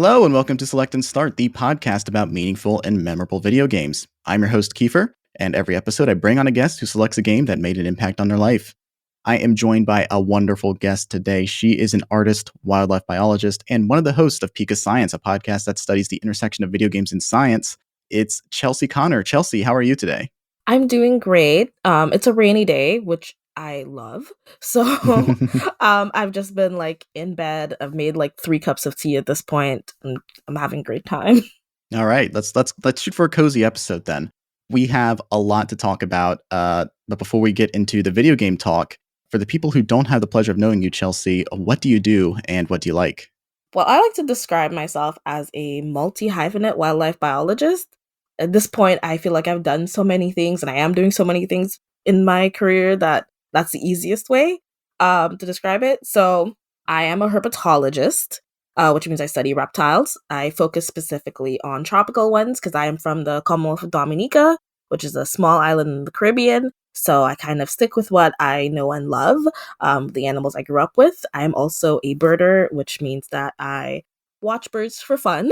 Hello, and welcome to Select and Start, the podcast about meaningful and memorable video games. I'm your host, Keifer, and every episode I bring on a guest who selects a game that made an impact on their life. I am joined by a wonderful guest today. She is an artist, wildlife biologist, and one of the hosts of PokeScience, a podcast that studies the intersection of video games and science. It's Chelsea Connor. Chelsea, how are you today? I'm doing great. It's a rainy day, which I love. So I've just been in bed. I've made 3 cups of tea at this point, and I'm having a great time. All right, let's shoot for a cozy episode then. We have a lot to talk about, but before we get into the video game talk, for the people who don't have the pleasure of knowing you, Chelsea, what do you do and what do you like? Well, I like to describe myself as a multi-hyphenate wildlife biologist. At this point, I feel like I've done so many things, and I am doing so many things in my career that that's the easiest way to describe it. So I am a herpetologist, which means I study reptiles. I focus specifically on tropical ones because I am from the Commonwealth of Dominica, which is a small island in the Caribbean. So I kind of stick with what I know and love, the animals I grew up with. I'm also a birder, which means that I watch birds for fun,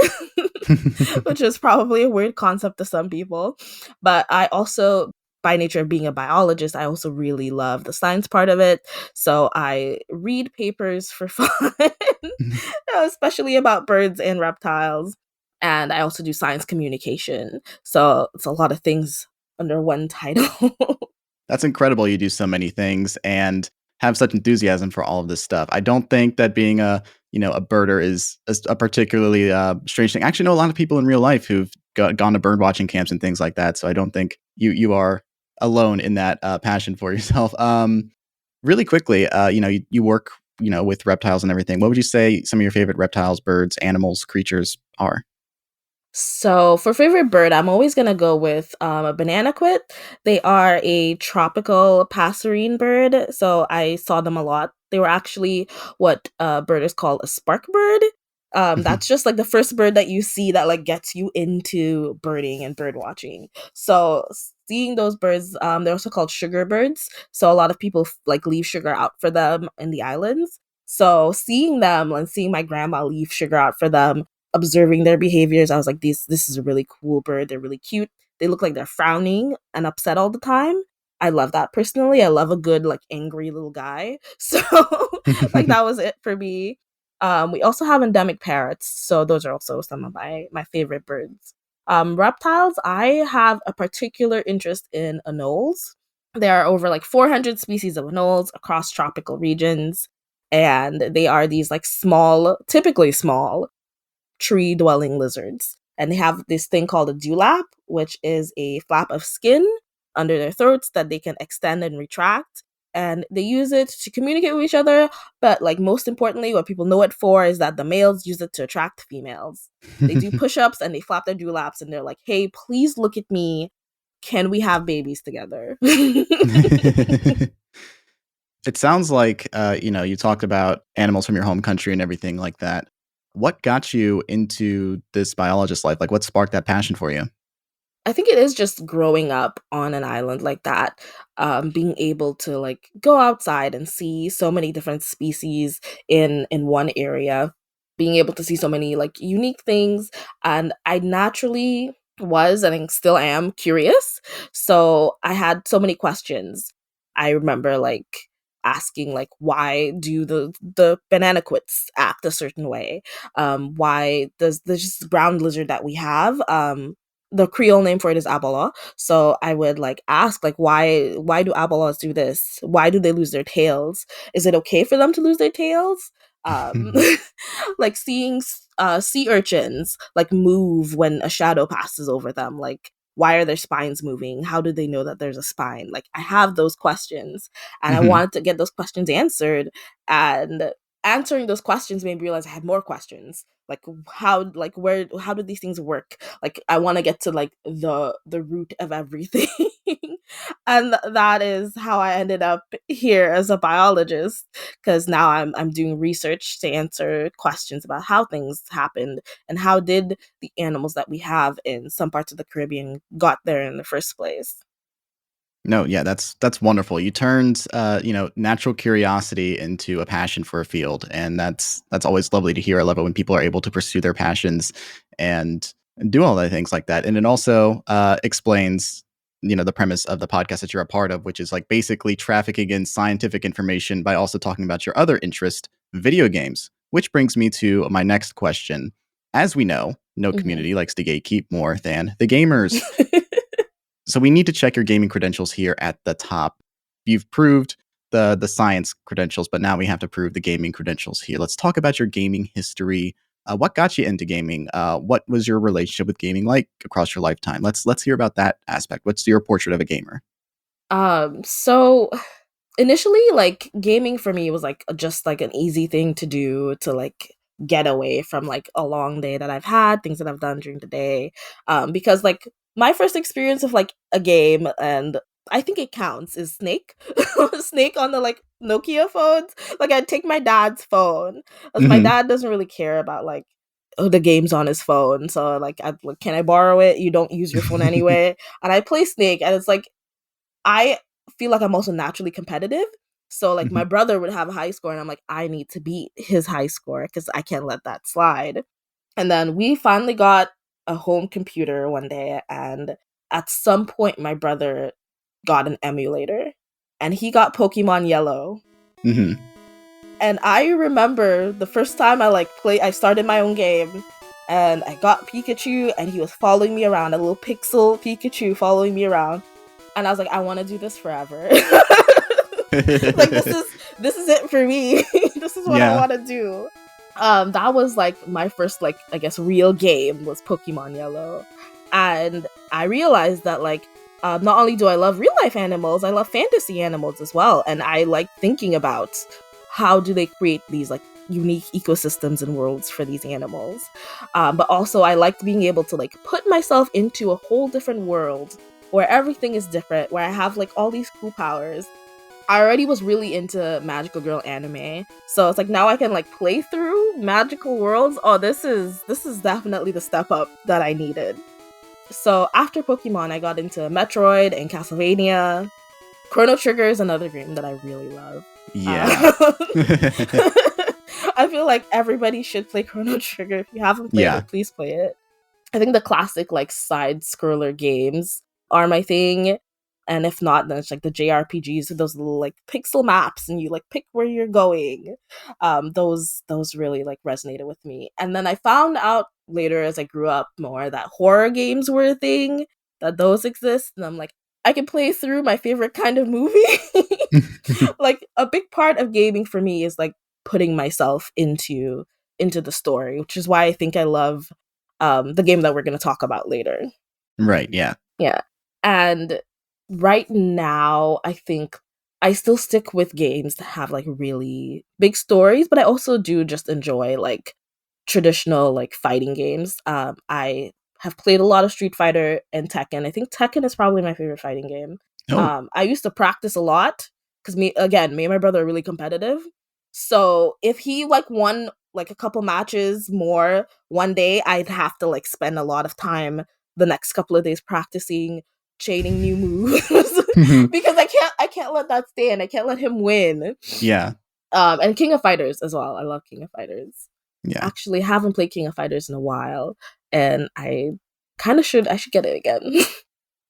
which is probably a weird concept to some people. But I also, by nature of being a biologist, I also really love the science part of it. So I read papers for fun, especially about birds and reptiles. And I also do science communication. So it's a lot of things under one title. That's incredible. You do so many things and have such enthusiasm for all of this stuff. I don't think that being a birder is a particularly strange thing. I actually know a lot of people in real life who've gone to bird watching camps and things like that. So I don't think you are alone in that passion for yourself. Really quickly, you work with reptiles and everything. What would you say some of your favorite reptiles, birds, animals, creatures are? So for favorite bird, I'm always going to go with a bananaquit. They are a tropical passerine bird. So I saw them a lot. They were actually what birders call a spark bird. That's just the first bird that you see that gets you into birding and bird watching. So seeing those birds, they're also called sugar birds. So a lot of people leave sugar out for them in the islands. So seeing them and seeing my grandma leave sugar out for them, observing their behaviors, I was like, this is a really cool bird. They're really cute. They look like they're frowning and upset all the time. I love that personally. I love a good angry little guy. So that was it for me. We also have endemic parrots, so those are also some of my favorite birds. Reptiles, I have a particular interest in anoles. There are over 400 species of anoles across tropical regions, and they are these typically small tree-dwelling lizards. And they have this thing called a dewlap, which is a flap of skin under their throats that they can extend and retract. And they use it to communicate with each other. But most importantly, what people know it for is that the males use it to attract females. They do push-ups and they flap their dewlaps and they're like, hey, please look at me. Can we have babies together? It sounds like, you talked about animals from your home country and everything like that. What got you into this biologist life? What sparked that passion for you? I think it is just growing up on an island like that, being able to go outside and see so many different species in one area, being able to see so many unique things, and I naturally was and I still am curious. So I had so many questions. I remember asking why do the banana quits act a certain way? Why does this ground lizard that we have, the Creole name for it is abala. So I would ask why do abalas do this? Why do they lose their tails? Is it okay for them to lose their tails? Um, seeing sea urchins move when a shadow passes over them. Why are their spines moving? How do they know that there's a spine? I have those questions, and I wanted to get those questions answered. And answering those questions made me realize I had more questions. How do these things work? I want to get to the root of everything. And that is how I ended up here as a biologist, because now I'm doing research to answer questions about how things happened and how did the animals that we have in some parts of the Caribbean got there in the first place. No, yeah, that's wonderful. You turned natural curiosity into a passion for a field, and that's always lovely to hear. I love it when people are able to pursue their passions and do all the things like that. And it also explains, the premise of the podcast that you're a part of, which is like basically trafficking in scientific information by also talking about your other interest, video games. Which brings me to my next question. As we know, no community likes to gatekeep more than the gamers. So we need to check your gaming credentials here at the top. You've proved the science credentials, but now we have to prove the gaming credentials here. Let's talk about your gaming history. What got you into gaming? What was your relationship with gaming like across your lifetime? Let's hear about that aspect. What's your portrait of a gamer? So initially, like, gaming for me was like just like an easy thing to do to like get away from like a long day that I've had, things that I've done during the day. Because like my first experience of like a game, and I think it counts, is Snake. Snake on the like Nokia phones. Like, I'd take my dad's phone, because my Mhm. dad doesn't really care about like, oh, the game's on his phone. So like, I'd like, can I borrow it? You don't use your phone anyway. And I play Snake, and it's like, I feel like I'm also naturally competitive. So like, my Mhm. brother would have a high score, and I'm like, I need to beat his high score because I can't let that slide. And then we finally got a home computer one day, and at some point my brother got an emulator, and he got Pokemon Yellow. Mhm. And I remember the first time I started my own game, and I got Pikachu, and he was following me around, a little pixel Pikachu following me around. And I was like, I want to do this forever. Like, this is it for me. This is what I Yeah. want to do. That was like my first, like, I guess, real game was Pokemon Yellow. And I realized that like, not only do I love real life animals, I love fantasy animals as well. And I like thinking about how do they create these like unique ecosystems and worlds for these animals. But also I liked being able to like put myself into a whole different world where everything is different, where I have like all these cool powers. I already was really into magical girl anime, so it's like now I can like play through magical worlds. Oh, this is definitely the step up that I needed. So after Pokemon, I got into Metroid and Castlevania. Chrono Trigger is another game that I really love. Yeah. I feel like everybody should play Chrono Trigger. If you haven't played Yeah. it, please play it. I think the classic like side scroller games are my thing. And if not, then it's like the JRPGs, those little like pixel maps, and you like pick where you're going. Those really like resonated with me. And then I found out later as I grew up more that horror games were a thing, that those exist. And I'm like, I can play through my favorite kind of movie. Like, a big part of gaming for me is like putting myself into the story, which is why I think I love the game that we're going to talk about later. Right, yeah. Yeah. And right now, I think I still stick with games that have like really big stories, but I also do just enjoy like traditional like fighting games. I have played a lot of Street Fighter and Tekken. I think Tekken is probably my favorite fighting game. Oh. I used to practice a lot because me and my brother are really competitive. So if he like won like a couple matches more one day, I'd have to like spend a lot of time the next couple of days practicing, chaining new moves because I can't let that stand. I can't let him win. Yeah. And King of Fighters as well. I love King of Fighters. Yeah. Actually, haven't played King of Fighters in a while, and I should get it again.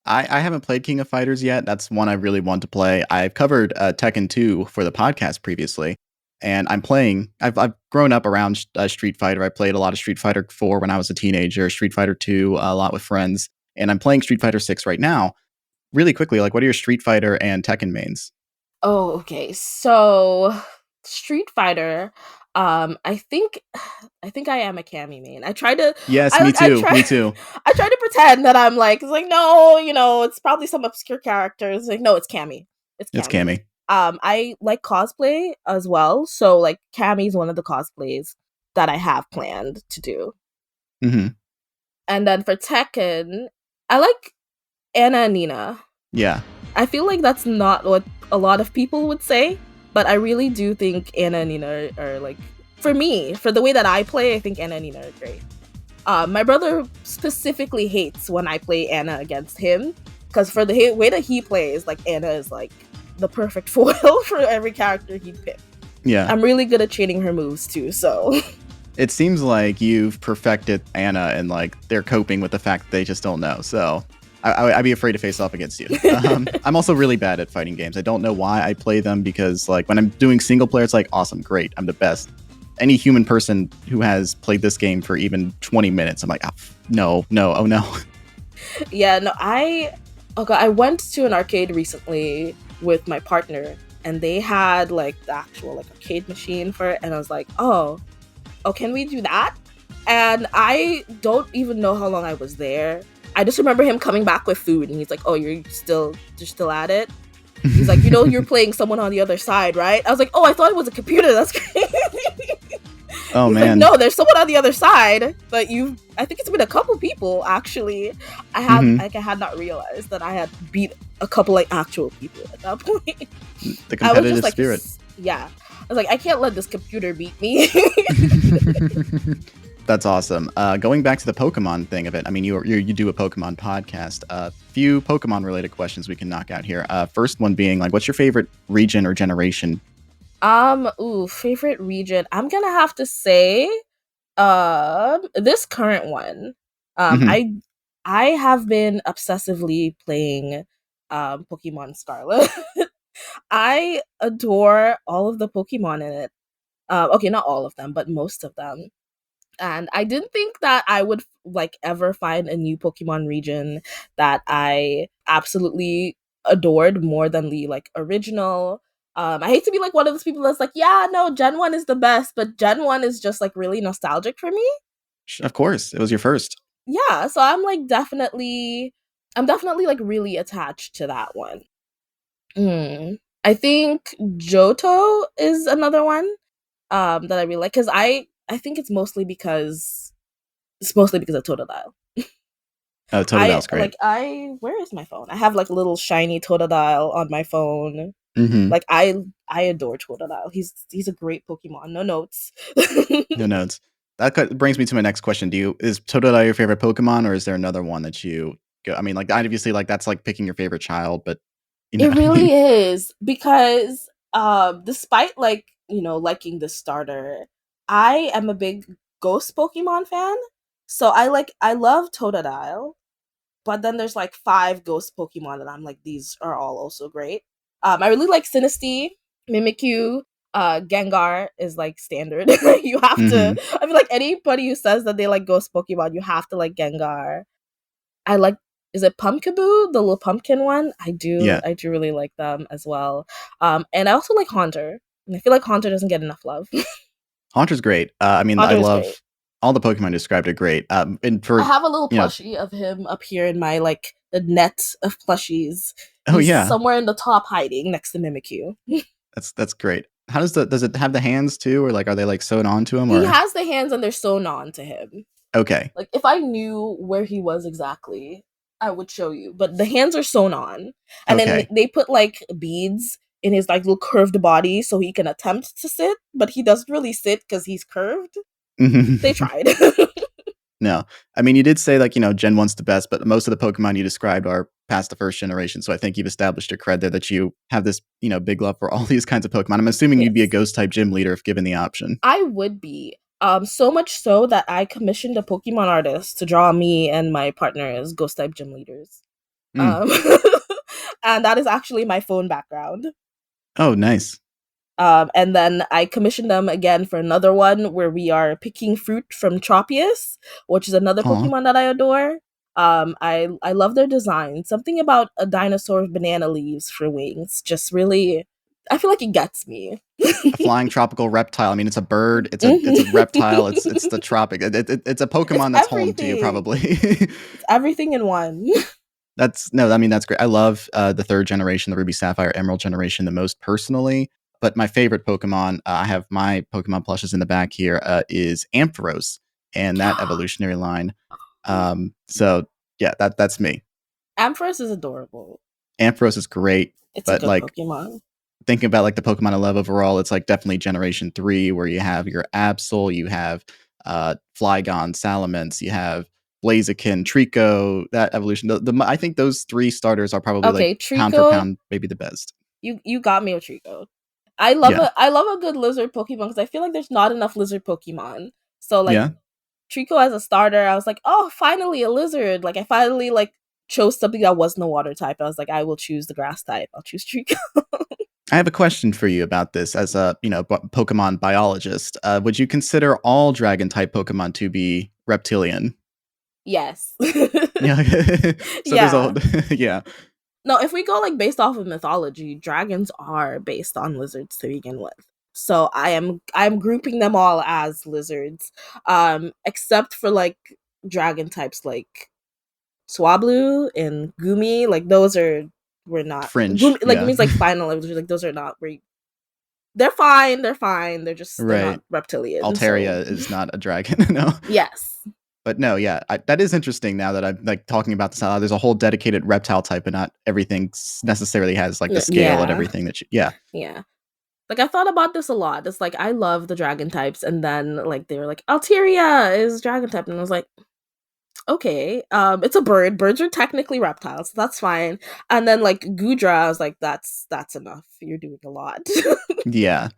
I haven't played King of Fighters yet. That's one I really want to play. I've covered Tekken 2 for the podcast previously, and I've grown up around Street Fighter. I played a lot of Street Fighter 4 when I was a teenager, Street Fighter 2 a lot with friends, and I'm playing Street Fighter 6 right now. Really quickly, like, what are your Street Fighter and Tekken mains? Oh, okay. So Street Fighter, I think I am a Cammy main. I try to Yes, I me like I too. try Me too. I try to pretend that I'm like, it's like, no, it's probably some obscure characters. Like, no, it's Cammy. It's It's Cammy. Cammy. I like cosplay as well. So like Cammy's one of the cosplays that I have planned to do. Mm-hmm. And then for Tekken, I like Anna and Nina. Yeah. I feel like that's not what a lot of people would say, but I really do think Anna and Nina are like, for me, for the way that I play, I think Anna and Nina are great. My brother specifically hates when I play Anna against him because for the way that he plays, like Anna is like the perfect foil for every character he'd pick. Yeah. I'm really good at chaining her moves too, so. It seems like you've perfected Anna and like they're coping with the fact that they just don't know. So I'd be afraid to face off against you. I'm also really bad at fighting games. I don't know why I play them, because like when I'm doing single player, it's like, awesome, great, I'm the best. Any human person who has played this game for even 20 minutes, I'm like, no, oh no. Yeah, no, I went to an arcade recently with my partner, and they had like the actual like arcade machine for it, and I was like, oh, can we do that? And I don't even know how long I was there. I just remember him coming back with food, and he's like, oh, you're still at it? He's like, you're playing someone on the other side, right? I was like, oh, I thought it was a computer. That's crazy. Oh, he's man. like, no, there's someone on the other side, but I think it's been a couple people, actually. I had not realized that I had beat a couple like actual people at that point. The competitive like, spirit. Yeah. I was like, I can't let this computer beat me. That's awesome. Going back to the Pokemon thing of it, I mean, you do a Pokemon podcast. A few Pokemon related questions we can knock out here. First one being like, what's your favorite region or generation? Favorite region. I'm gonna have to say, this current one. I have been obsessively playing, Pokemon Scarlet. I adore all of the Pokemon in it. Okay, not all of them, but most of them. And I didn't think that I would like ever find a new Pokemon region that I absolutely adored more than the like original. I hate to be like one of those people that's like, yeah, no, Gen 1 is the best, but Gen 1 is just like really nostalgic for me. Of course, it was your first. Yeah, so I'm definitely like really attached to that one. I think Johto is another one that I really like, because I think it's mostly because of Totodile. Oh, Totodile's great. Where is my phone? I have like a little shiny Totodile on my phone. Mm-hmm. Like I adore Totodile. He's a great Pokemon. No notes. No notes. That brings me to my next question. Is Totodile your favorite Pokemon, or is there another one that you go? I mean, like obviously, like that's like picking your favorite child, but it really is, because despite like liking the starter, I am a big Ghost Pokemon fan. So I love Totodile, but then there's like 5 Ghost Pokemon that I'm like, these are all also great. I really like Sinistea, Mimikyu, Gengar is like standard. You have to. I feel like anybody who says that they like Ghost Pokemon, you have to like Gengar. I like. Is it Pumpkaboo, the little pumpkin one? I do. Yeah. I do really like them as well. And I also like Haunter. And I feel like Haunter doesn't get enough love. Haunter's great. I mean, I love all the Pokemon described are great. And I have a little plushie of him up here in my like the net of plushies. He's somewhere in the top hiding next to Mimikyu. That's great. How does it have the hands too, or like are they like sewn onto him? Or? He has the hands and they're sewn on to him. Okay. Like if I knew where he was exactly, I would show you. But the hands are sewn on, and then they put like beads in his like little curved body so he can attempt to sit, but he doesn't really sit because he's curved. They tried. No, I mean, you did say like, Gen 1's the best, but most of the Pokemon you described are past the first generation. So I think you've established a cred there that you have this, big love for all these kinds of Pokemon. I'm assuming you'd be a ghost type gym leader if given the option. I would be. So much so that I commissioned a Pokemon artist to draw me and my partner as ghost type gym leaders. And that is actually my phone background. Oh, nice. And then I commissioned them again for another one where we are picking fruit from Tropius, which is another Pokemon that I adore. I love their design. Something about a dinosaur with banana leaves for wings just really, I feel like it gets me. A flying tropical reptile. I mean, it's a bird. It's a reptile. It's the tropic. It's a Pokemon that's home to you, probably. It's everything in one. That's great. I love the 3rd generation, the Ruby Sapphire Emerald generation, the most personally. But my favorite Pokemon, I have my Pokemon plushes in the back here, is Ampharos and that evolutionary line. So yeah, that's me. Ampharos is adorable. Ampharos is great. It's a good Pokemon. Thinking about like the Pokemon I love overall, it's like definitely Generation 3, where you have your Absol, you have Flygon, Salamence, you have Blaziken, Trico, that evolution. I think those 3 starters are probably like Okay, pound for Trico, pound, maybe the best. you got me with Trico. Yeah. I love a good lizard Pokemon because I feel like there's not enough lizard Pokemon. So like Yeah. Trico as a starter, I was like, oh, finally a lizard. Like I finally like chose something that wasn't a water type. I was like, I will choose the grass type. I'll choose Trico. I have a question for you about this as a, Pokemon biologist. Would you consider all dragon type Pokemon to be reptilian? Yes. Yeah. So there's Yeah. yeah. No, if we go like based off of mythology, dragons are based on lizards to begin with. So I'm grouping them all as lizards. Except for like dragon types like Swablu and Gumi, like those are we're not Fringe, Gumi, like yeah. Gumi's like final, like those are not they're fine, they're just they're Right. not reptilian. So Altaria is not a dragon, no. yes. But no, yeah, that is interesting now that I'm like talking about this. There's a whole dedicated reptile type, and not everything necessarily has like the scale and Yeah. everything that yeah. Yeah. Like I thought about this a lot. It's like I love the dragon types, and then like they were like Altaria is dragon type, and I was like, okay, it's a bird. Birds are technically reptiles, so that's fine. And then like Gudra, I was like, that's enough. You're doing a lot. Yeah.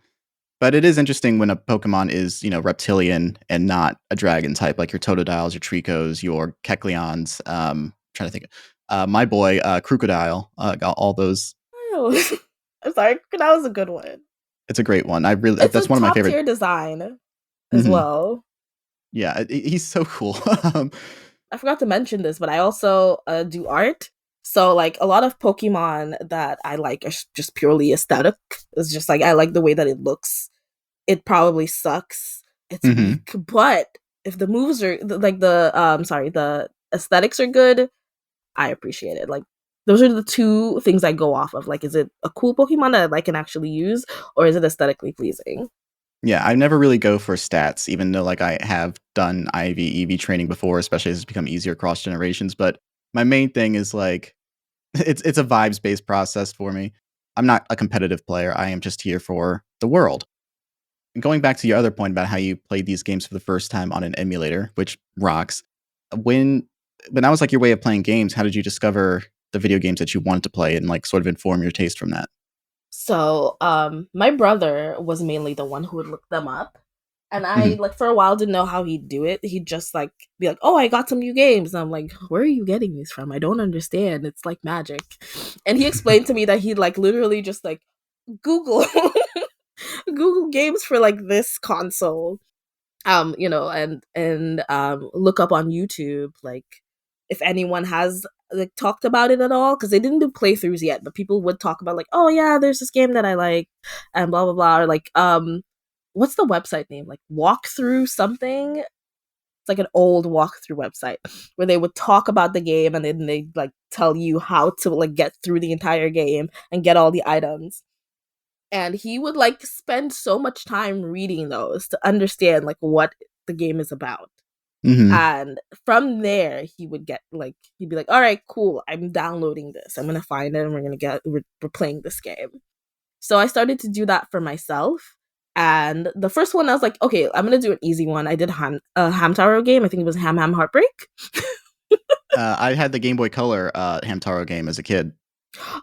But it is interesting when a Pokemon is, reptilian and not a dragon type, like your Totodiles, your Tricos, your Kecleons. Trying to think. My boy, Crocodile, got all those. I'm sorry, that was a good one. It's a great one. It's That's a one of my top favorite. tier design as Mhm. well. Yeah, he's so cool. I forgot to mention this, but I also do art. So like a lot of Pokemon that I like are just purely aesthetic. It's just like I like the way that it looks. It probably sucks. It's Mhm. weak, but if the moves are like the aesthetics are good, I appreciate it. Like those are the two things I go off of. Like, is it a cool Pokemon that I can actually use, or is it aesthetically pleasing? Yeah, I never really go for stats, even though like I have done IV, EV training before, especially as it's become easier across generations. But my main thing is like it's a vibes based process for me. I'm not a competitive player. I am just here for the world. Going back to your other point about how you played these games for the first time on an emulator, which rocks. When that was like your way of playing games, how did you discover the video games that you wanted to play and like sort of inform your taste from that? So, my brother was mainly the one who would look them up. And I, Mhm. like, for a while didn't know how he'd do it. He'd just, like, be like, oh, I got some new games. And I'm like, where are you getting these from? I don't understand. It's like magic. And he explained to me that he'd, like, literally just, like, Google, Google games for, like, this console. Look up on YouTube, like, if anyone has like talked about it at all, because they didn't do playthroughs yet, but people would talk about like, oh yeah, there's this game that I like, and blah blah blah, or like what's the website name, like walkthrough something. It's like an old walkthrough website where they would talk about the game and then they like tell you how to like get through the entire game and get all the items. And he would like spend so much time reading those to understand like what the game is about. Mhm. And from there he would get like he'd be like, all right, cool, I'm downloading this, I'm gonna find it, and we're playing this game. So I started to do that for myself. And the first one I was like, okay, I'm gonna do an easy one. I did Hamtaro game. I think it was Ham Ham Heartbreak. I had the Game Boy Color Hamtaro game as a kid.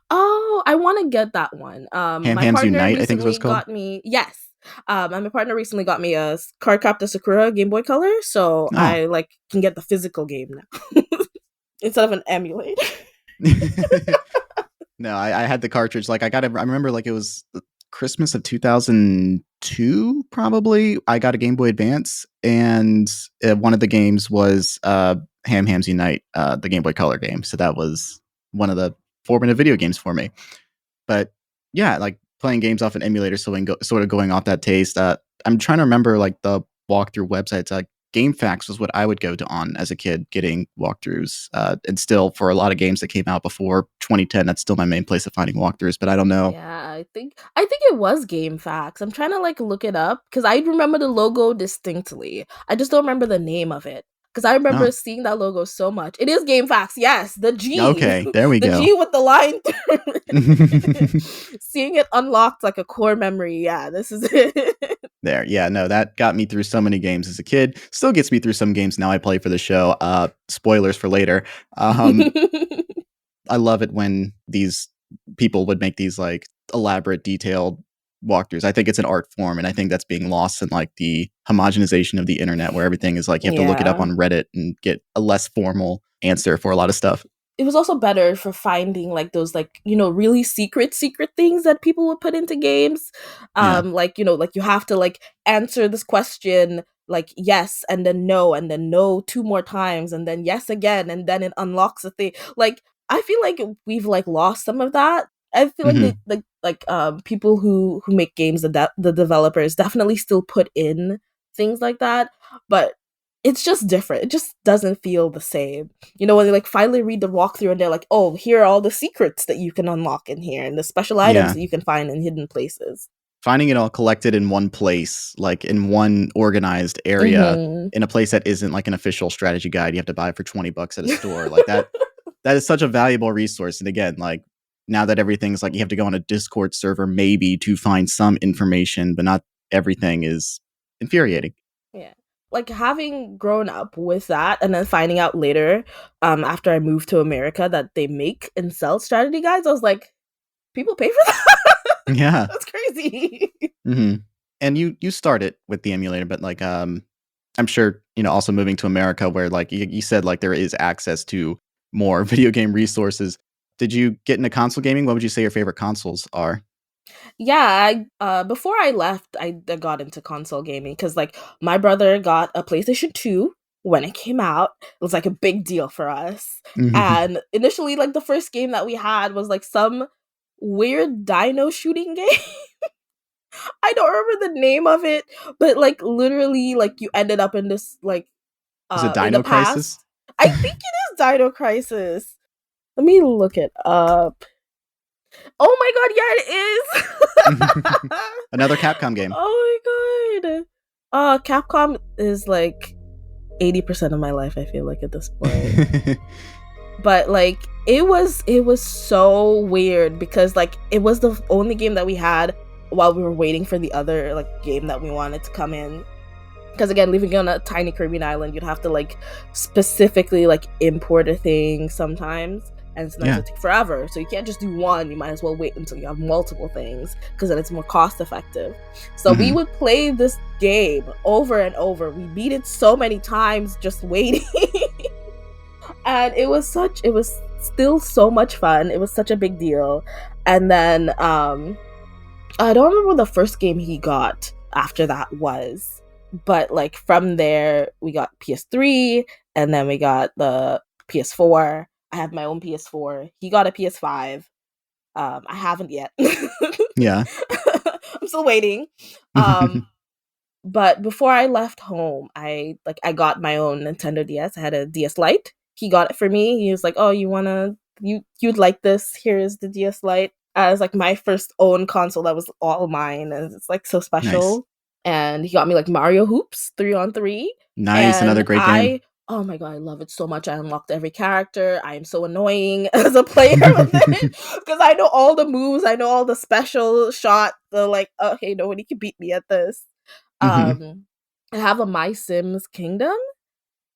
Oh, I want to get that one. Ham My Hams partner Unite, I think is what it's recently called. got me, yes. And my partner recently got me a Cardcaptor Sakura Game Boy Color, so Oh. I like can get the physical game now instead of an emulator. No, I had the cartridge. Like I remember like it was Christmas of 2002 probably. I got a Game Boy Advance, and one of the games was Ham Hams Unite, the Game Boy Color game. So that was one of the formative video games for me. But yeah, like playing games off an emulator, so sort of going off that taste. I'm trying to remember like the walkthrough websites. GameFAQs was what I would go to on as a kid, getting walkthroughs. And still, for a lot of games that came out before 2010, that's still my main place of finding walkthroughs. But I don't know. Yeah, I think it was Game Facts. I'm trying to like look it up because I remember the logo distinctly. I just don't remember the name of it because I Oh, remember seeing that logo so much. It is Game Facts, yes, the G, okay, there we the go. G with the line through it. Seeing it unlocked like a core memory. Yeah, this is it. There. Yeah, no, that got me through so many games as a kid. Still gets me through some games now I play for the show. Spoilers for later. Um, I love it when these people would make these like elaborate, detailed walkthroughs. I think it's an art form, and I think that's being lost in like the homogenization of the internet, where everything is like you have to look it up Yeah. on Reddit and get a less formal answer for a lot of stuff. It was also better for finding like those like really secret things that people would put into games, Yeah. like like you have to like answer this question like yes and then no two more times and then yes again and then it unlocks a thing. Like I feel like we've like lost some of that. I feel like Mhm. people who make games, the developers definitely still put in things like that, but it's just different. It just doesn't feel the same. When they like finally read the walkthrough and they're like, oh, here are all the secrets that you can unlock in here and the special items Yeah. that you can find in hidden places. Finding it all collected in one place, like in one organized area, Mm-hmm. in a place that isn't like an official strategy guide you have to buy for $20 at a store, like that is such a valuable resource. And again, like now that everything's like you have to go on a Discord server maybe to find some information, but not everything, is infuriating. Yeah. Like having grown up with that and then finding out later, after I moved to America, that they make and sell strategy guides, I was like, people pay for that? Yeah. That's crazy. Hmm. And you start it with the emulator, but like I'm sure also moving to America where like you said like there is access to more video game resources. Did you get into console gaming? What would you say your favorite consoles are? Yeah, before I left, I got into console gaming because like my brother got a PlayStation 2 when it came out. It was like a big deal for us. And initially, like the first game that we had was like some weird dino shooting game. I don't remember the name of it, but like literally, like you ended up in this like Is it in the Dino Crisis? past. I think it is Dino Crisis. Let me look it up. Oh my god, yeah, it is. Another Capcom game. Oh my god. Capcom is like 80% of my life, I feel like at this point. But like it was so weird because like it was the only game that we had while we were waiting for the other like game that we wanted to come in. Because again, living on a tiny Caribbean island, you'd have to like specifically like import a thing sometimes, and sometimes Yeah. it take forever. So you can't just do one. You might as well wait until you have multiple things because then it's more cost effective. So we would play this game over and over. We beat it so many times just waiting, and it was still so much fun. It was such a big deal. And then I don't remember what the first game he got after that was. But like from there, we got PS3, and then we got the PS4. I have my own PS4. He got a PS5. I haven't yet. Yeah. I'm still waiting. But before I left home, I got my own Nintendo DS. I had a DS Lite. He got it for me. He was like, "Oh, you'd like this? Here's the DS Lite." As like my first own console that was all mine, and it's like so Nice. special. And he got me like Mario Hoops 3-on-3. Nice. Another And great game. oh my god, I love it so much. I unlocked every character. I am so annoying as a player with it because I know all the moves. I know all the special shot. The like, okay, nobody can beat me at this. I have a My Sims Kingdom,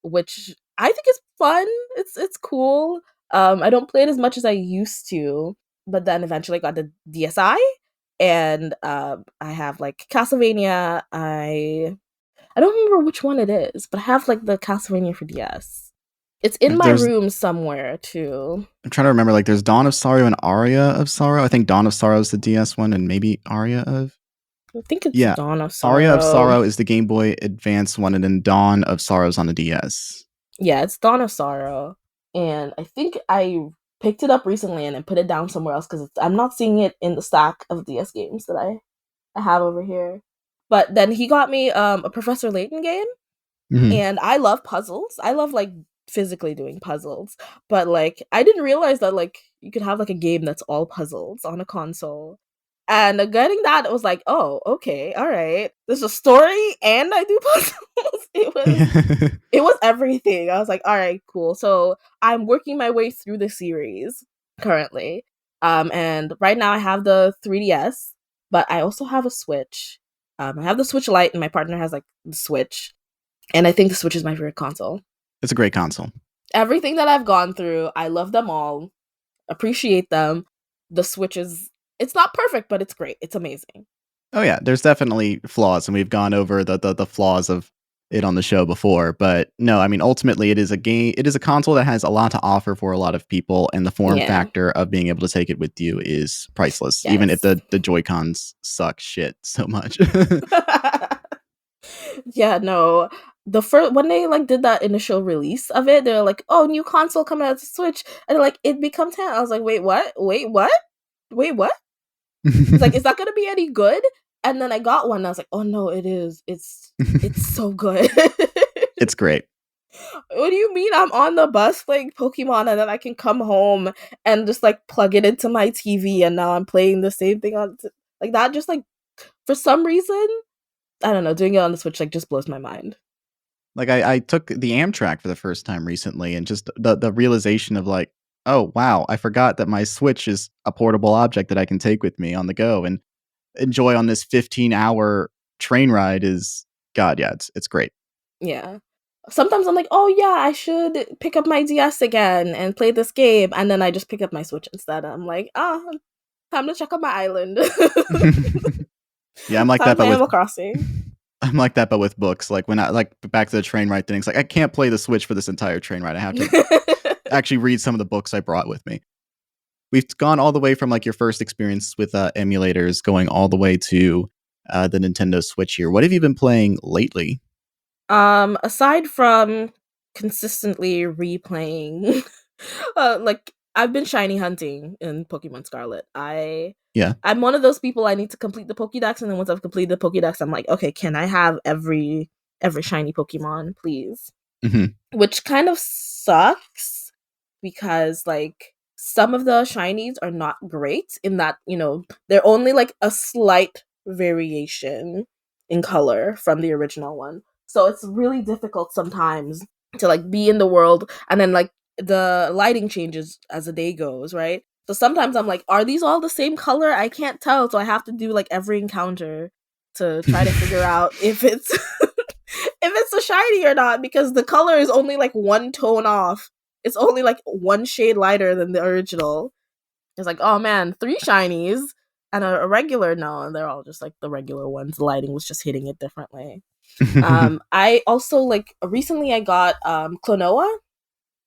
which I think is fun. It's cool. I don't play it as much as I used to, but then eventually got the DSi, and I have like Castlevania. I don't remember which one it is, but I have like the Castlevania for DS. It's in my There's room somewhere too. I'm trying to remember, like there's Dawn of Sorrow and Aria of Sorrow. I think Dawn of Sorrow is the DS one, and maybe Aria of I think it's yeah. Dawn of Aria of Sorrow. Sorrow is the Game Boy Advance one, and then Dawn of Sorrow's on the DS. Yeah, it's Dawn of Sorrow. And I think I picked it up recently and then put it down somewhere else because I'm not seeing it in the stack of DS games that I have over here. But then he got me a Professor Layton game, and I love puzzles. I love like physically doing puzzles, but like I didn't realize that like you could have like a game that's all puzzles on a console. And getting that, it was like, oh, okay, all right. There's a story, and I do puzzles. It was everything. I was like, all right, cool. So I'm working my way through the series currently. And right now I have the 3DS, but I also have a Switch. I have the Switch Lite, and my partner has like the Switch, and I think the Switch is my favorite console. It's a great console. Everything that I've gone through, I love them all, appreciate them. The Switch it's not perfect, but it's great. It's amazing. Oh yeah, there's definitely flaws, and we've gone over the flaws of it on the show before. But no, I mean, ultimately, it is a console that has a lot to offer for a lot of people, and the form factor of being able to take it with you is priceless. Yes. Even if the Joy-Cons suck shit so much. Yeah, no. The first when they like did that initial release of it, they're like, "Oh, new console coming out to Switch," and like it becomes 10. I was like, "Wait, what? Wait, what? Wait, what?" It's like, "Is that gonna be any good?" And then I got one. And I was like, "Oh no, it is. It's so good. It's great." What do you mean? I'm on the bus playing Pokemon, and then I can come home and just like plug it into my TV, and now I'm playing the same thing on like that. Just like for some reason, I don't know, doing it on the Switch like just blows my mind. Like I took the Amtrak for the first time recently, and just the realization of like, oh wow, I forgot that my Switch is a portable object that I can take with me on the go and enjoy on this 15-hour train ride is God, yeah, it's great. Yeah. Sometimes I'm like, oh yeah, I should pick up my DS again and play this game, and then I just pick up my Switch instead. I'm like, time to check out my island. Yeah, I'm like time that, but Animal with Crossing. I'm like that, but with books. Like when I like back to the train ride thing, it's like I can't play the Switch for this entire train ride. I have to actually read some of the books I brought with me. We've gone all the way from like your first experience with emulators, going all the way to the Nintendo Switch here. What have you been playing lately? Aside from consistently replaying, like I've been shiny hunting in Pokemon Scarlet. I'm one of those people. I need to complete the Pokédex, and then once I've completed the Pokédex, I'm like, okay, can I have every shiny Pokemon, please? Mm-hmm. Which kind of sucks because like some of the shinies are not great in that, you know, they're only like a slight variation in color from the original one. So it's really difficult sometimes to like be in the world, and then like the lighting changes as the day goes, right? So sometimes I'm like, are these all the same color? I can't tell, so I have to do like every encounter to try to figure out if it's if it's a shiny or not, because the color is only like one tone off. It's only like one shade lighter than the original. It's like, oh man, 3 shinies and a regular. No, they're all just like the regular ones. The lighting was just hitting it differently. I also like recently I got Klonoa.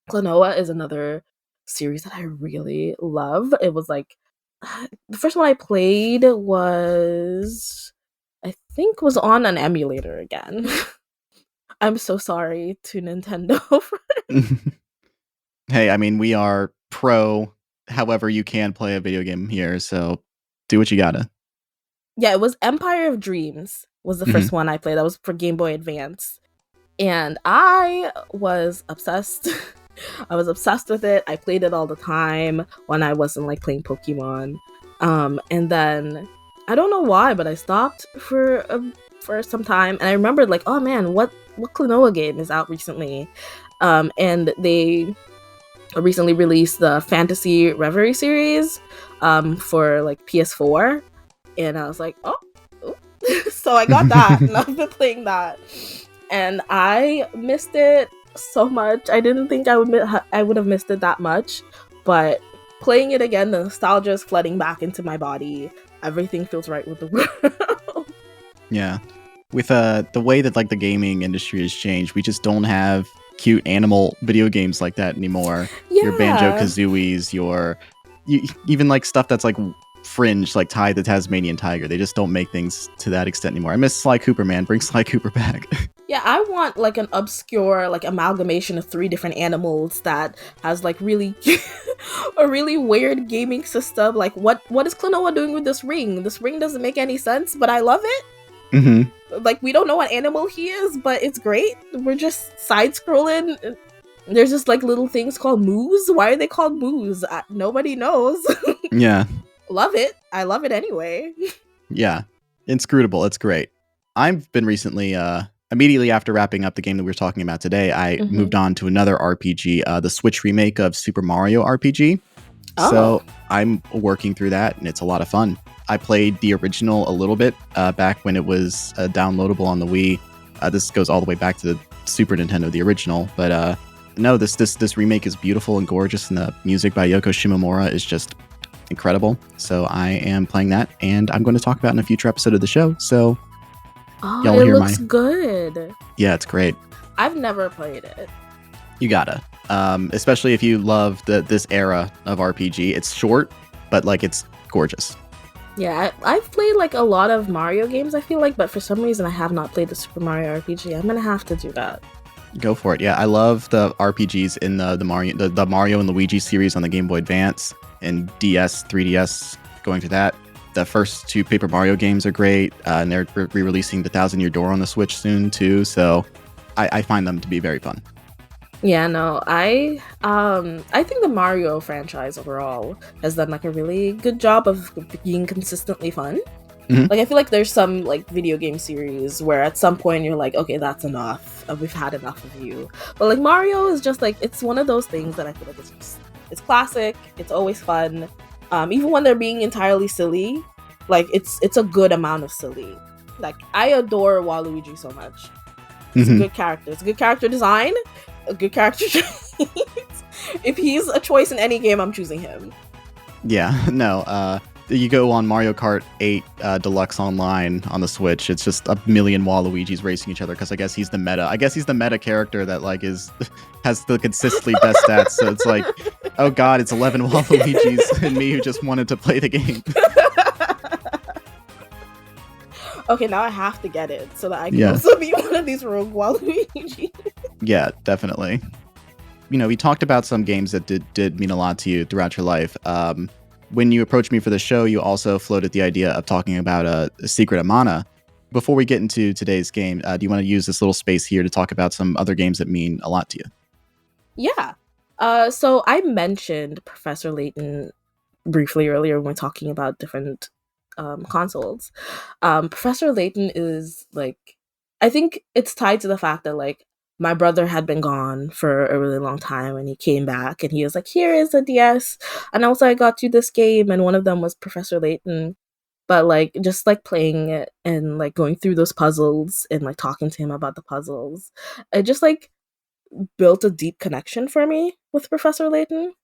Klonoa is another series that I really love. It was like the first one I played was was on an emulator again. I'm so sorry to Nintendo for Hey, I mean, we are pro however you can play a video game here, so do what you gotta. Yeah, it was Empire of Dreams was the first one I played. That was for Game Boy Advance. And I was obsessed. I was obsessed with it. I played it all the time when I wasn't like playing Pokemon. And then I don't know why, but I stopped for some time, and I remembered like, oh man, what Klonoa game is out recently? And they recently released the Fantasy Reverie series for like PS4, and I was like, oh. So I got that, and I've been playing that, and I missed it so much. I didn't think I would have missed it that much, but playing it again, the nostalgia is flooding back into my body. Everything feels right with the world. Yeah, with the way that like the gaming industry has changed, we just don't have cute animal video games like that anymore. Yeah. Your Banjo-Kazooies, even like stuff that's like fringe, like Ty the Tasmanian Tiger. They just don't make things to that extent anymore. I miss Sly Cooper, man. Bring Sly Cooper back. Yeah, I want like an obscure like amalgamation of 3 different animals that has like really a really weird gaming system. Like what is Klonoa doing with this ring? This ring doesn't make any sense, but I love it. Mm-hmm. Like we don't know what animal he is, but it's great. We're just side scrolling. There's just like little things called moos. Why are they called moos? Nobody knows. Yeah. Love it. I love it anyway. Yeah. Inscrutable. It's great. I've been recently, immediately after wrapping up the game that we were talking about today, I moved on to another RPG, the Switch remake of Super Mario RPG. Oh. So I'm working through that, and it's a lot of fun. I played the original a little bit back when it was downloadable on the Wii. This goes all the way back to the Super Nintendo, the original. But no, this remake is beautiful and gorgeous, and the music by Yoko Shimomura is just incredible. So I am playing that, and I'm going to talk about it in a future episode of the show. So y'all it looks good. Yeah, it's great. I've never played it. You gotta, especially if you love this era of RPG. It's short, but like it's gorgeous. Yeah, I've played like a lot of Mario games, I feel like, but for some reason I have not played the Super Mario RPG. I'm gonna have to do that. Go for it. Yeah, I love the RPGs in the Mario and Luigi series on the Game Boy Advance and DS, 3DS. Going to that, the first two Paper Mario games are great, and they're re-releasing the Thousand Year Door on the Switch soon too. So I find them to be very fun. Yeah, no, I think the Mario franchise overall has done like a really good job of being consistently fun. Mm-hmm. Like I feel like there's some like video game series where at some point you're like, okay, that's enough. We've had enough of you. But like Mario is just like, it's one of those things that I feel like it's classic. It's always fun. Even when they're being entirely silly, like it's a good amount of silly. Like I adore Waluigi so much. It's a good character. It's a good character design. A good character trait. If he's a choice in any game, I'm choosing him. Yeah, no. You go on Mario Kart 8 Deluxe Online on the Switch. It's just a million Waluigis racing each other because I guess he's the meta. I guess he's the meta character that like has the consistently best stats. So it's like, oh god, it's 11 Waluigis and me who just wanted to play the game. Okay, now I have to get it so that I can also be one of these rogue Waluigi. Yeah, definitely. You know, we talked about some games that did mean a lot to you throughout your life. When you approached me for the show, you also floated the idea of talking about a Secret of Mana. Before we get into today's game, do you want to use this little space here to talk about some other games that mean a lot to you? Yeah. So I mentioned Professor Layton briefly earlier when we're talking about different consoles. Professor Layton is like, I think it's tied to the fact that like my brother had been gone for a really long time and he came back and he was like, here is a DS. And also I got you this game, and one of them was Professor Layton. But like just like playing it and like going through those puzzles and like talking to him about the puzzles, it just like built a deep connection for me with Professor Layton.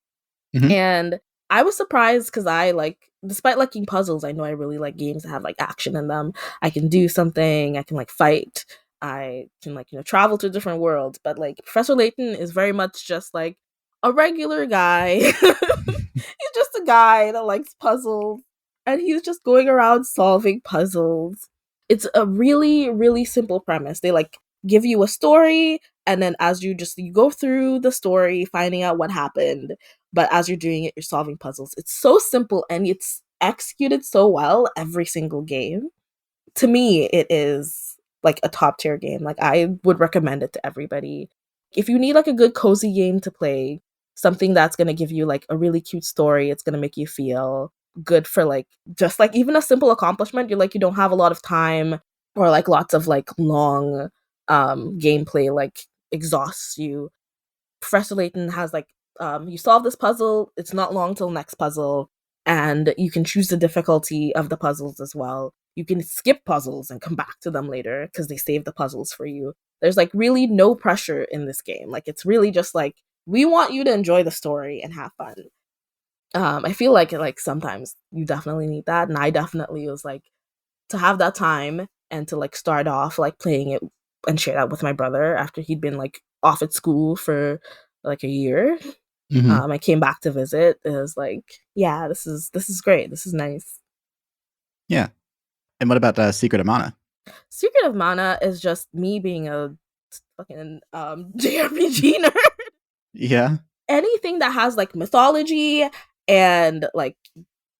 Mm-hmm. And I was surprised because I like, despite liking puzzles, I know I really like games that have like action in them. I can do something, I can like fight, I can like, travel to different worlds. But like Professor Layton is very much just like a regular guy. He's just a guy that likes puzzles, and he's just going around solving puzzles. It's a really, really simple premise. They like give you a story, and then as you go through the story, finding out what happened. But as you're doing it, you're solving puzzles. It's so simple and it's executed so well every single game. To me, it is like a top tier game. Like I would recommend it to everybody. If you need like a good cozy game to play, something that's going to give you like a really cute story, it's going to make you feel good for like just like even a simple accomplishment. You're like, you don't have a lot of time, or like lots of like long gameplay like exhausts you. Professor Layton has like you solve this puzzle, it's not long till next puzzle, and you can choose the difficulty of the puzzles as well. You can skip puzzles and come back to them later because they save the puzzles for you. There's like really no pressure in this game. Like it's really just like, we want you to enjoy the story and have fun. I feel like sometimes you definitely need that, and I definitely was like, to have that time and to like start off like playing it and share that with my brother after he'd been like off at school for like a year. Mm-hmm. I came back to visit. It was like, yeah, this is great. This is nice. Yeah. And what about Secret of Mana? Secret of Mana is just me being a fucking JRPG nerd. Yeah. Anything that has like mythology and like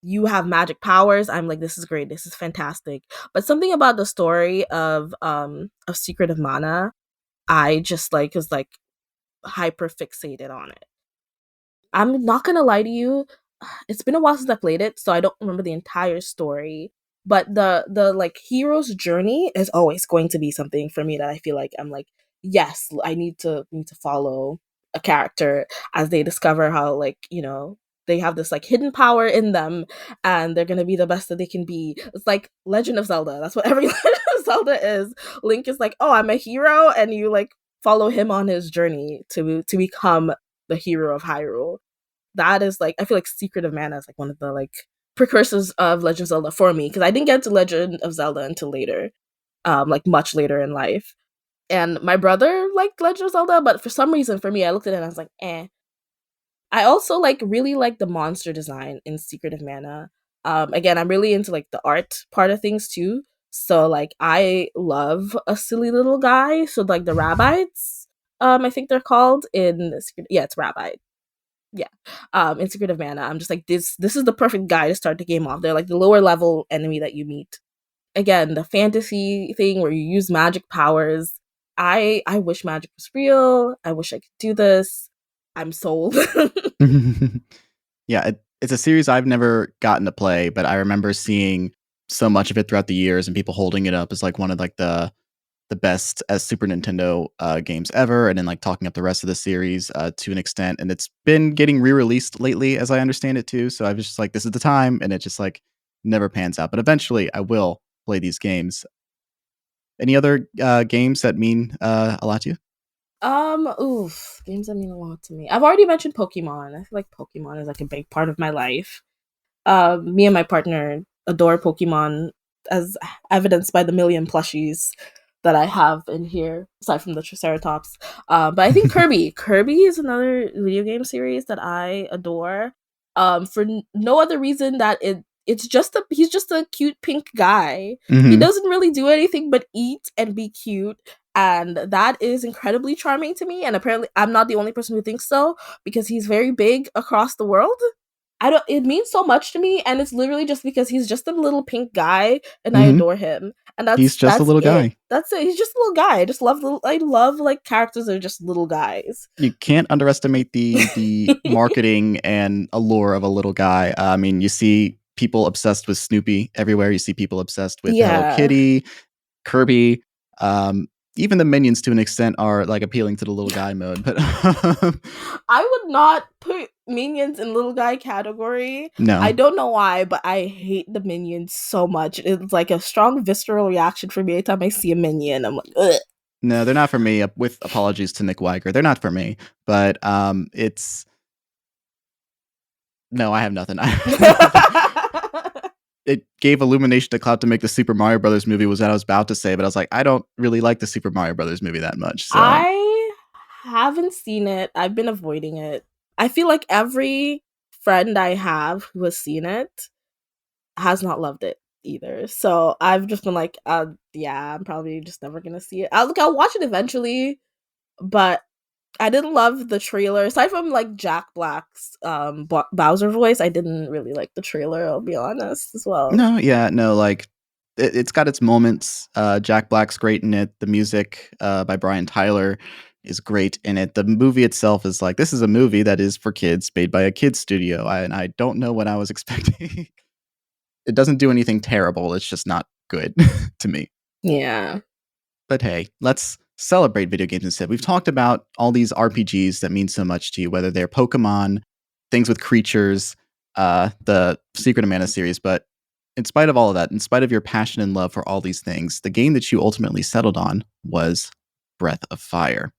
you have magic powers, I'm like, this is great. This is fantastic. But something about the story of Secret of Mana, I just like was like hyper fixated on it. I'm not gonna lie to you, it's been a while since I played it, so I don't remember the entire story. But the like hero's journey is always going to be something for me that I feel like I'm like, yes, I need to follow a character as they discover how like, they have this like hidden power in them, and they're gonna be the best that they can be. It's like Legend of Zelda. That's what every Legend of Zelda is. Link is like, oh, I'm a hero, and you like follow him on his journey to become the hero of Hyrule. That is like, I feel like Secret of Mana is like one of the like precursors of Legend of Zelda for me, because I didn't get to Legend of Zelda until later, like much later in life. And my brother liked Legend of Zelda, but for some reason for me, I looked at it and I was like, eh. I also like really like the monster design in Secret of Mana. Again, I'm really into like the art part of things too. So like I love a silly little guy. So like the Rabbites, I think they're called in it's Rabbite. Yeah. In Secret of Mana, I'm just like this is the perfect guy to start the game off. They're like the lower level enemy that you meet. Again, the fantasy thing where you use magic powers. I wish magic was real. I wish I could do this. I'm sold. Yeah, it's a series I've never gotten to play, but I remember seeing so much of it throughout the years and people holding it up as like one of like the best as Super Nintendo games ever, and then like talking up the rest of the series to an extent. And it's been getting re-released lately, as I understand it too. So I was just like, this is the time, and it just like never pans out. But eventually, I will play these games. Any other games that mean a lot to you? Games that mean a lot to me. I've already mentioned Pokemon. I feel like Pokemon is like a big part of my life. Me and my partner adore Pokemon, as evidenced by the million plushies that I have in here, aside from the Triceratops. But I think Kirby. Kirby is another video game series that I adore. For no other reason that he's just a cute pink guy. He doesn't really do anything but eat and be cute. And that is incredibly charming to me. And apparently I'm not the only person who thinks so, because he's very big across the world. It means so much to me, and it's literally just because he's just a little pink guy and I adore him. And he's just a little guy. That's it. He's just a little guy. I love like characters that are just little guys. You can't underestimate the marketing and allure of a little guy. I mean, you see people obsessed with Snoopy everywhere. You see people obsessed with Hello Kitty, Kirby. Even the minions to an extent are like appealing to the little guy mode, but I would not put minions in little guy category. No, I don't know why, but I hate the minions so much. It's like a strong visceral reaction for me anytime I see a minion. I'm like, ugh. No, they're not for me. With apologies to Nick Weiger, they're not for me. But it's no, I have nothing. It gave Illumination to Cloud to make the Super Mario Brothers movie, was what I was about to say, but I was like, I don't really like the Super Mario Brothers movie that much. So. I haven't seen it. I've been avoiding it. I feel like every friend I have who has seen it has not loved it either. So I've just been like, yeah, I'm probably just never gonna see it. I'll watch it eventually, but I didn't love the trailer. Aside from like Jack Black's Bowser voice, I didn't really like the trailer, I'll be honest, as well. No, like it's got its moments. Jack Black's great in it. The music by Brian Tyler is great in it. The movie itself is like, this is a movie that is for kids, made by a kids studio. And I don't know what I was expecting. It doesn't do anything terrible. It's just not good to me. Yeah. But hey, let's celebrate video games instead. We've talked about all these RPGs that mean so much to you, whether they're Pokemon, things with creatures, the Secret of Mana series. But in spite of all of that, in spite of your passion and love for all these things, the game that you ultimately settled on was Breath of Fire.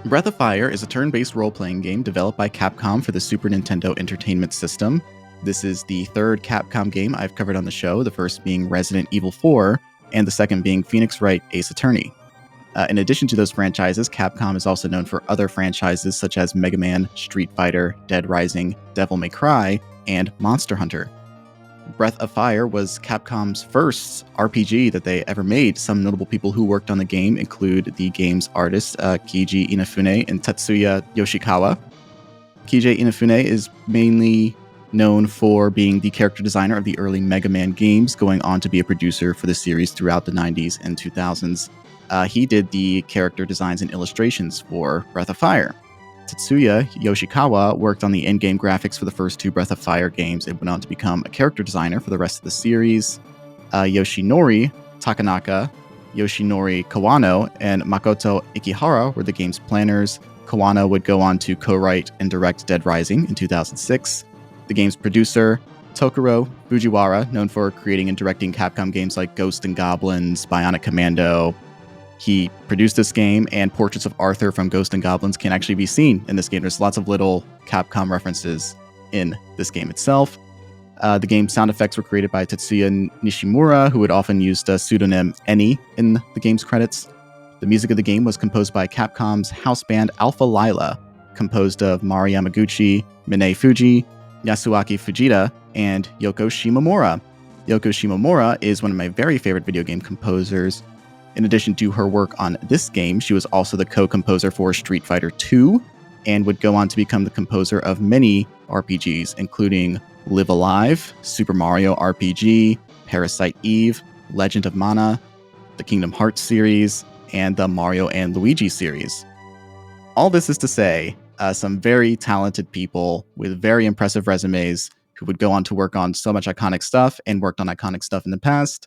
Breath of Fire is a turn-based role-playing game developed by Capcom for the Super Nintendo Entertainment System. This is the third Capcom game I've covered on the show, the first being Resident Evil 4, and the second being Phoenix Wright Ace Attorney. In addition to those franchises, Capcom is also known for other franchises such as Mega Man, Street Fighter, Dead Rising, Devil May Cry, and Monster Hunter. Breath of Fire was Capcom's first RPG that they ever made. Some notable people who worked on the game include the game's artists Keiji Inafune and Tetsuya Yoshikawa. Keiji Inafune is mainly known for being the character designer of the early Mega Man games, going on to be a producer for the series throughout the 90s and 2000s. He did the character designs and illustrations for Breath of Fire. Tetsuya Yoshikawa worked on the in-game graphics for the first 2 Breath of Fire games and went on to become a character designer for the rest of the series. Yoshinori Takanaka, Yoshinori Kawano, and Makoto Ikihara were the game's planners. Kawano would go on to co-write and direct Dead Rising in 2006. The game's producer, Tokuro Fujiwara, known for creating and directing Capcom games like Ghosts and Goblins, Bionic Commando. He produced this game, and portraits of Arthur from Ghosts and Goblins can actually be seen in this game. There's lots of little Capcom references in this game itself. The game's sound effects were created by Tetsuya Nishimura, who would often use the pseudonym Eni in the game's credits. The music of the game was composed by Capcom's house band Alpha Lila, composed of Mari Yamaguchi, Minei Fuji, Yasuaki Fujita, and Yoko Shimomura. Yoko Shimomura is one of my very favorite video game composers. In addition to her work on this game, she was also the co-composer for Street Fighter II, and would go on to become the composer of many RPGs, including Live Alive, Super Mario RPG, Parasite Eve, Legend of Mana, the Kingdom Hearts series, and the Mario and Luigi series. All this is to say, some very talented people with very impressive resumes who would go on to work on so much iconic stuff and worked on iconic stuff in the past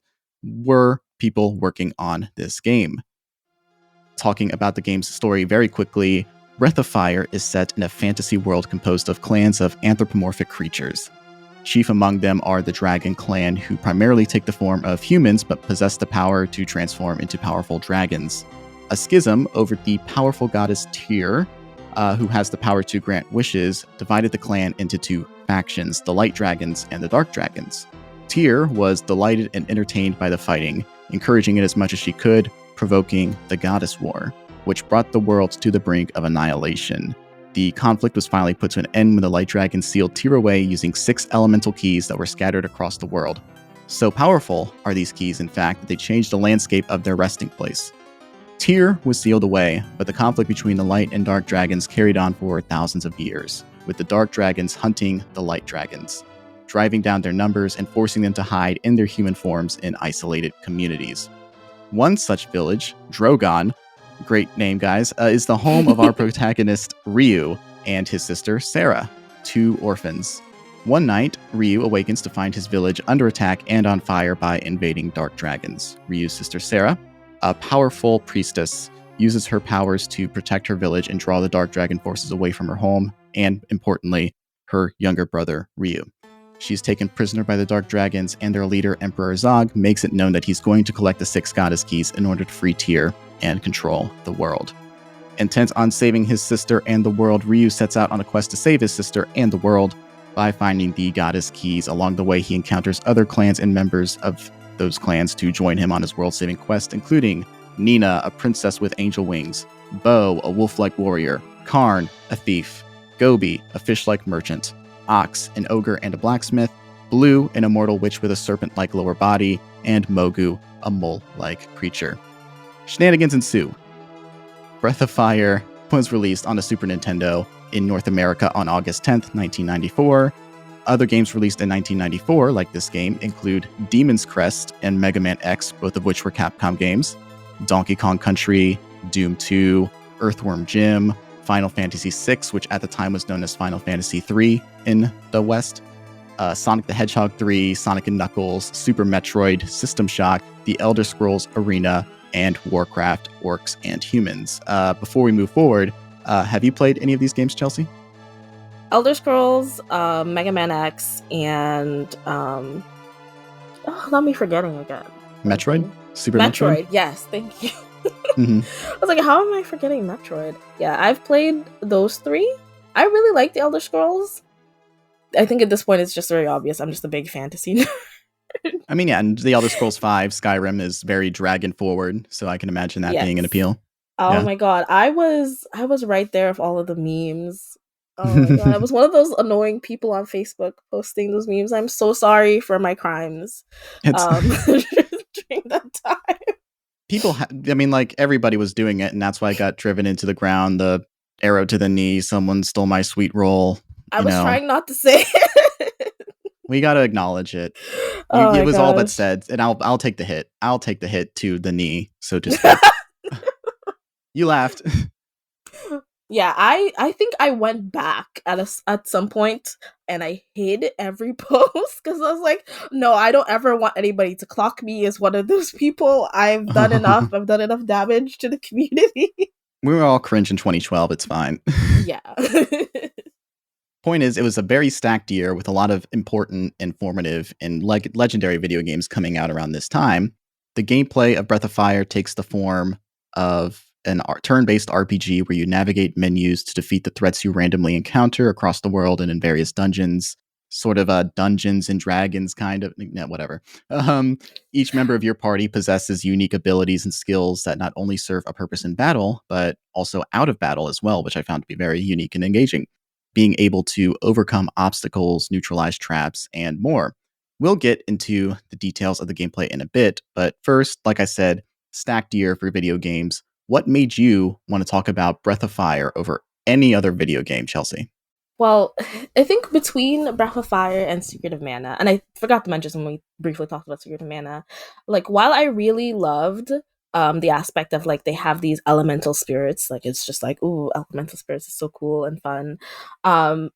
were people working on this game. Talking about the game's story very quickly, Breath of Fire is set in a fantasy world composed of clans of anthropomorphic creatures. Chief among them are the Dragon Clan, who primarily take the form of humans but possess the power to transform into powerful dragons. A schism over the powerful goddess Tyr, who has the power to grant wishes, divided the clan into 2 factions, the Light Dragons and the Dark Dragons. Tyr was delighted and entertained by the fighting, encouraging it as much as she could, provoking the Goddess War, which brought the world to the brink of annihilation. The conflict was finally put to an end when the Light Dragon sealed Tyr away using 6 elemental keys that were scattered across the world. So powerful are these keys, in fact, that they changed the landscape of their resting place. Tyr was sealed away, but the conflict between the Light and Dark Dragons carried on for thousands of years, with the Dark Dragons hunting the Light Dragons, driving down their numbers and forcing them to hide in their human forms in isolated communities. One such village, Drogon, great name guys, is the home of our protagonist Ryu and his sister Sarah, 2 orphans. One night, Ryu awakens to find his village under attack and on fire by invading dark dragons. Ryu's sister Sarah, a powerful priestess, uses her powers to protect her village and draw the dark dragon forces away from her home, and importantly, her younger brother Ryu. She's taken prisoner by the Dark Dragons, and their leader, Emperor Zog, makes it known that he's going to collect the 6 goddess keys in order to free Tyr and control the world. Intent on saving his sister and the world, Ryu sets out on a quest to save his sister and the world. By finding the goddess keys along the way, he encounters other clans and members of those clans to join him on his world-saving quest, including Nina, a princess with angel wings, Bo, a wolf-like warrior, Karn, a thief, Gobi, a fish-like merchant, Ox, an ogre and a blacksmith, Blue, an immortal witch with a serpent-like lower body, and Mogu, a mole-like creature. Shenanigans ensue. Breath of Fire was released on the Super Nintendo in North America on August 10th, 1994. Other games released in 1994, like this game, include Demon's Crest and Mega Man X, both of which were Capcom games, Donkey Kong Country, Doom 2, Earthworm Jim, Final Fantasy VI, which at the time was known as Final Fantasy III in the West, Sonic the Hedgehog 3, Sonic & Knuckles, Super Metroid, System Shock, The Elder Scrolls Arena, and Warcraft, Orcs and Humans. Before we move forward, have you played any of these games, Chelsea? Elder Scrolls, Mega Man X, and not me forgetting again. Metroid? Super Metroid? Yes, thank you. Mm-hmm. I was like, how am I forgetting Metroid? Yeah, I've played those 3. I really like the Elder Scrolls. I think at this point it's just very obvious. I'm just a big fantasy nerd. I mean, yeah, and the Elder Scrolls V, Skyrim, is very dragon forward, so I can imagine that being an appeal. Oh my god, I was right there with all of the memes. Oh my god, I was one of those annoying people on Facebook posting those memes. I'm so sorry for my crimes during that time. People, everybody was doing it, and that's why I got driven into the ground. The arrow to the knee, someone stole my sweet roll. I was trying not to say it. We got to acknowledge it. Oh It my was all but gosh. said, and I'll take the hit. I'll take the hit to the knee, so to speak. You laughed. Yeah, I think I went back at some point and I hid every post because I was like, no, I don't ever want anybody to clock me as one of those people. I've done enough. I've done enough damage to the community. We were all cringe in 2012. It's fine. Yeah. Point is, it was a very stacked year with a lot of important, informative, and legendary video games coming out around this time. The gameplay of Breath of Fire takes the form of an turn-based RPG where you navigate menus to defeat the threats you randomly encounter across the world and in various dungeons. Sort of a Dungeons and Dragons kind of, whatever. Each member of your party possesses unique abilities and skills that not only serve a purpose in battle, but also out of battle as well, which I found to be very unique and engaging. Being able to overcome obstacles, neutralize traps, and more. We'll get into the details of the gameplay in a bit, but first, like I said, stacked year for video games. What made you want to talk about Breath of Fire over any other video game, Chelsea? Well, I think between Breath of Fire and Secret of Mana, and I forgot to mention when we briefly talked about Secret of Mana, like while I really loved the aspect of like they have these elemental spirits, like it's just like, ooh, elemental spirits is so cool and fun. Um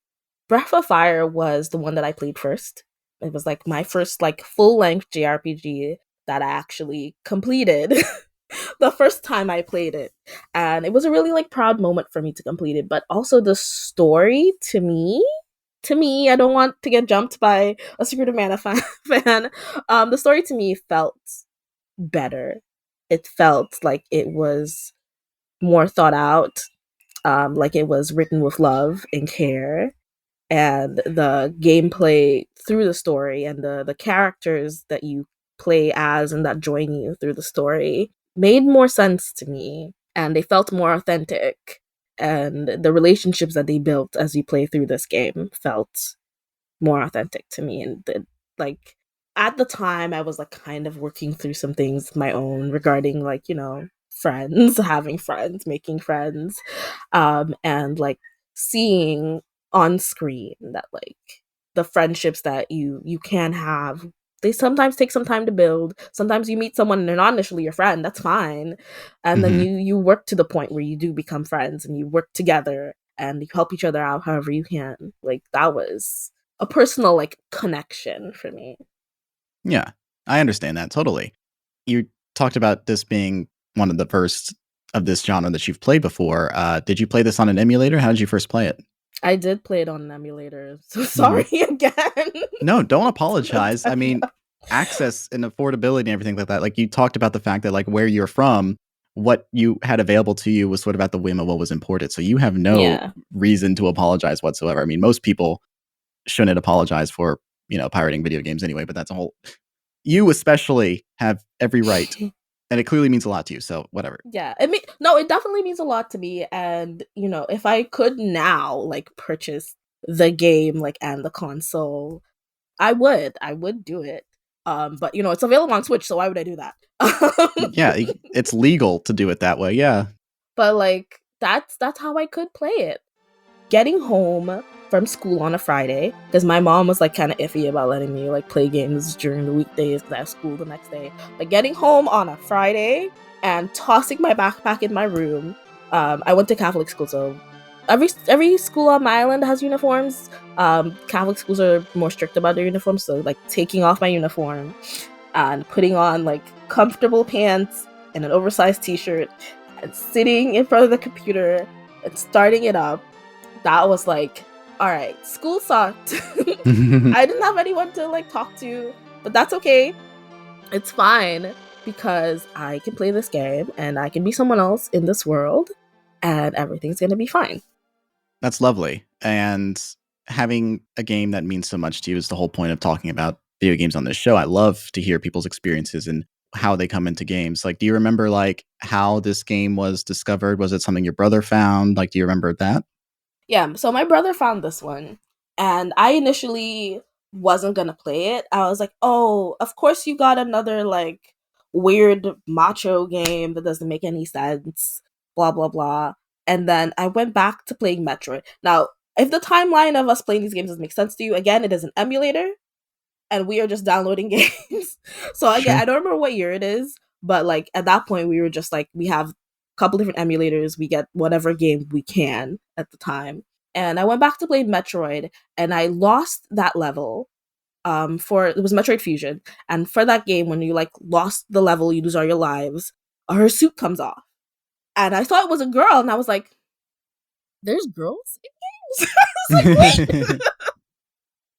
Breath of Fire was the one that I played first. It was like my first like full length JRPG that I actually completed the first time I played it. And it was a really like proud moment for me to complete it. But also the story to me, I don't want to get jumped by a Secret of Mana fan. The story to me felt better. It felt like it was more thought out, like it was written with love and care, and the gameplay through the story and the characters that you play as and that join you through the story made more sense to me, and they felt more authentic, and the relationships that they built as you play through this game felt more authentic to me. And like at the time I was like kind of working through some things of my own regarding like, friends, having friends, making friends, and like seeing on screen that like the friendships that you can have, they sometimes take some time to build. Sometimes you meet someone and they're not initially your friend, that's fine, and then Mm-hmm. you work to the point where you do become friends and you work together and you help each other out however you can. Like that was a personal like connection for me. Yeah, I understand that totally. You talked about this being one of the first of this genre that you've played before. Did you play this on an emulator? How did you first play it? I did play it on an emulator, so Hmm. sorry again. No, don't To apologize. I tell you. mean, access and affordability and everything like that. Like you talked about the fact that like where you're from, what you had available to you was sort of at the whim of what was imported. So you have no Yeah. reason to apologize whatsoever. I mean, most people shouldn't apologize for, pirating video games anyway, but that's a whole, you especially have every right. And it clearly means a lot to you. So whatever. Yeah, I mean, no, it definitely means a lot to me. And if I could now like purchase the game like and the console, I would do it. But it's available on Switch, so why would I do that? Yeah, it's legal to do it that way. Yeah. But like that's how I could play it. Getting home from school on a Friday, because my mom was like kind of iffy about letting me like play games during the weekdays because I have school the next day. But getting home on a Friday and tossing my backpack in my room. I went to Catholic school, so every school on my island has uniforms. Catholic schools are more strict about their uniforms, so like taking off my uniform and putting on like comfortable pants and an oversized t-shirt and sitting in front of the computer and starting it up, that was like, all right, school sucked. I didn't have anyone to like talk to, but that's okay. It's fine because I can play this game and I can be someone else in this world and everything's going to be fine. That's lovely. And having a game that means so much to you is the whole point of talking about video games on this show. I love to hear people's experiences and how they come into games. Like, do you remember like how this game was discovered? Was it something your brother found? Like, do you remember that? Yeah, so my brother found this one and I initially wasn't going to play it. I was like, "Oh, of course you got another like weird macho game that doesn't make any sense, blah blah blah." And then I went back to playing Metroid. Now, if the timeline of us playing these games doesn't make sense to you, again, it is an emulator. and we are just downloading games. So again, Sure. I don't remember what year it is, but like at that point we were just like, we have a couple different emulators, we get whatever game we can at the time. And I went back to play Metroid, and I lost that level. For it was Metroid Fusion, and for that game, when you like lost the level, you lose all your lives. Her suit comes off, and I thought it was a girl, and I was like, "There's girls in games." I was like, "Wait,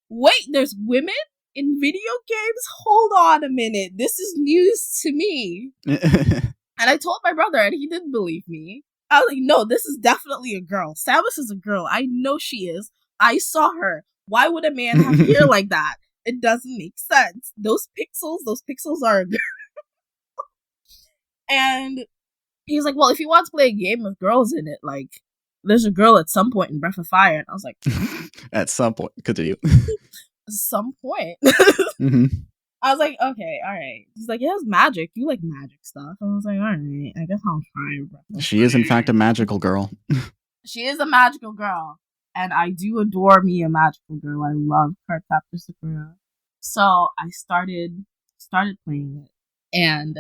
wait, there's women in video games? Hold on a minute, this is news to me." And I told my brother, and he didn't believe me. I was like, "No, this is definitely a girl. Samus is a girl. I know she is. I saw her. Why would a man have hair like that? It doesn't make sense. Those pixels are a girl." And he's like, "Well, if you want to play a game with girls in it, like, there's a girl at some point in Breath of Fire." And I was like, At some point. Continue. some point. Mm-hmm. I was like, okay, all right. He's like, "It has magic. You like magic stuff." And I was like, all right, I guess I'll try Breath of She is, in Fire. fact, a magical girl. She is a magical girl. And I do adore me a magical girl. I love Cardcaptor Sakura. So I started playing it. And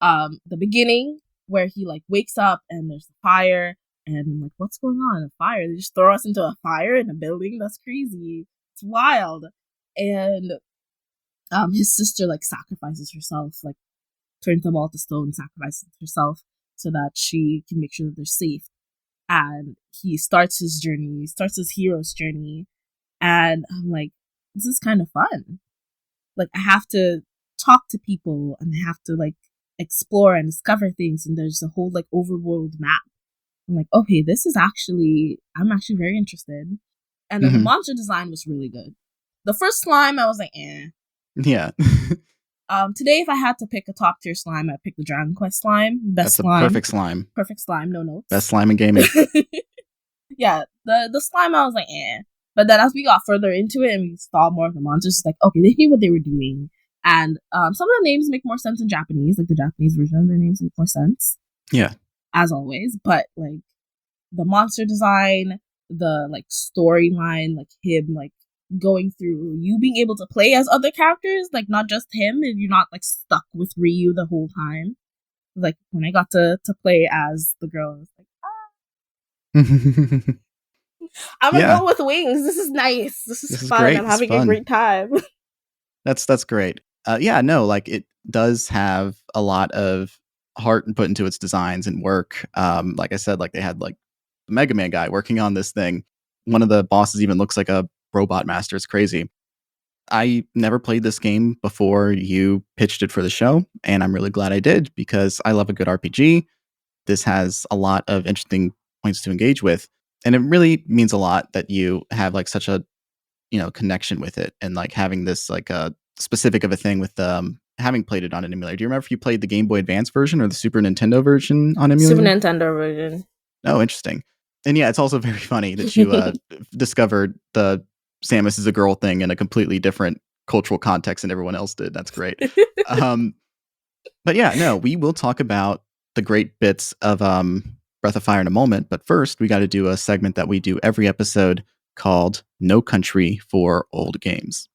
the beginning where he like wakes up and there's a fire, and I'm like, what's going on? A fire? They just throw us into a fire in a building? That's crazy. It's wild. And his sister like sacrifices herself, like turns them all to stone, sacrifices herself so that she can make sure that they're safe. And he starts his journey, starts his hero's journey. And I'm like, this is kind of fun. Like, I have to talk to people, and I have to like explore and discover things, and there's a whole like overworld map. I'm like, okay, I'm actually very interested. And then the monster design was really good. The first slime, I was like, eh. Yeah. Today, if I had to pick a top tier slime, I'd pick the Dragon Quest slime. Best That's slime. a perfect slime. Perfect slime, no notes. Best slime in gaming. Yeah, the slime, I was like, eh. But then as we got further into it and we saw more of the monsters, it's like, okay, they knew what they were doing. And some of the names make more sense in Japanese, like the Japanese version of their names make more sense. Yeah. As always. But like the monster design, the like storyline, like him like going through, you being able to play as other characters, like not just him, and you're not like stuck with Ryu the whole time. Like when I got to play as the girl, I was like, I'm a girl with wings. This is nice. This is fun. Great. I'm having a great time. That's great. Yeah, no, like it does have a lot of heart and put into its designs and work. Like I said, like they had like the Mega Man guy working on this thing. One of the bosses even looks like a robot master. It's crazy. I never played this game before you pitched it for the show, and I'm really glad I did because I love a good RPG. This has a lot of interesting points to engage with, and it really means a lot that you have like such a connection with it, and like having this like a specific of a thing with having played it on an emulator. Do you remember if you played the Game Boy Advance version or the Super Nintendo version on emulator? Super Nintendo version. Oh, interesting. And yeah, it's also very funny that you discovered the Samus is a girl thing in a completely different cultural context than everyone else did. That's great. But yeah, no, we will talk about the great bits of Breath of Fire in a moment. But first, we got to do a segment that we do every episode called No Country for Old Games.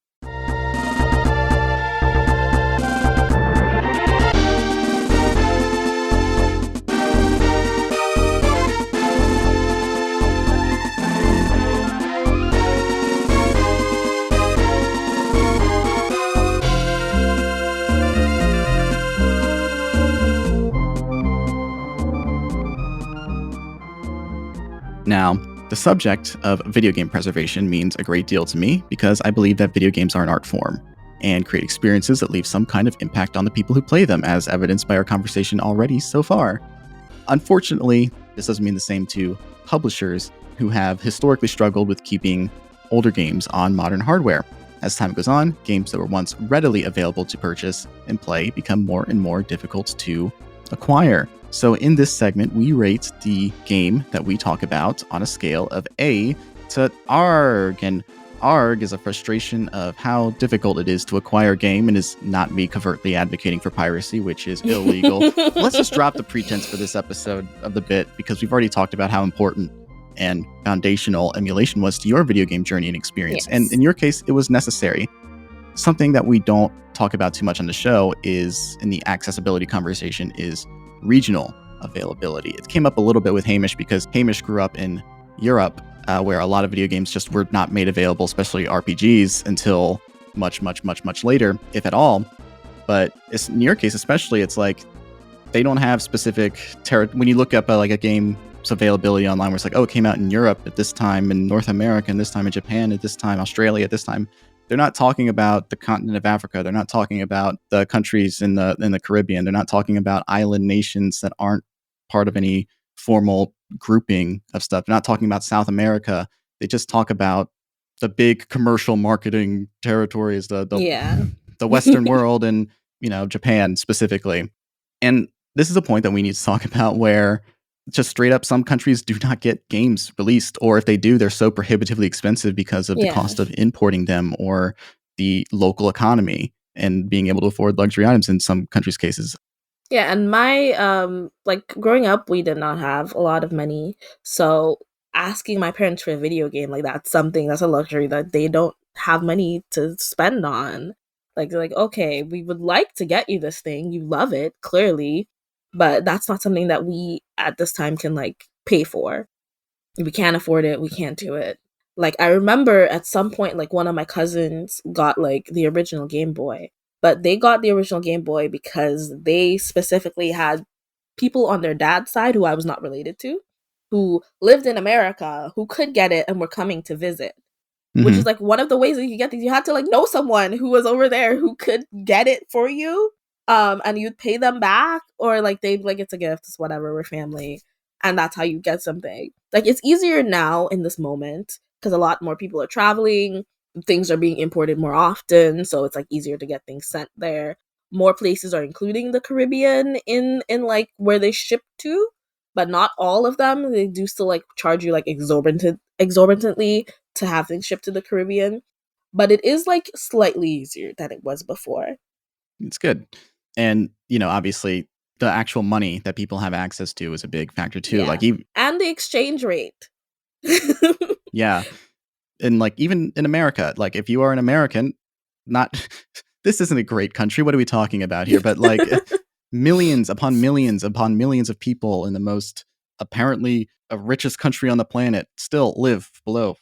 Now, the subject of video game preservation means a great deal to me because I believe that video games are an art form and create experiences that leave some kind of impact on the people who play them, as evidenced by our conversation already so far. Unfortunately, this doesn't mean the same to publishers who have historically struggled with keeping older games on modern hardware. As time goes on, games that were once readily available to purchase and play become more and more difficult to acquire. So in this segment, we rate the game that we talk about on a scale of A to ARG. And ARG is a frustration of how difficult it is to acquire a game and is not me covertly advocating for piracy, which is illegal. Let's just drop the pretense for this episode of the bit because we've already talked about how important and foundational emulation was to your video game journey and experience. Yes. And in your case, it was necessary. something that we don't talk about too much on the show is in the accessibility conversation is regional availability. It came up a little bit with Hamish because Hamish grew up in Europe, where a lot of video games just were not made available, especially RPGs, until much later, if at all. But in your case especially, it's like they don't have specific when you look up like a game's availability online where it's like, oh, it came out in Europe at this time, in North America, and this time in Japan, at this time Australia, at this time. They're not talking about the continent of Africa. They're not talking about the countries in the Caribbean. They're not talking about island nations that aren't part of any formal grouping of stuff. They're not talking about South America. They just talk about the big commercial marketing territories, the Western world, and Japan specifically. And this is a point that we need to talk about, where just straight up some countries do not get games released, or if they do, they're so prohibitively expensive because of the cost of importing them or the local economy and being able to afford luxury items in some countries' cases. Yeah, and my like growing up, we did not have a lot of money, so asking my parents for a video game, like that's a luxury that they don't have money to spend on. Like they're like, okay, we would like to get you this thing, you love it clearly, but that's not something that we at this time can like pay for. We can't afford it, we can't do it. Like I remember at some point, like one of my cousins got like the original Game Boy, but they got the original Game Boy because they specifically had people on their dad's side who I was not related to, who lived in America, who could get it and were coming to visit. Which is like one of the ways that you could get these. You had to like know someone who was over there who could get it for you, and you'd pay them back, or like they'd like it's a gift, it's whatever, we're family, and that's how you get something. Like it's easier now in this moment because a lot more people are traveling, things are being imported more often, so it's like easier to get things sent there. More places are including the Caribbean in like where they ship to, but not all of them. They do still like charge you like exorbitantly to have things shipped to the Caribbean, but it is like slightly easier than it was before. It's good. And, obviously the actual money that people have access to is a big factor too. Yeah. Like and the exchange rate. Yeah. And like even in America, like if you are an American, not this isn't a great country. What are we talking about here? But like millions upon millions upon millions of people in the most apparently richest country on the planet still live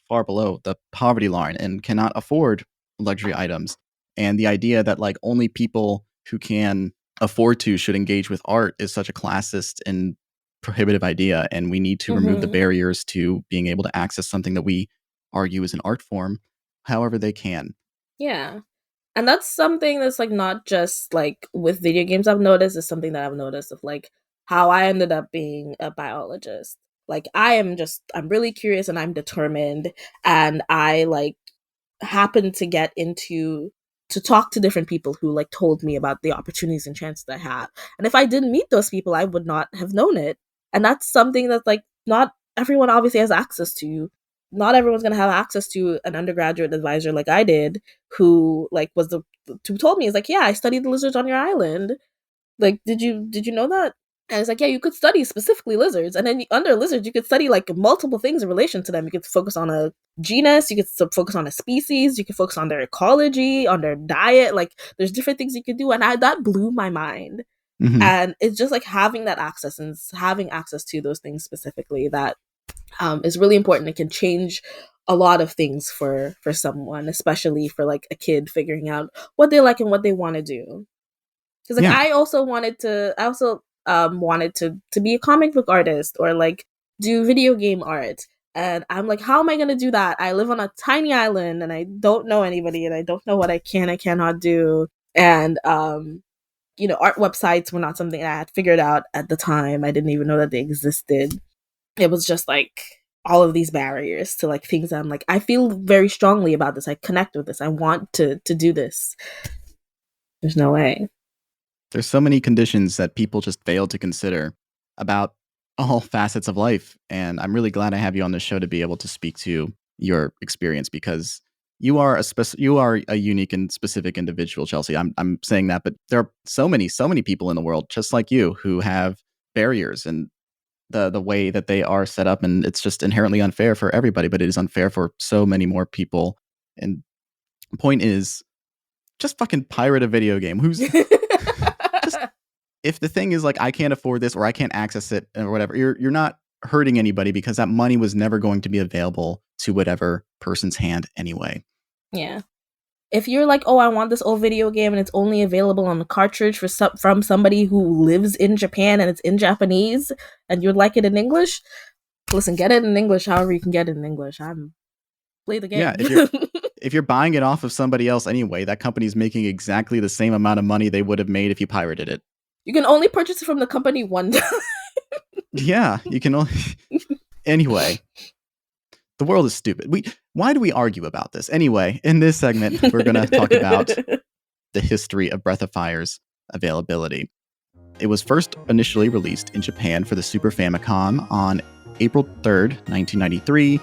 far below the poverty line and cannot afford luxury items. And the idea that like only people who can afford to should engage with art is such a classist and prohibitive idea. And we need to remove the barriers to being able to access something that we argue is an art form however they can. Yeah. And that's something that's like not just like with video games I've noticed, is something that I've noticed of like how I ended up being a biologist. Like I'm really curious and I'm determined, and I like happen to get into to talk to different people who like told me about the opportunities and chances I have. And if I didn't meet those people, I would not have known it. And that's something that's like not everyone obviously has access to. Not everyone's gonna have access to an undergraduate advisor like I did, who like was who told me, is like, yeah, I studied the lizards on your island. Like, did you know that? And it's like, yeah, you could study specifically lizards, and then under lizards, you could study like multiple things in relation to them. You could focus on a genus, you could focus on a species, you could focus on their ecology, on their diet. Like, there's different things you could do, and that blew my mind. And it's just like having that access and having access to those things specifically that is really important. It can change a lot of things for someone, especially for like a kid figuring out what they like and what they want to do. Because like I also wanted to be a comic book artist or like do video game art, and I'm like, how am I gonna do that? I live on a tiny island and I don't know anybody and I don't know what I cannot do. And art websites were not something I had figured out at the time. I didn't even know that they existed. It was just like all of these barriers to like things that I'm like, I feel very strongly about this. I connect with this. I want to do this. There's no way. There's so many conditions that people just fail to consider about all facets of life. And I'm really glad I have you on the show to be able to speak to your experience, because you are a unique and specific individual, Chelsea. I'm saying that, but there are so many people in the world just like you who have barriers and the way that they are set up, and it's just inherently unfair for everybody, but it is unfair for so many more people. And the point is, just fucking pirate a video game. Who's just if the thing is like I can't afford this or I can't access it or whatever, you're not hurting anybody because that money was never going to be available to whatever person's hand anyway. Yeah. If you're like, oh, I want this old video game and it's only available on the cartridge from somebody who lives in Japan and it's in Japanese and you'd like it in English, listen, get it in English however you can get it in English. Play the game. Yeah, if you're buying it off of somebody else anyway, that company's making exactly the same amount of money they would have made if you pirated it. You can only purchase it from the company one time. Yeah, you can only... Anyway, the world is stupid. Why do we argue about this? Anyway, in this segment, we're going to talk about the history of Breath of Fire's availability. It was first initially released in Japan for the Super Famicom on April 3rd, 1993,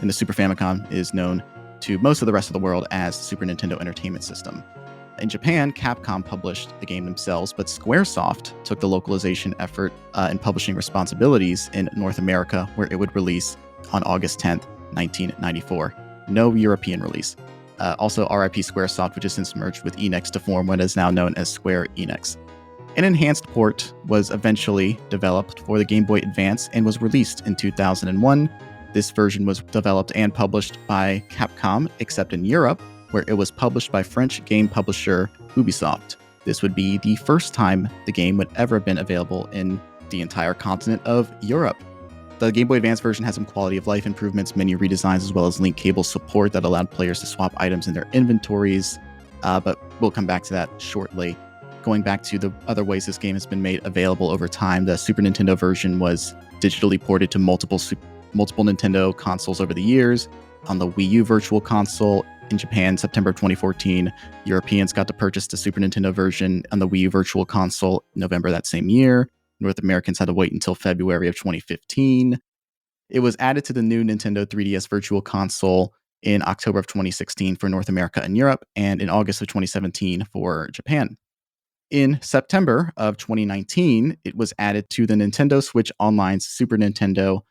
and the Super Famicom is known to most of the rest of the world as the Super Nintendo Entertainment System. In Japan, Capcom published the game themselves, but Squaresoft took the localization effort and publishing responsibilities in North America, where it would release on August 10th, 1994. No European release. Also, RIP Squaresoft, which has since merged with Enix to form what is now known as Square Enix. An enhanced port was eventually developed for the Game Boy Advance and was released in 2001. This version was developed and published by Capcom, except in Europe, where it was published by French game publisher Ubisoft. This would be the first time the game would ever have been available in the entire continent of Europe. The Game Boy Advance version had some quality of life improvements, menu redesigns, as well as link cable support that allowed players to swap items in their inventories, but we'll come back to that shortly. Going back to the other ways this game has been made available over time, the Super Nintendo version was digitally ported to multiple Nintendo consoles over the years. On the Wii U Virtual Console in Japan, September 2014, Europeans got to purchase the Super Nintendo version on the Wii U Virtual Console November that same year. North Americans had to wait until February of 2015. It was added to the new Nintendo 3DS Virtual Console in October of 2016 for North America and Europe, and in August of 2017 for Japan. In September of 2019, it was added to the Nintendo Switch Online Super Nintendo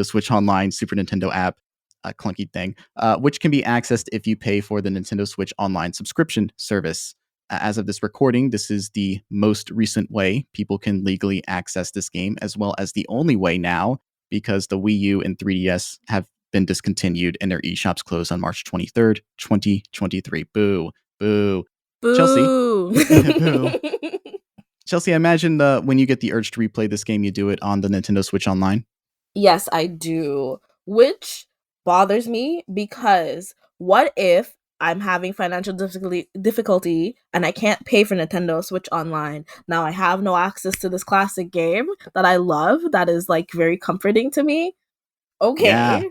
Switch Online Super Nintendo app, a clunky thing, which can be accessed if you pay for the Nintendo Switch Online subscription service. As of this recording, this is the most recent way people can legally access this game, as well as the only way now, because the Wii U and 3DS have been discontinued and their eShops closed on March 23rd, 2023. Boo. Boo. Boo. Chelsea. Boo. Chelsea, I imagine when you get the urge to replay this game, you do it on the Nintendo Switch Online. Yes, I do. Which bothers me because what if I'm having financial difficulty and I can't pay for Nintendo Switch Online? Now I have no access to this classic game that I love, that is like very comforting to me. Okay. Yeah.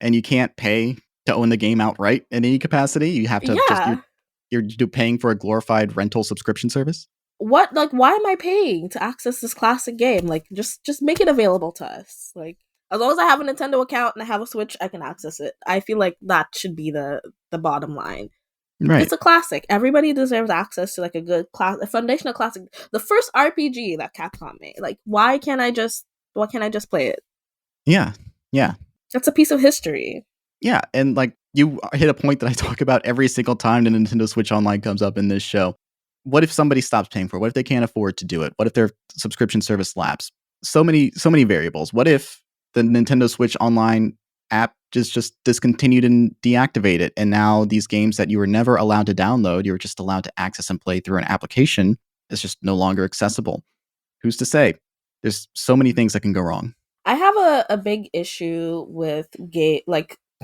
And you can't pay to own the game outright in any capacity. You have to you're paying for a glorified rental subscription service. What, like, why am I paying to access this classic game? Like, just make it available to us. Like, as long as I have a Nintendo account and I have a Switch, I can access it. I feel like that should be the bottom line. Right. It's a classic. Everybody deserves access to like a foundational classic. The first RPG that Capcom made. Like, why can't I just play it? Yeah. Yeah. That's a piece of history. Yeah. And like, you hit a point that I talk about every single time the Nintendo Switch Online comes up in this show. What if somebody stops paying for it? What if they can't afford to do it? What if their subscription service lapses? So many variables. What if the Nintendo Switch Online app just discontinued and deactivated, and now these games that you were never allowed to download, you were just allowed to access and play through an application, is just no longer accessible? Who's to say? There's so many things that can go wrong. I have a big issue with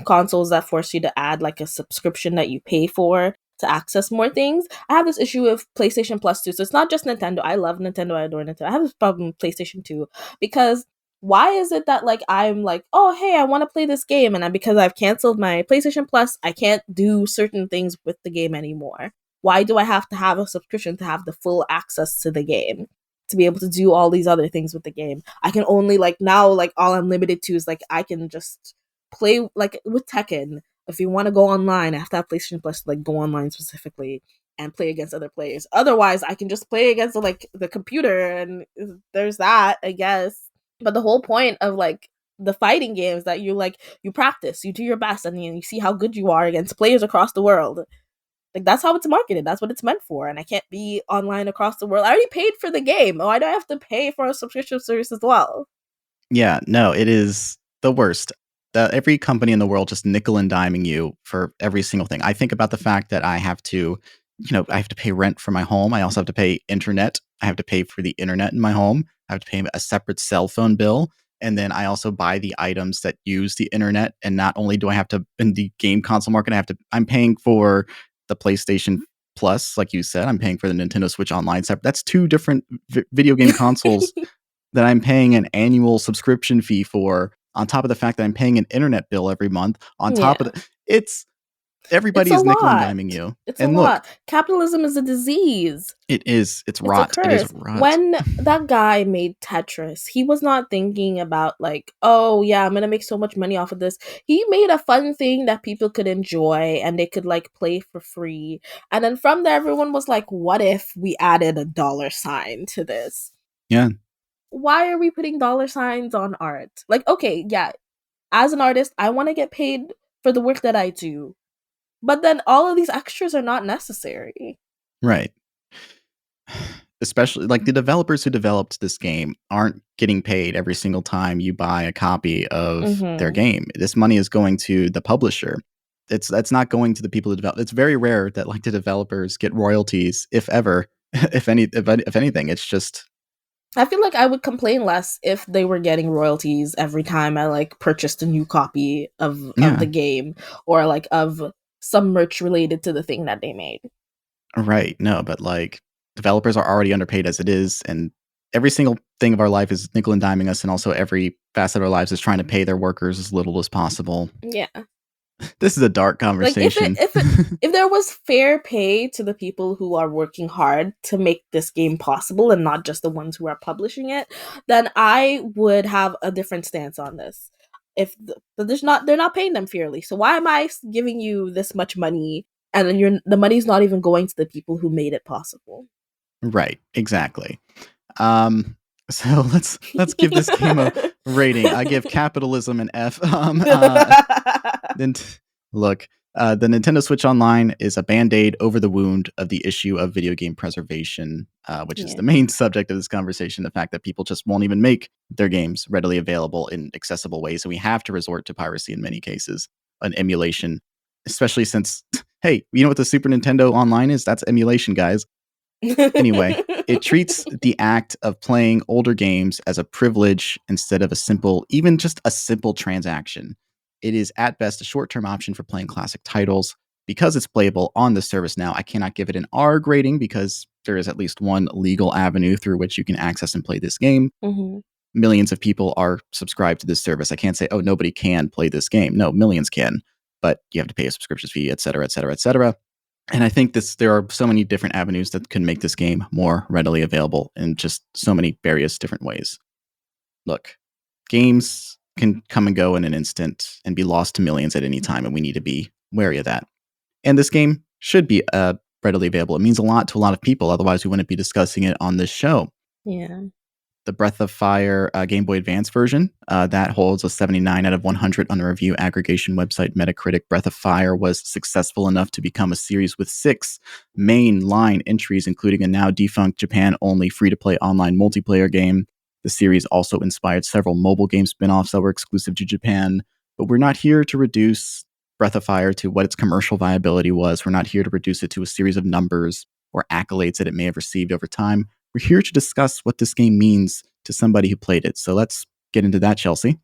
consoles that force you to add like a subscription that you pay for to access more things. I have this issue with PlayStation Plus too. So it's not just Nintendo. I love Nintendo. I adore Nintendo. I have this problem with PlayStation 2 because why is it that like I'm like, oh hey, I want to play this game, and because I've canceled my PlayStation Plus, I can't do certain things with the game anymore? Why do I have to have a subscription to have the full access to the game, to be able to do all these other things with the game? I can only now all I'm limited to is like I can just play like with Tekken. If you want to go online, I have to have PlayStation Plus to go online specifically and play against other players. Otherwise, I can just play against the computer, and there's that, I guess. But the whole point of the fighting games that you practice, you do your best, and you see how good you are against players across the world. Like, that's how it's marketed. That's what it's meant for. And I can't be online across the world. I already paid for the game. Why do I have to pay for a subscription service as well? Yeah, no, it is the worst. Every company in the world just nickel and diming you for every single thing. I think about the fact that I have to, I have to pay rent for my home. I also have to pay internet. I have to pay for the internet in my home. I have to pay a separate cell phone bill. And then I also buy the items that use the internet. And not only do I have to, in the game console market, I'm paying for the PlayStation Plus, like you said. I'm paying for the Nintendo Switch Online separate. That's two different video game consoles that I'm paying an annual subscription fee for, on top of the fact that I'm paying an internet bill every month, on top of everybody is nickel and diming you. It's a lot. Capitalism is a disease. It is. It's rot. It is rot. When that guy made Tetris, he was not thinking about like, oh yeah, I'm gonna make so much money off of this. He made a fun thing that people could enjoy and they could like play for free. And then from there, everyone was like, what if we added $sign to this? Yeah. Why are we putting $signs on art? Like, okay, yeah, as an artist, I want to get paid for the work that I do. But then all of these extras are not necessary. Right. Especially, like, the developers who developed this game aren't getting paid every single time you buy a copy of their game. This money is going to the publisher. That's not going to the people who develop. It's very rare that, like, the developers get royalties, if ever, if anything. It's just... I feel like I would complain less if they were getting royalties every time I like purchased a new copy of the game, or like of some merch related to the thing that they made. Right. No, but like, developers are already underpaid as it is, and every single thing of our life is nickel and diming us, and also every facet of our lives is trying to pay their workers as little as possible. Yeah. This is a dark conversation. Like if there was fair pay to the people who are working hard to make this game possible and not just the ones who are publishing it, then I would have a different stance on this. If they're not paying them fairly, so why am I giving you this much money and then the money's not even going to the people who made it possible? Right. Exactly. So let's give this game a rating. I give capitalism an F. Then look, the Nintendo Switch Online is a band-aid over the wound of the issue of video game preservation, which is the main subject of this conversation. The fact that people just won't even make their games readily available in accessible ways, and we have to resort to piracy in many cases, an emulation, especially since, hey, you know what the Super Nintendo Online is? That's emulation, guys. Anyway, it treats the act of playing older games as a privilege instead of even just a simple transaction. It is at best a short-term option for playing classic titles. Because it's playable on the service now, I cannot give it an R grading because there is at least one legal avenue through which you can access and play this game. Mm-hmm. Millions of people are subscribed to this service. I can't say, oh, nobody can play this game. No, millions can, but you have to pay a subscription fee, et cetera, et cetera, et cetera. And I think there are so many different avenues that can make this game more readily available in just so many various different ways. Look, games can come and go in an instant and be lost to millions at any time, and we need to be wary of that. And this game should be readily available. It means a lot to a lot of people, otherwise we wouldn't be discussing it on this show. Yeah. The Breath of Fire Game Boy Advance version, that holds a 79 out of 100 on the review aggregation website Metacritic. Breath of Fire was successful enough to become a series with 6 main line entries, including a now defunct Japan-only free-to-play online multiplayer game. The series also inspired several mobile game spin-offs that were exclusive to Japan. But we're not here to reduce Breath of Fire to what its commercial viability was. We're not here to reduce it to a series of numbers or accolades that it may have received over time. We're here to discuss what this game means to somebody who played it. So let's get into that, Chelsea.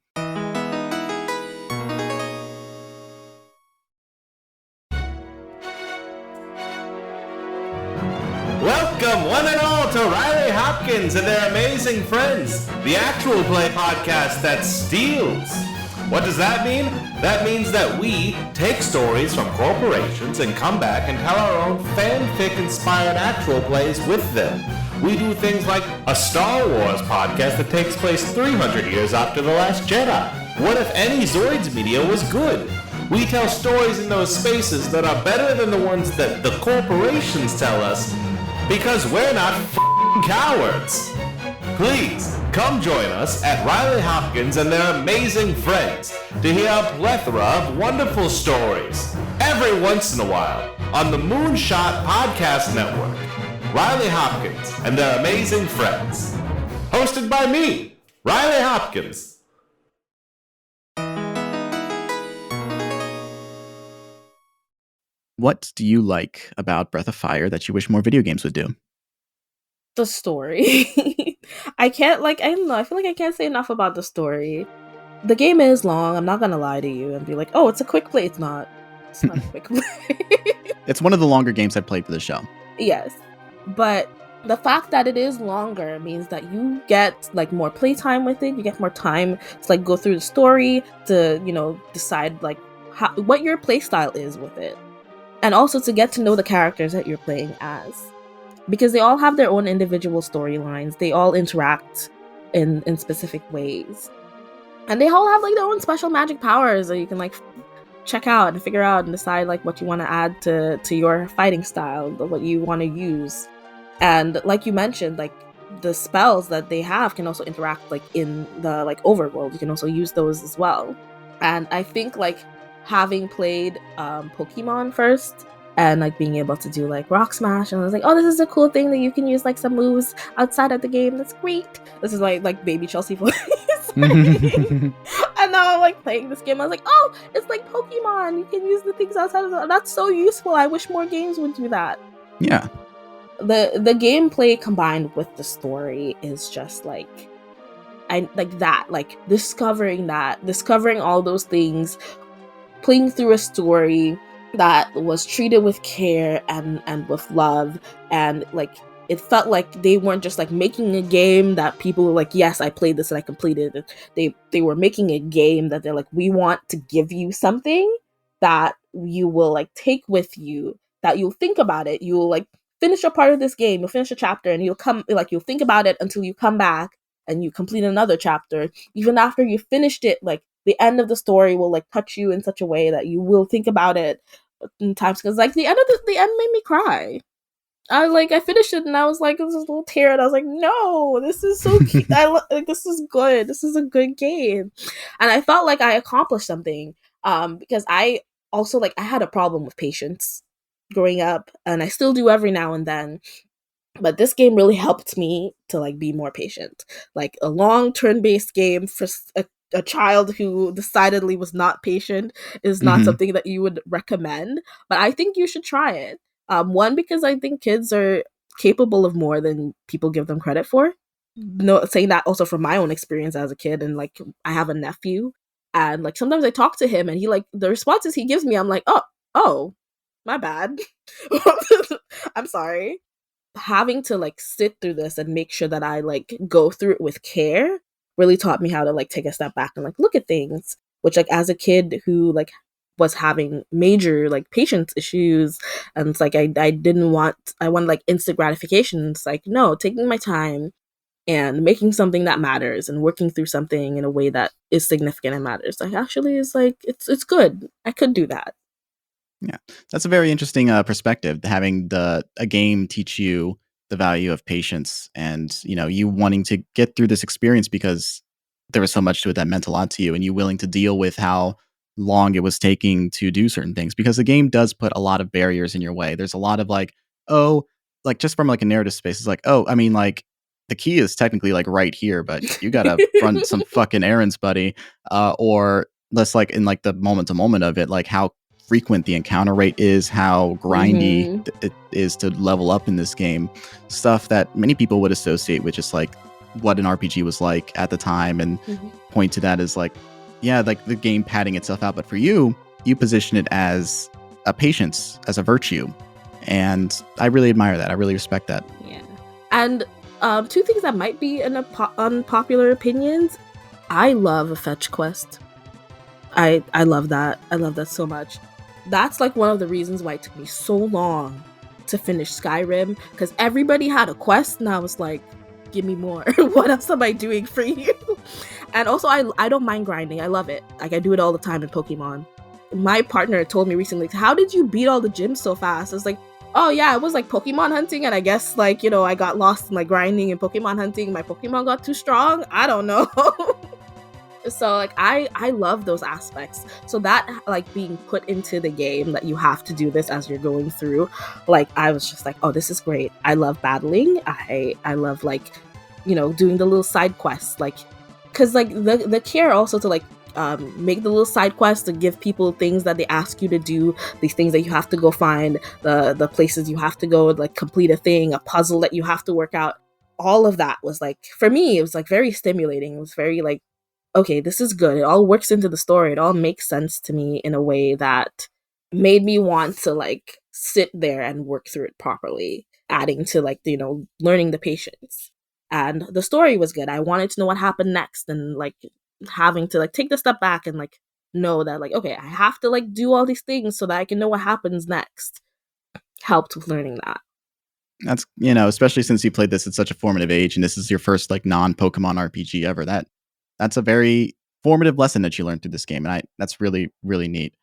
Welcome, one and all, to Riley Hopkins and their amazing friends, the actual play podcast that steals. What does that mean? That means that we take stories from corporations and come back and tell our own fanfic-inspired actual plays with them. We do things like a Star Wars podcast that takes place 300 years after The Last Jedi. What if any Zoids media was good? We tell stories in those spaces that are better than the ones that the corporations tell us, because we're not f***ing cowards. Please, come join us at Riley Hopkins and their amazing friends to hear a plethora of wonderful stories every once in a while. on the Moonshot Podcast Network. Riley Hopkins and their amazing friends. Hosted by me, Riley Hopkins. What do you like about Breath of Fire that you wish more video games would do? The story. I don't know, I feel like I can't say enough about the story. The game is long, I'm not gonna lie to you and be like, oh, it's a quick play. It's not a quick play. It's one of the longer games I've played for the show. Yes, but the fact that it is longer means that you get like more playtime with it. You get more time to like go through the story, to, you know, decide like what your play style is with it, and also to get to know the characters that you're playing as, because they all have their own individual storylines. They all interact in specific ways, and they all have like their own special magic powers that you can like check out and figure out and decide like what you want to add to your fighting style, what you want to use. And like you mentioned, like the spells that they have can also interact like in the like overworld. You can also use those as well. And I think like having played Pokemon first and like being able to do like Rock Smash, and I was like, oh, this is a cool thing that you can use like some moves outside of the game. That's great. This is like baby Chelsea voice. And now I'm like playing this game. I was like, oh, it's like Pokemon. You can use the things outside of the. That's so useful. I wish more games would do that. Yeah. The gameplay combined with the story is just like, I like that, like discovering all those things, playing through a story that was treated with care and with love, and like it felt like they weren't just like making a game that people were like, yes, I played this and I completed it. They were making a game that they're like, we want to give you something that you will like take with you, that you'll think about it, you'll like finish a part of this game, you'll finish a chapter, and you'll think about it until you come back and you complete another chapter. Even after you finished it, like the end of the story will like touch you in such a way that you will think about it in times. Because like the end made me cry. I finished it and I was like, this little tear, and I was like, no, this is so cute. This is good. This is a good game, and I felt like I accomplished something. Because I also like I had a problem with patience growing up, and I still do every now and then, but this game really helped me to like be more patient. Like a long turn-based game for a child who decidedly was not patient is not something that you would recommend, but I think you should try it. One, because I think kids are capable of more than people give them credit for. No, saying that also from my own experience as a kid, and like I have a nephew, and like sometimes I talk to him and he like the responses he gives me, I'm like, oh, my bad. I'm sorry. Having to like sit through this and make sure that I like go through it with care really taught me how to like take a step back and like look at things, which like as a kid who like was having major like patience issues, and it's like I wanted like instant gratification. It's like, no, taking my time and making something that matters and working through something in a way that is significant and matters, like actually is like it's good. I could do that. Yeah, that's a very interesting perspective, having a game teach you the value of patience, and you wanting to get through this experience because there was so much to it that meant a lot to you, and you willing to deal with how long it was taking to do certain things, because the game does put a lot of barriers in your way. There's a lot of like, oh, like just from like a narrative space, it's like, oh, I mean, like the key is technically like right here, but you gotta run some fucking errands, buddy. Or less like in like the moment to moment of it, like how frequent the encounter rate is, how grindy it is to level up in this game. Stuff that many people would associate with just like what an RPG was like at the time, and point to that as like, yeah, like the game padding itself out. But for you position it as a patience, as a virtue. And I really admire that. I really respect that. Yeah. And two things that might be unpopular opinions. I love a fetch quest. I love that. I love that so much. That's like one of the reasons why it took me so long to finish Skyrim, because everybody had a quest and I was like, give me more. What else am I doing for you? And also I don't mind grinding. I love it. Like I do it all the time in Pokemon. My partner told me recently, how did you beat all the gyms so fast? I was like, oh yeah, it was like Pokemon hunting, and I guess like, I got lost in like grinding and Pokemon hunting. My Pokemon got too strong. I don't know. So like I love those aspects. So that like being put into the game that you have to do this as you're going through, like I was just like, oh, this is great. I love battling. I love like, doing the little side quests, like, because like the care also to like make the little side quests to give people things that they ask you to do, these things that you have to go find, the places you have to go, like complete a thing, a puzzle that you have to work out. All of that was like, for me, it was like very stimulating. It was very like, okay, this is good. It all works into the story. It all makes sense to me in a way that made me want to like sit there and work through it properly, adding to like, learning the patience. And the story was good. I wanted to know what happened next, and like having to like take the step back and like know that like, okay, I have to like do all these things so that I can know what happens next, helped with learning that. That's, especially since you played this at such a formative age and this is your first like non-Pokemon RPG ever, that's a very formative lesson that you learned through this game. And that's really, really neat.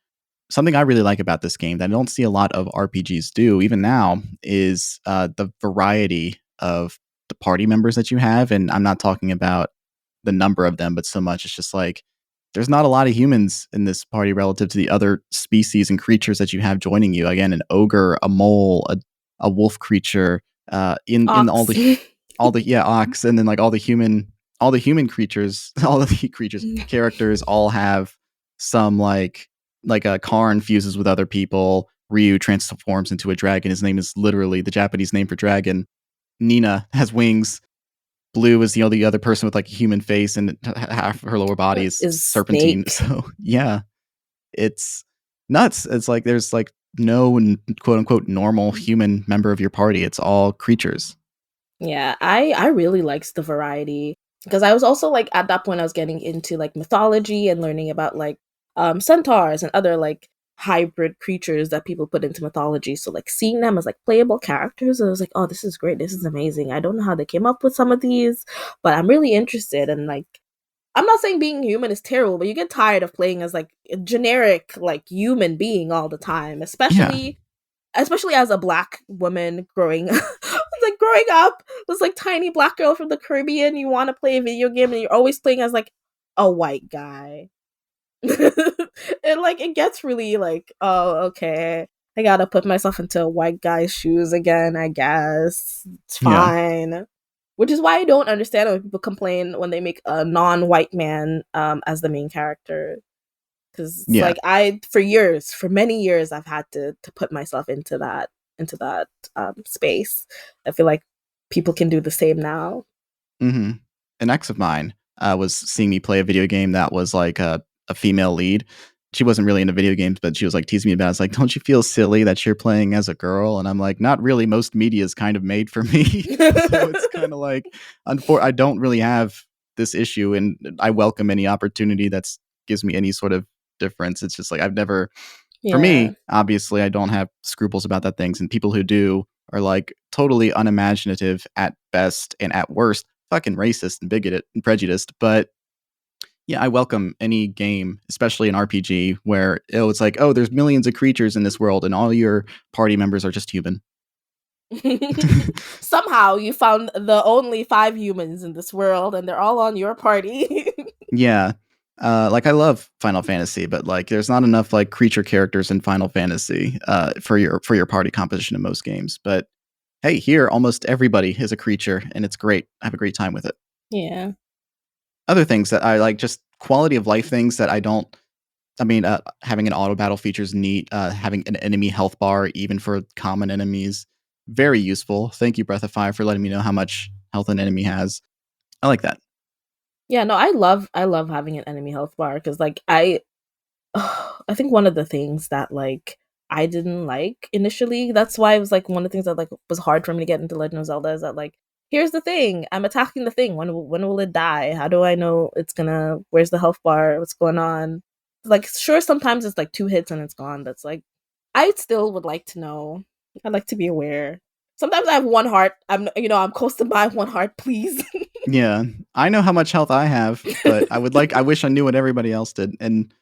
Something I really like about this game that I don't see a lot of RPGs do, even now, is the variety of the party members that you have. And I'm not talking about the number of them, but so much it's just like there's not a lot of humans in this party relative to the other species and creatures that you have joining you. Again, an ogre, a mole, a wolf creature, in all the ox, and then like all the human creatures, all of the creatures characters all have some like a Karn fuses with other people. Ryu transforms into a dragon. His name is literally the Japanese name for dragon. Nina has wings. Blue is the other person with like a human face, and half her lower body is serpentine. Snake. So yeah, it's nuts. It's like there's like no quote unquote normal human member of your party. It's all creatures. Yeah, I really liked the variety, because I was also like at that point I was getting into like mythology and learning about like centaurs and other like hybrid creatures that people put into mythology. So like seeing them as like playable characters, I was like, oh, this is great. This is amazing. I don't know how they came up with some of these, but I'm really interested. And like, I'm not saying being human is terrible, but you get tired of playing as like a generic like human being all the time, especially as a Black woman growing like growing up, this like tiny Black girl from the Caribbean. You want to play a video game and you're always playing as like a white guy. And like it gets really like, oh, okay, I gotta put myself into a white guy's shoes again, I guess. It's fine. Yeah. Which is why I don't understand when people complain when they make a non-white man as the main character. Because like for many years, I've had to put myself into that space. I feel like people can do the same now. Mm-hmm. An ex of mine was seeing me play a video game that was like a female lead. She wasn't really into video games, but she was like teasing me about it. It's like, don't you feel silly that you're playing as a girl? And I'm like, not really. Most media is kind of made for me. So it's kind of like, I don't really have this issue, and I welcome any opportunity that gives me any sort of difference. It's just like I've never, for me, obviously, I don't have scruples about that things, and people who do are like totally unimaginative at best, and at worst, fucking racist and bigoted and prejudiced. But yeah, I welcome any game, especially an RPG, where it's like, oh, there's millions of creatures in this world, and all your party members are just human. Somehow you found the only 5 humans in this world, and they're all on your party. Yeah. Like I love Final Fantasy, but like there's not enough like creature characters in Final Fantasy for your party composition in most games. But hey, here almost everybody is a creature, and it's great. I have a great time with it. Yeah. Other things that I like, just quality of life things that having an auto battle feature is neat. Having an enemy health bar, even for common enemies, very useful. Thank you, Breath of Fire, for letting me know how much health an enemy has. I like that. Yeah, no, I love having an enemy health bar, because like I think one of the things that like I didn't like initially, that's why it was like one of the things that like was hard for me to get into Legend of Zelda, is that like, here's the thing, I'm attacking the thing, when will it die? How do I know it's gonna, where's the health bar, what's going on? Like, sure, sometimes it's like 2 hits and it's gone. That's like, I still would like to know. I'd like to be aware. Sometimes I have 1 heart. I'm close to my 1 heart, please. Yeah, I know how much health I have, but I wish I knew what everybody else did. And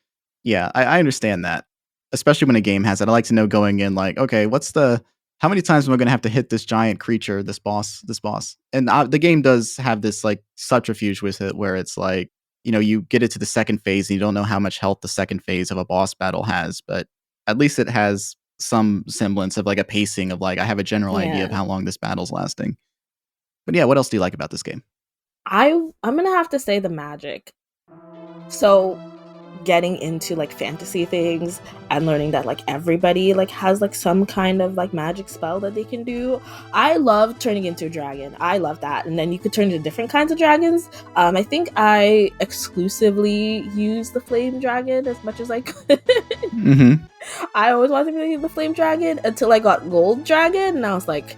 yeah, I understand that, especially when a game has it. I like to know going in, like, okay, how many times am I going to have to hit this giant creature, this boss? And the game does have this like subterfuge with it, where it's like, you get it to the second phase and you don't know how much health the second phase of a boss battle has, but at least it has some semblance of like a pacing of like I have a general idea of Yeah. how long this battle's lasting. But yeah, what else do you like about this game? I'm gonna have to say the magic. So getting into like fantasy things and learning that like everybody like has like some kind of like magic spell that they can do. I love turning into a dragon. I love that. And then you could turn into different kinds of dragons. I think I exclusively use the flame dragon as much as I could. Mm-hmm. I always wanted to be the flame dragon until I got gold dragon, and I was like,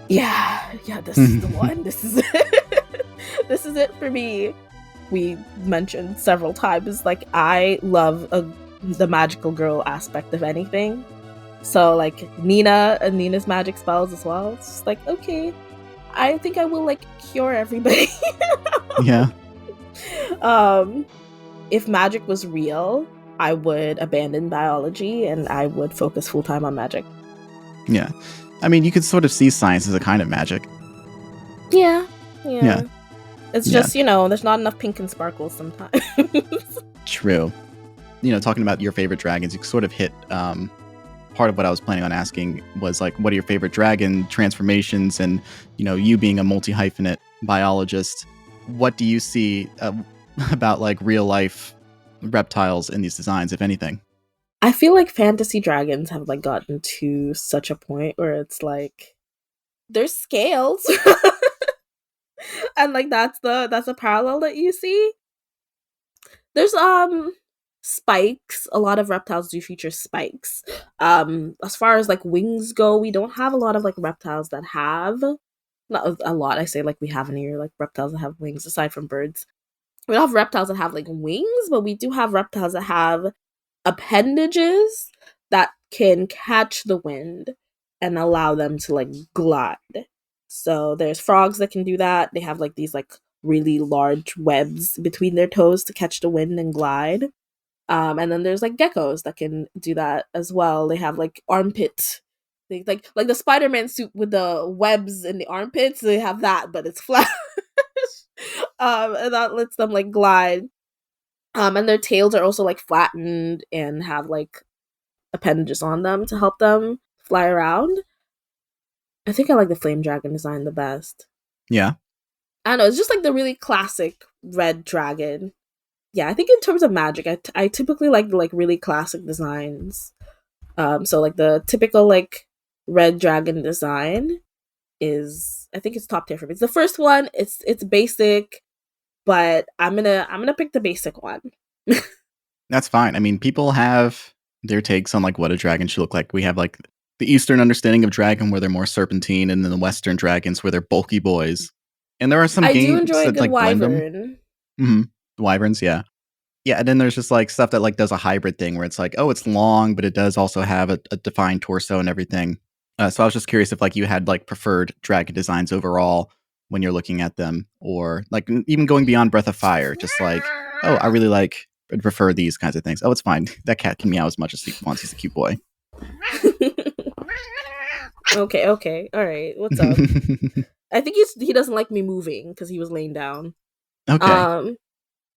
yeah, this is the one. This is it. This is it for me. We mentioned several times, like I love the magical girl aspect of anything. So like Nina and Nina's magic spells as well. It's just like, okay, I think I will like cure everybody. Yeah. If magic was real, I would abandon biology and I would focus full time on magic. Yeah. I mean, you could sort of see science as a kind of magic. Yeah. It's Yeah. just, there's not enough pink and sparkles sometimes. True. Talking about your favorite dragons, you sort of hit part of what I was planning on asking was like, what are your favorite dragon transformations? And, you being a multi-hyphenate biologist, what do you see about like real life reptiles in these designs, if anything? I feel like fantasy dragons have like gotten to such a point where it's like there's scales. And like that's a parallel that you see. There's spikes. A lot of reptiles do feature spikes. As far as like wings go, we don't have a lot of like reptiles that have, not a lot, I say like we have any like reptiles that have wings aside from birds. We don't have reptiles that have like wings, but we do have reptiles that have appendages that can catch the wind and allow them to like glide. So there's frogs that can do that. They have like these like really large webs between their toes to catch the wind and glide. And then there's like geckos that can do that as well. They have like armpit, like the Spider-Man suit with the webs in the armpits. They have that, but it's flat. And that lets them like glide. And their tails are also like flattened and have like appendages on them to help them fly around. I think I like the flame dragon design the best. Yeah. I don't know, it's just like the really classic red dragon. Yeah, I think in terms of magic, I typically like really classic designs. So like the typical like red dragon design is, I think it's top tier for me. It's the first one. It's basic, but I'm gonna pick the basic one. That's fine. I mean, people have their takes on like what a dragon should look like. We have like the Eastern understanding of dragon where they're more serpentine, and then the Western dragons where they're bulky boys. And there are some I games do enjoy a that good like blend them. wyvern. Mm-hmm. Wyverns, yeah. Yeah, and then there's just like stuff that like does a hybrid thing where it's like, oh, it's long, but it does also have a defined torso and everything. So I was just curious if like you had like preferred dragon designs overall when you're looking at them, or like even going beyond Breath of Fire, just like, oh, I really like prefer these kinds of things. Oh, it's fine. That cat can meow as much as he wants. He's a cute boy. Okay, all right. What's up? I think he doesn't like me moving because he was laying down. Okay.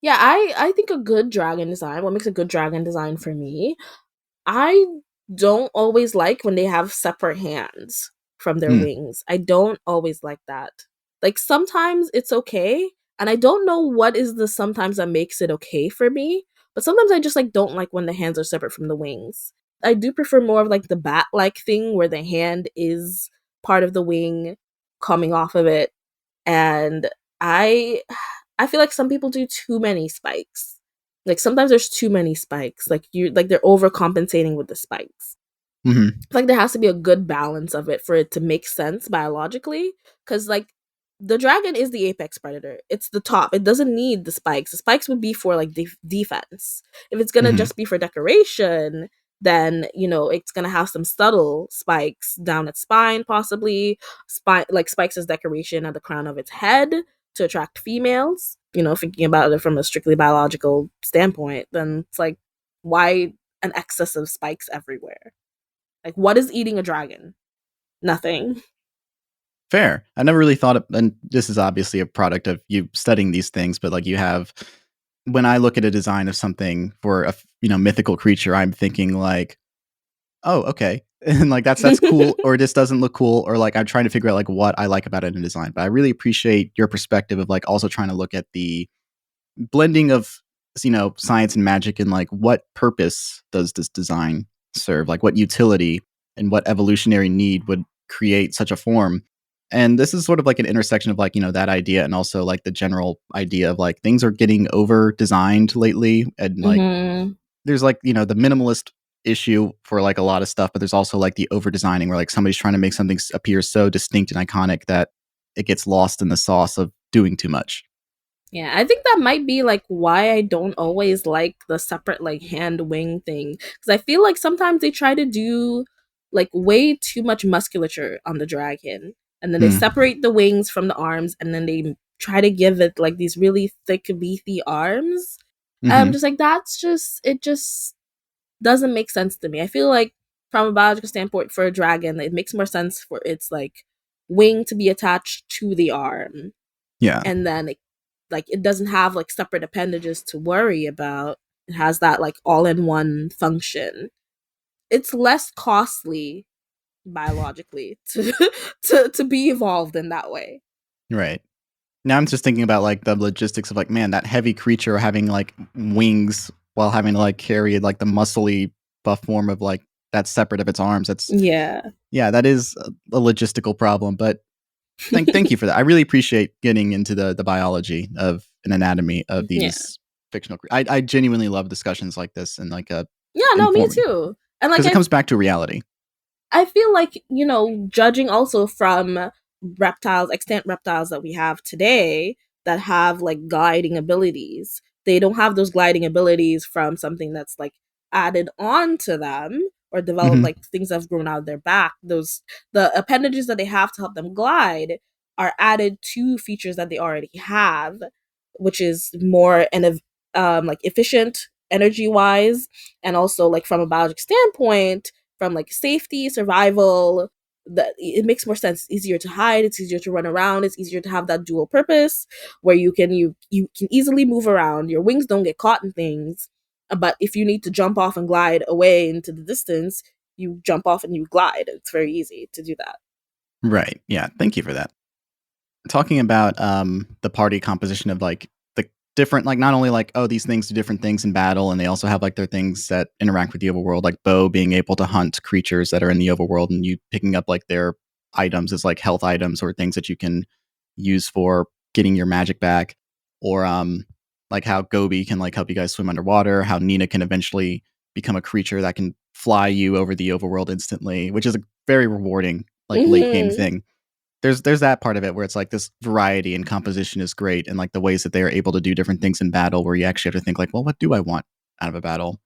Yeah, I think a good dragon design. What makes a good dragon design for me? I don't always like when they have separate hands from their wings. I don't always like that. Like sometimes it's okay, and I don't know what is the sometimes that makes it okay for me. But sometimes I just like don't like when the hands are separate from the wings. I do prefer more of like the bat-like thing where the hand is part of the wing coming off of it. And I feel like some people do too many spikes. Like sometimes there's too many spikes. Like they're overcompensating with the spikes. Mm-hmm. I feel like there has to be a good balance of it for it to make sense biologically. Because like the dragon is the apex predator. It's the top. It doesn't need the spikes. The spikes would be for like defense. If it's gonna just be for decoration, then it's gonna have some subtle spikes down its spine, possibly like spikes as decoration at the crown of its head to attract females. Thinking about it from a strictly biological standpoint, then it's like, why an excess of spikes everywhere? Like, what is eating a dragon? Nothing. Fair. I never really thought of, and this is obviously a product of you studying these things, but like you have when I look at a design of something for a mythical creature, I'm thinking like, oh, okay. And like that's cool, or this doesn't look cool, or like I'm trying to figure out like what I like about it in design. But I really appreciate your perspective of like also trying to look at the blending of science and magic, and like what purpose does this design serve? Like what utility and what evolutionary need would create such a form? And this is sort of like an intersection of like, that idea and also like the general idea of like things are getting over designed lately. And like Mm-hmm. there's like, the minimalist issue for like a lot of stuff, but there's also like the over designing where like somebody's trying to make something appear so distinct and iconic that it gets lost in the sauce of doing too much. Yeah, I think that might be like why I don't always like the separate like hand wing thing, because I feel like sometimes they try to do like way too much musculature on the dragon, and then they separate the wings from the arms, and then they try to give it like these really thick beefy arms. I'm just like, it just doesn't make sense to me. I feel like from a biological standpoint for a dragon, it makes more sense for its like wing to be attached to the arm. Yeah. And then it doesn't have like separate appendages to worry about. It has that like all-in-one function. It's less costly biologically to be evolved in that way. Right. Now I'm just thinking about like the logistics of like, man, that heavy creature having like wings while having to like carry like the muscly buff form of like that's separate of its arms. That's that is a logistical problem. But thank you for that. I really appreciate getting into the biology of an anatomy of these fictional. I genuinely love discussions like this and like me too. And like because it comes back to reality. I feel like judging also from reptiles, extant reptiles that we have today that have like gliding abilities. They don't have those gliding abilities from something that's like added on to them or developed like things that have grown out of their back. The appendages that they have to help them glide are added to features that they already have, which is more like efficient energy wise, and also like from a biological standpoint, from like safety, survival, that it makes more sense. It's easier to hide, it's easier to run around, it's easier to have that dual purpose where you can easily move around, your wings don't get caught in things, but if you need to jump off and glide away into the distance, you jump off and you glide. It's very easy to do that. Right. Yeah. Thank you for that. Talking about the party composition of like the different, like not only like, oh, these things do different things in battle, and they also have like their things that interact with the overworld, like Bo being able to hunt creatures that are in the overworld and you picking up like their items as like health items or things that you can use for getting your magic back, or like how Gobi can like help you guys swim underwater, how Nina can eventually become a creature that can fly you over the overworld instantly, which is a very rewarding like late game thing. There's that part of it where it's like this variety and composition is great, and like the ways that they are able to do different things in battle where you actually have to think like, well, what do I want out of a battle?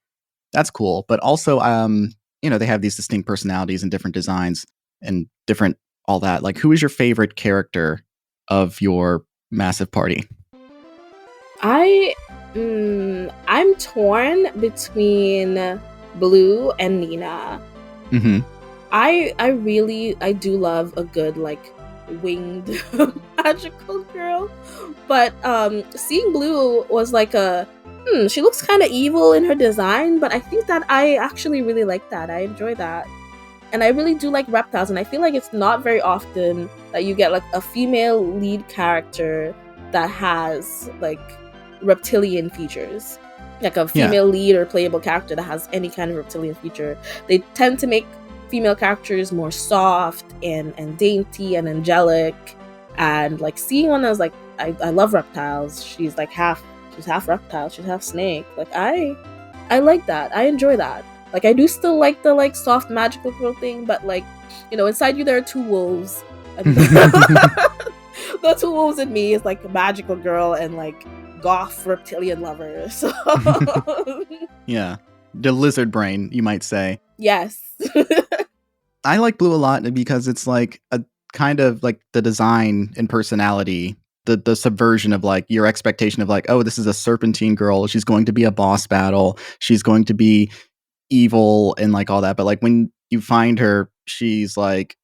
That's cool. But also they have these distinct personalities and different designs and different all that. Like, who is your favorite character of your massive party? I'm torn between Blue and Nina. I do love a good like winged magical girl, but seeing Blue was like she looks kind of evil in her design, but I think that I actually really like that. I enjoy that, and I really do like reptiles, and I feel like it's not very often that you get like a female lead character that has like reptilian features, like a female lead or playable character that has any kind of reptilian feature. They tend to make female characters more soft and dainty and angelic, and like seeing one that was like, I love reptiles. She's half reptile, she's half snake. Like I like that. I enjoy that. Like I do still like the like soft magical girl thing, but like inside you there are two wolves. And the two wolves in me is like a magical girl and like goth reptilian lover. So yeah, the lizard brain, you might say. Yes. I like Blue a lot because it's like a kind of like the design and personality, the subversion of like your expectation of like, oh, this is a serpentine girl, she's going to be a boss battle, she's going to be evil and like all that. But like when you find her, she's like,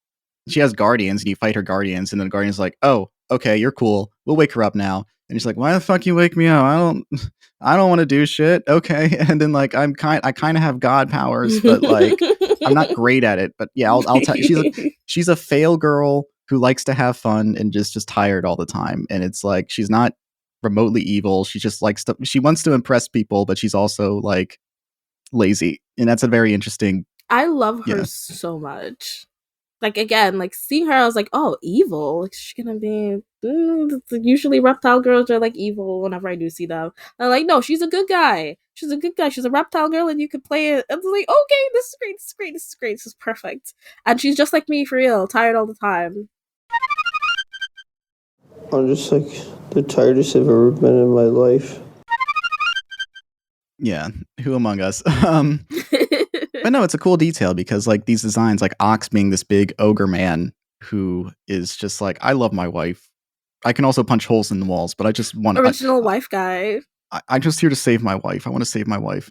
she has guardians and you fight her guardians, and then the guardians like, oh, okay, you're cool, we'll wake her up now. And she's like, "Why the fuck you wake me up? I don't want to do shit." Okay, and then like I kind of have god powers, but like I'm not great at it. But yeah, I'll tell you, she's a fail girl who likes to have fun and just tired all the time. And it's like she's not remotely evil. She just she wants to impress people, but she's also like lazy, and that's a very interesting. I love her Yeah. so much. Like, again, like, seeing her, I was like, oh, evil? Like, she's gonna be... usually reptile girls are, like, evil whenever I do see them. I'm like, no, she's a good guy. She's a good guy. She's a reptile girl, and you can play it. And I'm like, okay, this is great, this is great, this is great, this is perfect. And she's just like me, for real, tired all the time. I'm just, like, the tiredest I've ever been in my life. Yeah, who among us? But no, it's a cool detail because like these designs, like Ox being this big ogre man who is just like, I love my wife. I can also punch holes in the walls, but I just want Original wife guy. I'm just here to save my wife. I want to save my wife.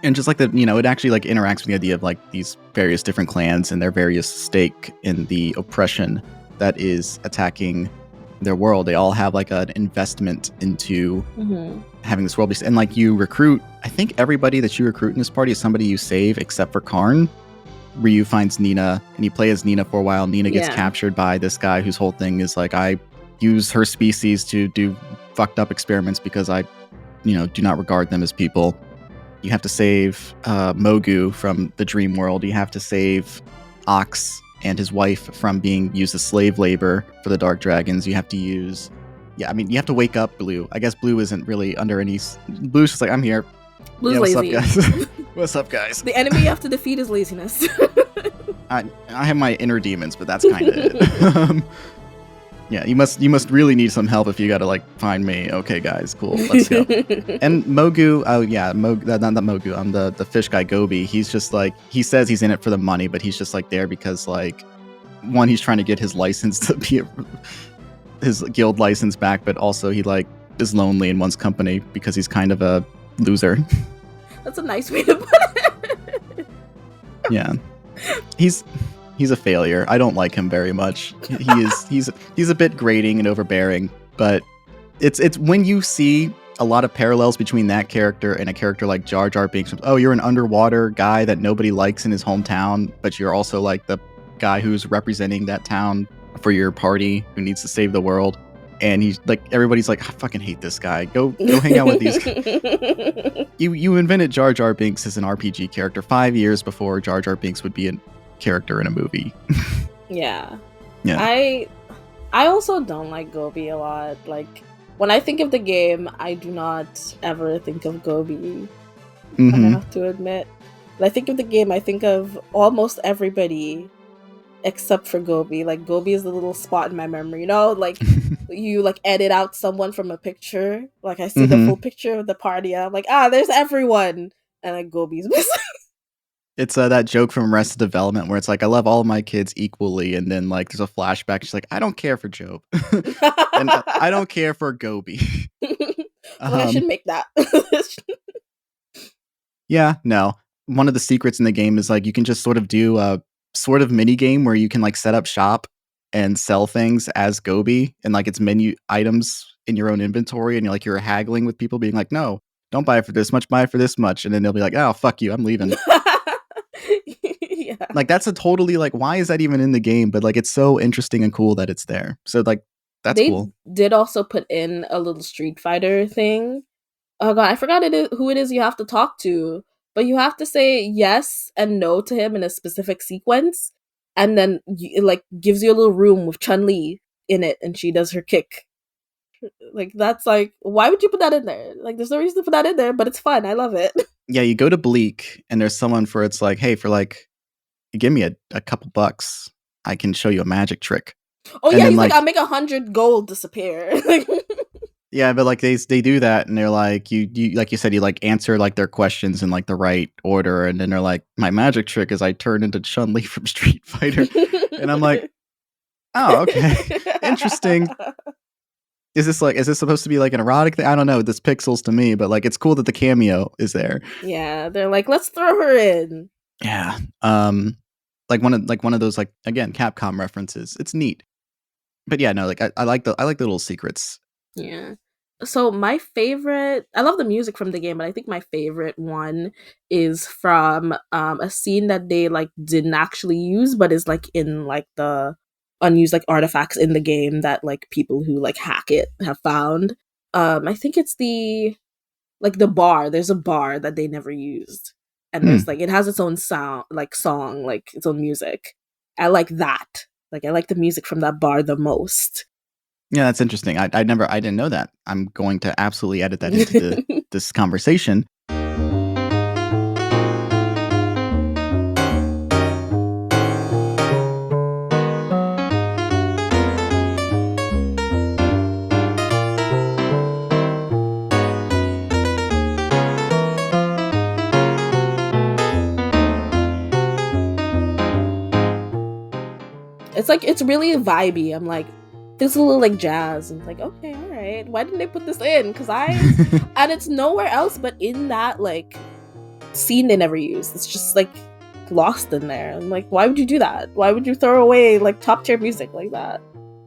And just like that, it actually like interacts with the idea of like these various different clans and their various stake in the oppression that is attacking their world. They all have like an investment into having this world be, and like you recruit, I think everybody that you recruit in this party is somebody you save except for Karn. Ryu finds Nina and you play as Nina for a while. Nina gets captured by this guy whose whole thing is like, I use her species to do fucked up experiments because I do not regard them as people. You have to save Mogu from the dream world. You have to save Ox and his wife from being used as slave labor for the Dark Dragons. You have to use... Yeah, I mean, you have to wake up Blue. I guess Blue isn't really under any... Blue's just like, I'm here. Blue's lazy. What's up, guys? What's up, guys? The enemy you have to defeat is laziness. I have my inner demons, but that's kind of it. Yeah, you must really need some help if you gotta like find me. Okay, guys, cool, let's go. And Mogu, not Mogu, I'm the fish guy Gobi. He's just like, he says he's in it for the money, but he's just like there because like, one, he's trying to get his license to be his guild license back, but also he like is lonely in one's company because he's kind of a loser. That's a nice way to put it. Yeah, he's a failure. I don't like him very much. He's a bit grating and overbearing, but it's when you see a lot of parallels between that character and a character like Jar Jar Binks. Oh, you're an underwater guy that nobody likes in his hometown, but you're also like the guy who's representing that town for your party who needs to save the world. And he's like, everybody's like, I fucking hate this guy. Go hang out with these. You invented Jar Jar Binks as an RPG character 5 years before Jar Jar Binks would be a character in a movie. Yeah. Yeah. I also don't like Gobi a lot. Like, when I think of the game, I do not ever think of Gobi. I have to admit. When I think of the game, I think of almost everybody except for Gobi. Like, Gobi is the little spot in my memory, like you like edit out someone from a picture, like I see the full picture of the party, I'm like, there's everyone, and like Gobi's missing. It's that joke from Arrested Development where it's like, I love all of my kids equally, and then like there's a flashback, she's like, I don't care for Job. And I don't care for Gobi. I should make that. Yeah, no, one of the secrets in the game is like you can just sort of do a sort of mini game where you can like set up shop and sell things as Gobi, and like it's menu items in your own inventory, and you're haggling with people being like, no, don't buy it for this much, buy it for this much, and then they'll be like, oh fuck you, I'm leaving. Yeah. Like that's a totally like, why is that even in the game? But like it's so interesting and cool that it's there. So like that's cool. They did also put in a little Street Fighter thing. Oh god, I forgot who it is you have to talk to. But you have to say yes and no to him in a specific sequence, and then it like gives you a little room with Chun-Li in it, and she does her kick. Like, that's like, why would you put that in there? Like, there's no reason to put that in there, but it's fun. I love it. Yeah, you go to Bleak, and there's someone for it's like, hey, for like, you give me a couple bucks, I can show you a magic trick. Oh, and yeah, he's like, I'll make 100 gold disappear. Yeah, but like they do that, and they're like, you like you said, you like answer like their questions in like the right order, and then they're like, my magic trick is I turn into Chun-Li from Street Fighter, and I'm like, oh, okay, interesting. Is this supposed to be like an erotic thing? I don't know. This pixels to me, but like it's cool that the cameo is there. Yeah, they're like, let's throw her in. Yeah, like one of those like, again, Capcom references. It's neat, but yeah, no, like I like the little secrets Yeah. So my favorite, I love the music from the game, but I think my favorite one is from a scene that they like didn't actually use, but is like in like the unused like artifacts in the game that like people who like hack it have found. I think it's the bar. There's a bar that they never used, and Hmm. there's like it has its own sound, like song, like its own music. I like that. Like I like the music from that bar the most. Yeah, that's interesting. I didn't know that. I'm going to absolutely edit that into this conversation. It's like it's really vibey. I'm like, this is a little like jazz, and it's like, okay, all right. Why didn't they put this in? Because and it's nowhere else but in that like scene they never used. It's just like lost in there. I'm like, why would you do that? Why would you throw away like top tier music like that?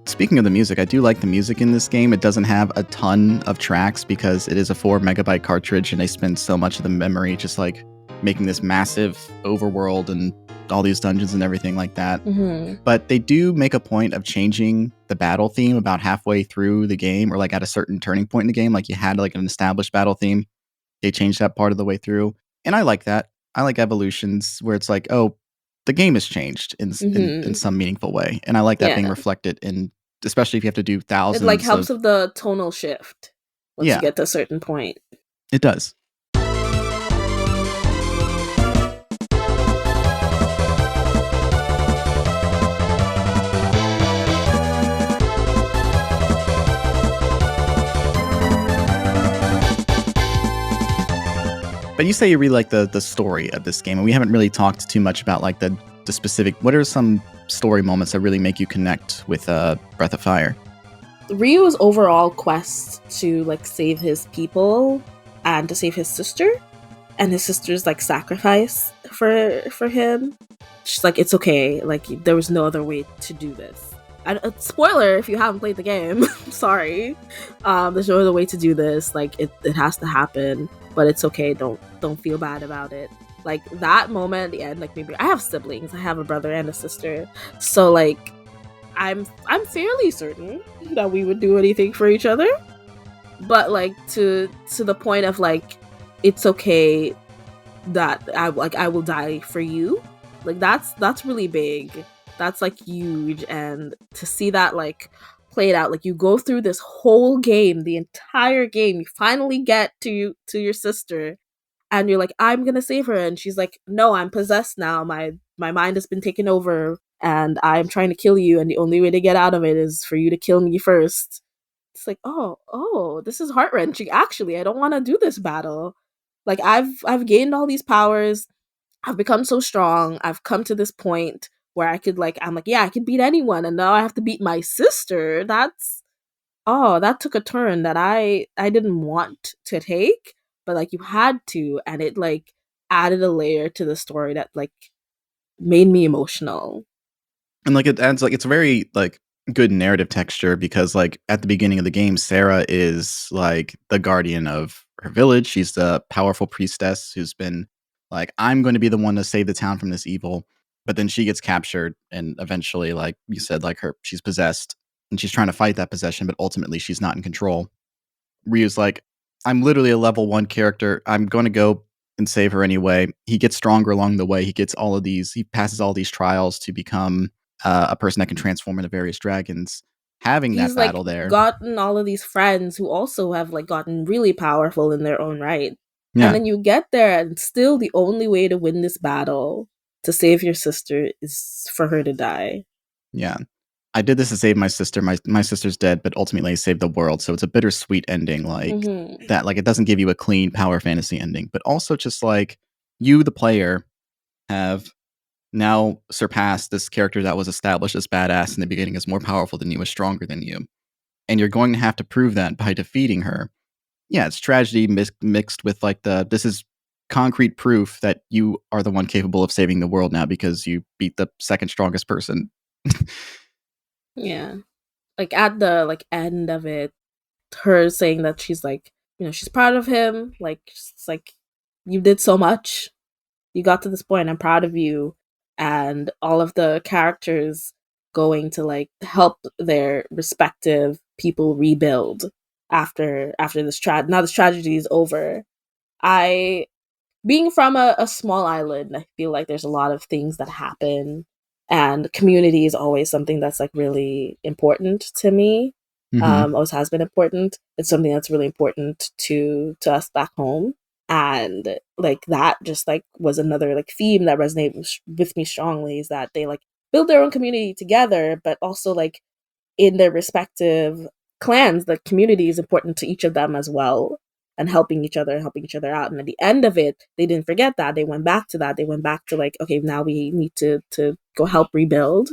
Speaking of the music, I do like the music in this game. It doesn't have a ton of tracks because it is a 4 megabyte cartridge, and they spend so much of the memory just like making this massive overworld and all these dungeons and everything like that. Mm-hmm. But they do make a point of changing the battle theme about halfway through the game, or like at a certain turning point in the game. Like you had like an established battle theme. They changed that part of the way through. And I like that. I like evolutions where it's like, oh, the game has changed in some meaningful way. And I like that being reflected in, especially if you have to do thousands. It like helps with the tonal shift once Yeah. you get to a certain point. It does. But you say you really like the story of this game, and we haven't really talked too much about like the specific. What are some story moments that really make you connect with Breath of Fire? Ryu's overall quest to like save his people and to save his sister, and his sister's like sacrifice for him. She's like, it's okay. Like there was no other way to do this. Spoiler if you haven't played the game. Sorry. There's no other way to do this. Like it has to happen. But it's okay. Don't feel bad about it. Like that moment at the end, like maybe I have siblings. I have a brother and a sister. So like I'm fairly certain that we would do anything for each other. But like to the point of like it's okay that I will die for you. Like that's really big. That's like huge, and to see that like played out, like you go through this whole game, the entire game, you finally get to your sister, and you're like, I'm gonna save her, and she's like, no, I'm possessed now. My mind has been taken over, and I'm trying to kill you, and the only way to get out of it is for you to kill me first. It's like, oh, this is heart wrenching. Actually, I don't want to do this battle. Like I've gained all these powers. I've become so strong. I've come to this point where I could I'm like, yeah, I can beat anyone, and now I have to beat my sister. That took a turn that I didn't want to take, but like you had to, and it like added a layer to the story that like made me emotional. And like it adds like it's very like good narrative texture because like at the beginning of the game, Sarah is like the guardian of her village. She's the powerful priestess who's been like, I'm going to be the one to save the town from this evil. But then she gets captured, and eventually, like you said, like she's possessed, and she's trying to fight that possession, but ultimately she's not in control. Ryu's like, I'm literally a level 1 character. I'm going to go and save her anyway. He gets stronger along the way. He passes all these trials to become a person that can transform into various dragons. Having He's that battle there, gotten all of these friends who also have like gotten really powerful in their own right. yeah. And then you get there, and still the only way to win this battle to save your sister is for her to die. Yeah. I did this to save my sister. My sister's dead, but ultimately I saved the world. So it's a bittersweet ending like that. Like it doesn't give you a clean power fantasy ending, but also just like you, the player, have now surpassed this character that was established as badass in the beginning as more powerful than you, as stronger than you. And you're going to have to prove that by defeating her. Yeah, it's tragedy mixed with like this is concrete proof that you are the one capable of saving the world now because you beat the second strongest person. Yeah. Like at the like end of it, her saying that she's like, she's proud of him. Like, it's like, you did so much. You got to this point. I'm proud of you. And all of the characters going to like help their respective people rebuild after this now this tragedy is over. Being from a small island, I feel like there's a lot of things that happen, and community is always something that's like really important to me. Always has been important. It's something that's really important to us back home, and like that just like was another like theme that resonated with me strongly, is that they like build their own community together, but also like in their respective clans, the community is important to each of them as well, and helping each other out. And at the end of it, they didn't forget that. They went back to that. They went back to like, okay, now we need to go help rebuild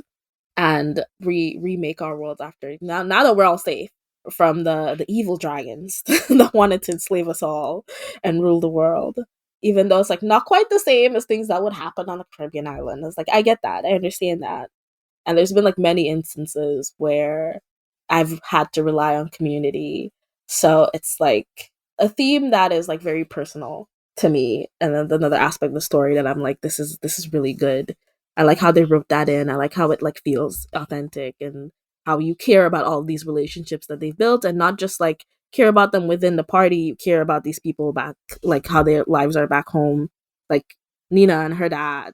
and remake our world after now that we're all safe from the evil dragons that wanted to enslave us all and rule the world. Even though it's like not quite the same as things that would happen on a Caribbean island. It's like, I get that. I understand that. And there's been like many instances where I've had to rely on community. So it's like a theme that is like very personal to me. And then another aspect of the story that I'm like, this is really good. I like how they wrote that in. I like how it like feels authentic, and how you care about all these relationships that they've built, and not just like care about them within the party. You care about these people back, like how their lives are back home. Like Nina and her dad.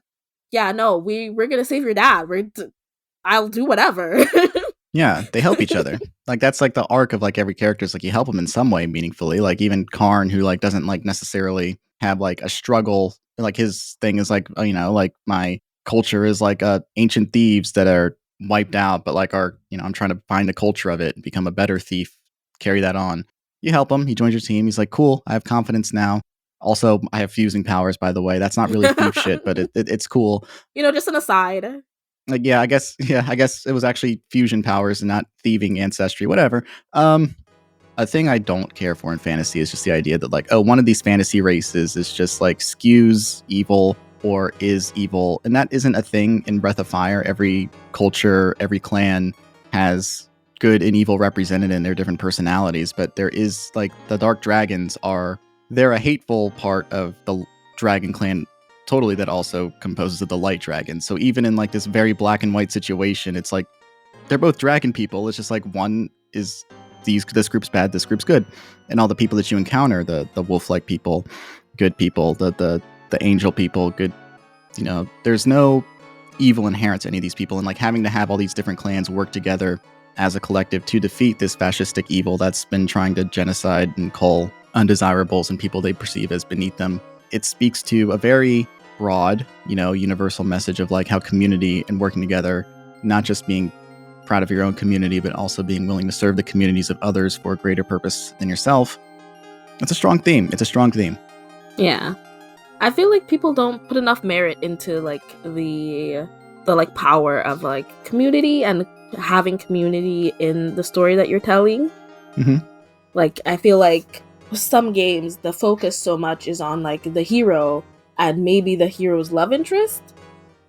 Yeah, no, we're gonna save your dad. I'll do whatever. Yeah, they help each other. Like that's like the arc of like every character is like you help them in some way meaningfully. Like even Karn, who like doesn't like necessarily have like a struggle. Like his thing is like, like my culture is like ancient thieves that are wiped out, but like I'm trying to find the culture of it and become a better thief, carry that on. You help him. He joins your team. He's like, cool. I have confidence now. Also, I have fusing powers, by the way. That's not really thief shit, but it's cool. Just an aside. Like, I guess it was actually fusion powers and not thieving ancestry, whatever. A thing I don't care for in fantasy is just the idea that like, oh, one of these fantasy races is just like skews evil or is evil. And that isn't a thing in Breath of Fire. Every culture, every clan has good and evil represented in their different personalities. But there is like the Dark Dragons they're a hateful part of the Dragon Clan totally that also composes of the Light Dragon. So even in like this very black and white situation, it's like they're both dragon people. It's just like one is this group's bad, this group's good. And all the people that you encounter, the wolf-like people, good people, the angel people, good, there's no evil inherent to any of these people. And like having to have all these different clans work together as a collective to defeat this fascistic evil that's been trying to genocide and cull undesirables and people they perceive as beneath them. It speaks to a very broad, universal message of like how community and working together, not just being proud of your own community, but also being willing to serve the communities of others for a greater purpose than yourself. It's a strong theme. Yeah. I feel like people don't put enough merit into like the like power of like community and having community in the story that you're telling. Mm-hmm. Like, I feel like some games, the focus so much is on like the hero and maybe the hero's love interest,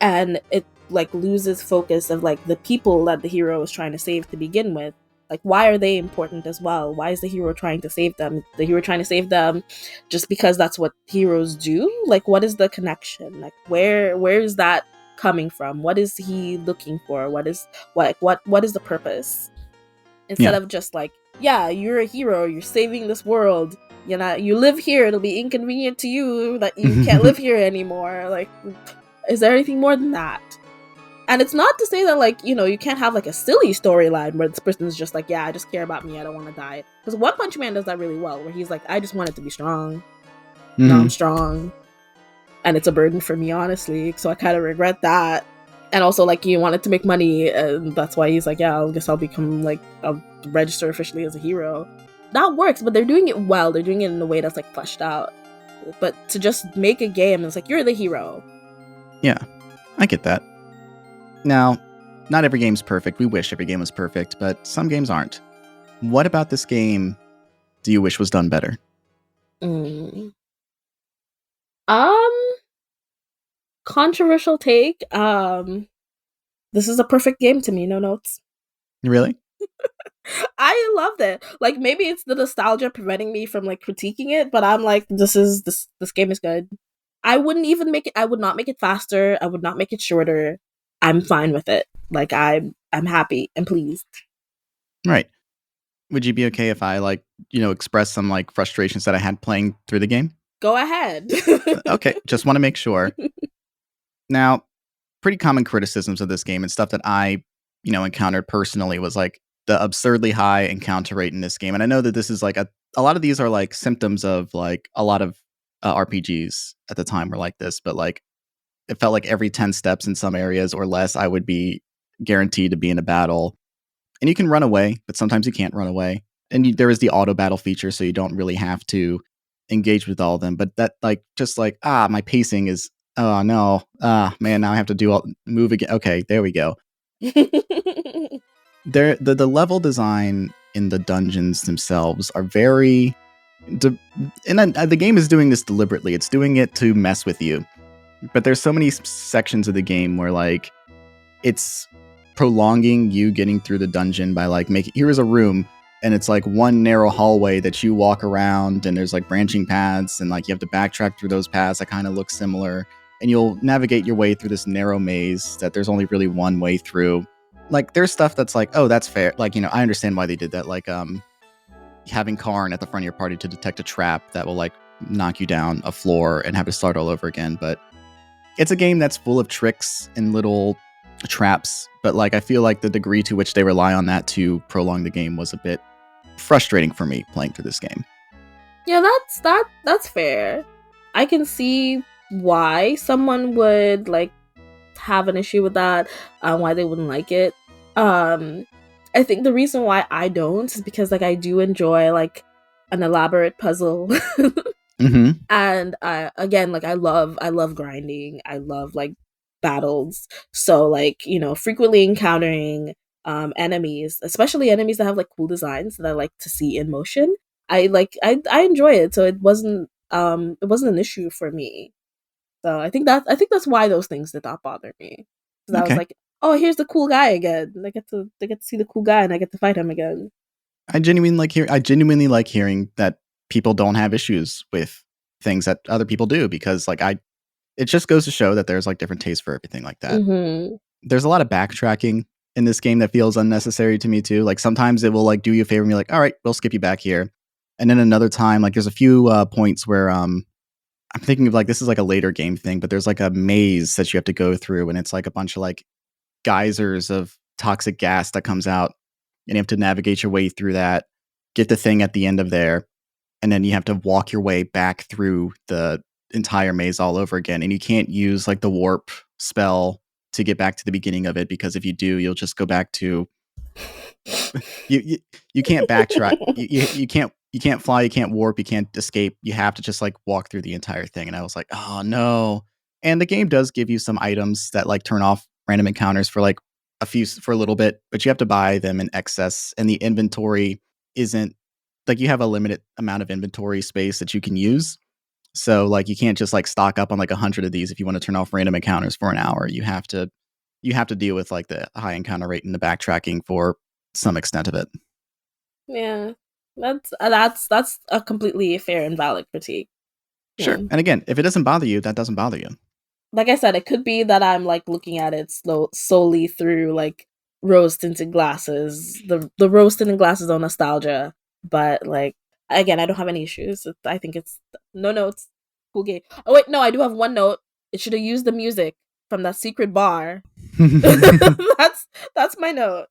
and it like loses focus of like the people that the hero is trying to save to begin with. Like, why are they important as well? Why is the hero trying to save them? The hero trying to save them just because that's what heroes do? Like, what is the connection? Like, where is that coming from? What is he looking for? What is the purpose? Instead of just like, yeah, you're a hero, you're saving this world. You live here, it'll be inconvenient to you that you can't live here anymore. Like, is there anything more than that? And it's not to say that, like, you can't have, like, a silly storyline where this person's just like, yeah, I just care about me, I don't want to die. Because One Punch Man does that really well, where he's like, I just want it to be strong. Mm-hmm. Now I'm strong. And it's a burden for me, honestly, so I kind of regret that. And also, like, you wanted to make money, and that's why he's like, yeah, I guess I'll become, like, I'll register officially as a hero. That works, but they're doing it well. They're doing it in a way that's, like, fleshed out. But to just make a game, it's like, you're the hero. Yeah, I get that. Now, not every game's perfect. We wish every game was perfect, but some games aren't. What about this game do you wish was done better? Controversial take. This is a perfect game to me, no notes. Really? I loved it. Like maybe it's the nostalgia preventing me from like critiquing it, but I'm like, this game is good. I wouldn't even make it. I would not make it faster. I would not make it shorter. I'm fine with it. Like I'm happy and pleased. Right. Would you be okay if I like, express some like frustrations that I had playing through the game? Go ahead. Okay, just want to make sure. Now, pretty common criticisms of this game and stuff that I, encountered personally was like the absurdly high encounter rate in this game. And I know that this is like a lot of these are like symptoms of like a lot of RPGs at the time were like this, but like it felt like every 10 steps in some areas or less, I would be guaranteed to be in a battle. And you can run away, but sometimes you can't run away. And there is the auto battle feature, so you don't really have to engage with all of them. But that, like, just like, my pacing is, oh no, man, now I have to move again. Okay, there we go. The level design in the dungeons themselves are very, and the game is doing this deliberately. It's doing it to mess with you. But there's so many sections of the game where like it's prolonging you getting through the dungeon by like here is a room and it's like one narrow hallway that you walk around and there's like branching paths and like you have to backtrack through those paths that kind of look similar and you'll navigate your way through this narrow maze that there's only really one way through. Like there's stuff that's like, oh, that's fair. Like, I understand why they did that. Like having Karn at the front of your party to detect a trap that will like knock you down a floor and have to start all over again. But it's a game that's full of tricks and little traps, but like I feel like the degree to which they rely on that to prolong the game was a bit frustrating for me playing through this game. Yeah, that's fair. I can see why someone would like have an issue with that, why they wouldn't like it. I think the reason why I don't is because like I do enjoy like an elaborate puzzle. Mm-hmm. And again, like I love grinding. I love like battles. So like, frequently encountering enemies, especially enemies that have like cool designs that I like to see in motion. I enjoy it. So it wasn't an issue for me. So I think that's why those things did not bother me. Because I was like, oh, here's the cool guy again. I get to see the cool guy and I get to fight him again. I genuinely like hearing that people don't have issues with things that other people do, because like it just goes to show that there's like different tastes for everything like that. Mm-hmm. There's a lot of backtracking in this game that feels unnecessary to me too. Like sometimes it will like do you a favor and be like, all right, we'll skip you back here. And then another time, like there's a few points where I'm thinking of like, this is like a later game thing, but there's like a maze that you have to go through and it's like a bunch of like geysers of toxic gas that comes out and you have to navigate your way through that, get the thing at the end of there. And then you have to walk your way back through the entire maze all over again. And you can't use like the warp spell to get back to the beginning of it, because if you do, you'll just go back to you can't backtrack. You can't fly, you can't warp, you can't escape. You have to just like walk through the entire thing. And I was like, oh no. And the game does give you some items that like turn off random encounters for like for a little bit, but you have to buy them in excess, and the inventory isn't like, you have a limited amount of inventory space that you can use. So like you can't just like stock up on like 100 of these if you want to turn off random encounters for an hour. You have to deal with like the high encounter rate and the backtracking for some extent of it. Yeah. That's a completely fair and valid critique. Sure. And again, if it doesn't bother you, that doesn't bother you. Like I said, it could be that I'm like looking at it solely through like rose-tinted glasses. The rose-tinted glasses are nostalgia. But like again, I don't have any issues. I think it's no notes. Cool game. Oh wait, no, I do have one note. It should have used the music from that secret bar. That's my note.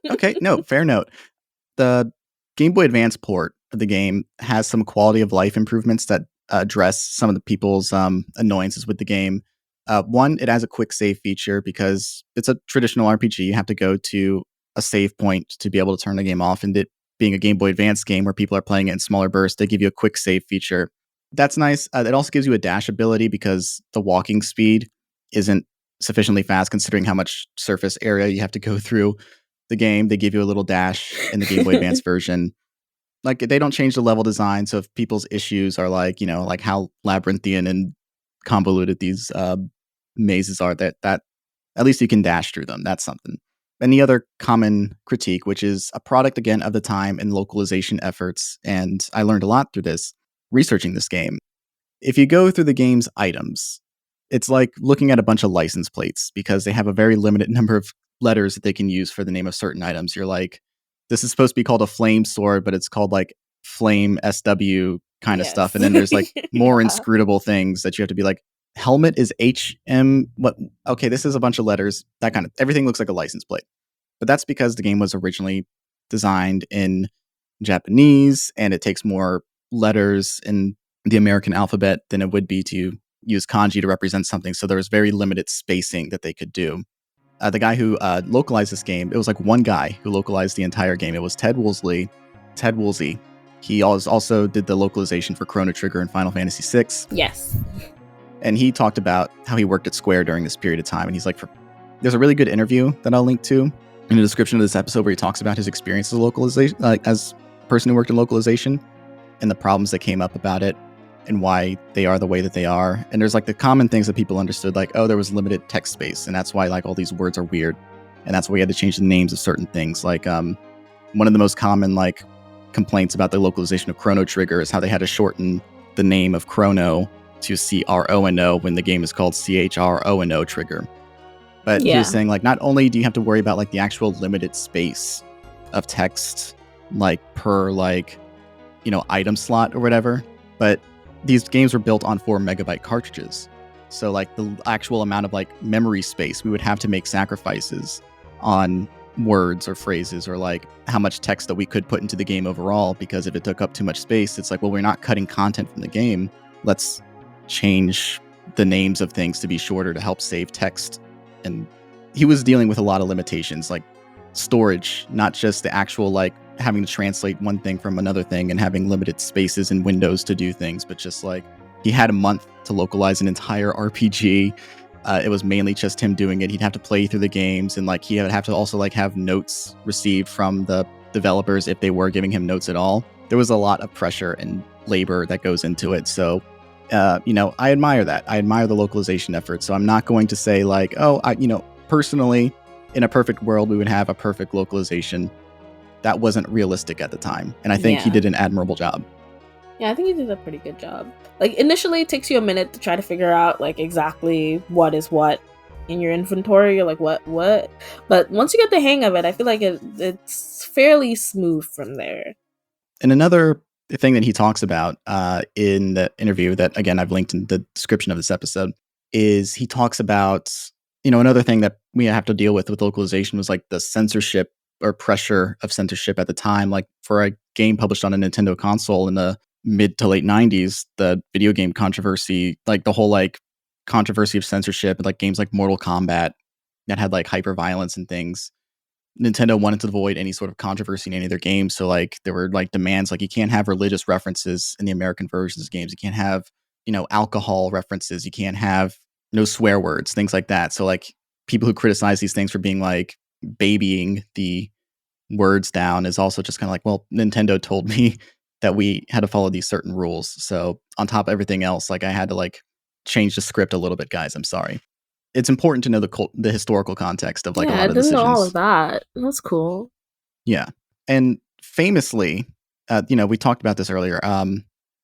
Okay, no, fair note. The Game Boy Advance port of the game has some quality of life improvements that address some of the people's annoyances with the game. One, it has a quick save feature because it's a traditional RPG. You have to go to a save point to be able to turn the game off, and it being a Game Boy Advance game where people are playing it in smaller bursts, they give you a quick save feature. That's nice. It also gives you a dash ability because the walking speed isn't sufficiently fast considering how much surface area you have to go through the game. They give you a little dash in the Game Boy Advance version. Like they don't change the level design, so if people's issues are like, like how labyrinthian and convoluted these mazes are, that at least you can dash through them. That's something. any other common critique, which is a product, again, of the time and localization efforts. And I learned a lot through this, researching this game. If you go through the game's items, it's like looking at a bunch of license plates because they have a very limited number of letters that they can use for the name of certain items. You're like, this is supposed to be called a flame sword, but it's called like flame SW kind of stuff. And then there's like more inscrutable things that you have to be like, helmet is HM. What? Okay, this is a bunch of letters. That kind of everything looks like a license plate. But that's because the game was originally designed in Japanese, and it takes more letters in the American alphabet than it would be to use kanji to represent something. So there was very limited spacing that they could do. The guy who localized this game, it was like one guy who localized the entire game. It was Ted Woolsey. He also did the localization for Chrono Trigger and Final Fantasy VI. Yes. And he talked about how he worked at Square during this period of time. And he's like, there's a really good interview that I'll link to in the description of this episode where he talks about his experience as a localization, as a person who worked in localization and the problems that came up about it and why they are the way that they are. And there's like the common things that people understood, like, oh, there was limited text space. And that's why like all these words are weird. And that's why we had to change the names of certain things. Like one of the most common like complaints about the localization of Chrono Trigger is how they had to shorten the name of Chrono to CRONO when the game is called CHRONO Trigger. But he was saying like, not only do you have to worry about like the actual limited space of text, like per like, item slot or whatever, but these games were built on 4 megabyte cartridges. So like the actual amount of like memory space, we would have to make sacrifices on words or phrases or like how much text that we could put into the game overall, because if it took up too much space, it's like, well, we're not cutting content from the game. Let's change the names of things to be shorter to help save text. And he was dealing with a lot of limitations, like storage, not just the actual like having to translate one thing from another thing and having limited spaces and windows to do things, but just like he had a month to localize an entire RPG. It was mainly just him doing it. He'd have to play through the games, and like he would have to also like have notes received from the developers if they were giving him notes at all. There was a lot of pressure and labor that goes into it. So I admire that. I admire the localization effort. So I'm not going to say like, personally, in a perfect world, we would have a perfect localization. That wasn't realistic at the time. And I think he did an admirable job. Yeah, I think he did a pretty good job. Like initially it takes you a minute to try to figure out like exactly what is what in your inventory. You're like, what? But once you get the hang of it, I feel like it's fairly smooth from there. And another thing that he talks about in the interview that, again, I've linked in the description of this episode, is he talks about, another thing that we have to deal with localization was like the censorship or pressure of censorship at the time. Like for a game published on a Nintendo console in the mid to late 90s, the video game controversy, like the whole like controversy of censorship, and like games like Mortal Kombat that had like hyper violence and things. Nintendo wanted to avoid any sort of controversy in any of their games. So like there were like demands, like you can't have religious references in the American versions of games. You can't have, alcohol references. You can't have no swear words, things like that. So like people who criticize these things for being like babying the words down is also just kind of like, well, Nintendo told me that we had to follow these certain rules. So on top of everything else, like I had to like change the script a little bit, guys. I'm sorry. It's important to know the historical context of like a lot of decisions. Yeah, I didn't know all of that. That's cool. Yeah. And famously, we talked about this earlier.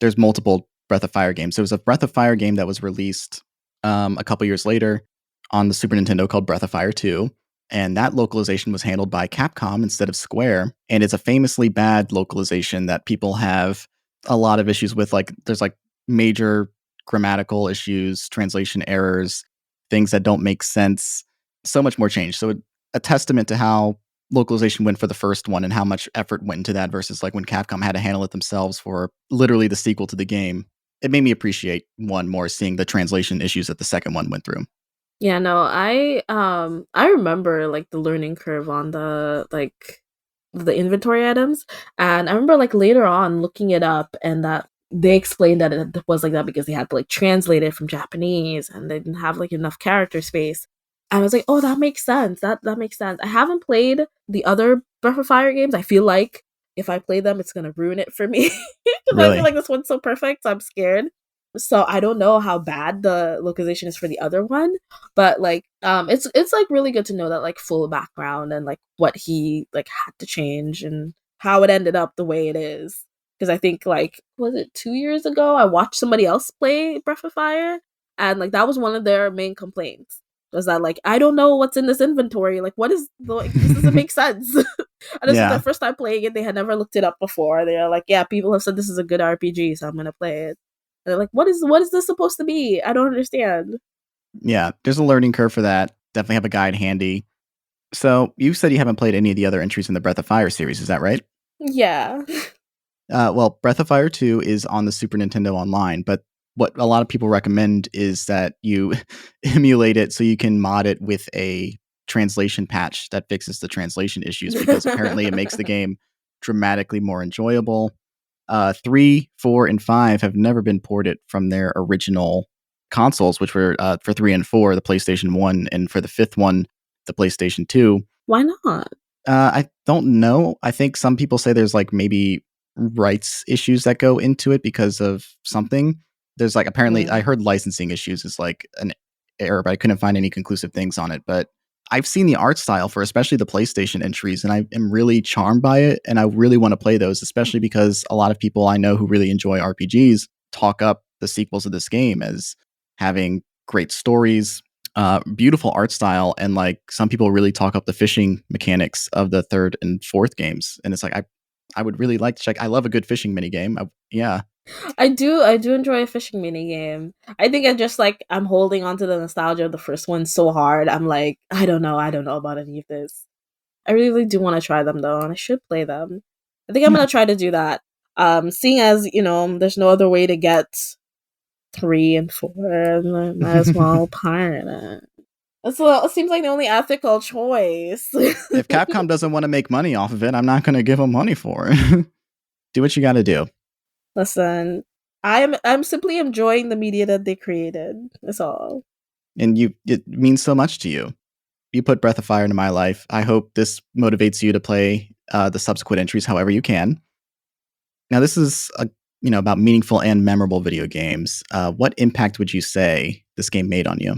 There's multiple Breath of Fire games. There was a Breath of Fire game that was released a couple years later on the Super Nintendo called Breath of Fire 2. And that localization was handled by Capcom instead of Square. And it's a famously bad localization that people have a lot of issues with. Like there's like major grammatical issues, translation errors, things that don't make sense, so much more change. So a testament to how localization went for the first one and how much effort went into that versus like when Capcom had to handle it themselves for literally the sequel to the game. It made me appreciate one more, seeing the translation issues that the second one went through. Yeah, no, I remember like the learning curve on the inventory items, and I remember like later on looking it up and that they explained that it was like that because they had to like translate it from Japanese and they didn't have like enough character space. And I was like, oh, that makes sense. That makes sense. I haven't played the other Breath of Fire games. I feel like if I play them, it's gonna ruin it for me because I feel like this one's so perfect. So I'm scared. So I don't know how bad the localization is for the other one, but like it's like really good to know that like full background and like what he like had to change and how it ended up the way it is. Because I think like was it 2 years ago I watched somebody else play Breath of Fire, and like that was one of their main complaints was that like I don't know what's in this inventory, like what is the, like this doesn't make sense. And this was their first time playing it. They had never looked it up before. They're like, yeah, people have said this is a good RPG, so I'm gonna play it. And they're like, what is this supposed to be? I don't understand. Yeah, there's a learning curve for that. Definitely have a guide handy. So you said you haven't played any of the other entries in the Breath of Fire series, is that right? Yeah. Well, Breath of Fire 2 is on the Super Nintendo Online, but what a lot of people recommend is that you emulate it so you can mod it with a translation patch that fixes the translation issues, because apparently it makes the game dramatically more enjoyable. 3, 4, and 5 have never been ported from their original consoles, which were for 3 and 4, the PlayStation 1, and for the 5th one, the PlayStation 2. Why not? I don't know. I think some people say there's like maybe rights issues that go into it because of something. There's like apparently I heard licensing issues is like an error, but I couldn't find any conclusive things on it. But I've seen the art style for especially the PlayStation entries, and I am really charmed by it, and I really want to play those, especially because a lot of people I know who really enjoy RPGs talk up the sequels of this game as having great stories, beautiful art style, and like some people really talk up the fishing mechanics of the 3rd and 4th games. And it's like I would really like to check. I love a good fishing mini game. Yeah. I do enjoy a fishing mini game. I think I just like I'm holding on to the nostalgia of the first one so hard. I'm like, I don't know about any of this. I really do want to try them though, and I should play them. I think I'm gonna try to do that. Seeing as, there's no other way to get 3 and 4, I might as well pirate it. It seems like the only ethical choice. If Capcom doesn't want to make money off of it, I'm not gonna give them money for it. Do what you gotta do. Listen, I'm simply enjoying the media that they created. That's all. And it means so much to you. You put Breath of Fire into my life. I hope this motivates you to play the subsequent entries however you can. Now, this is about meaningful and memorable video games. What impact would you say this game made on you?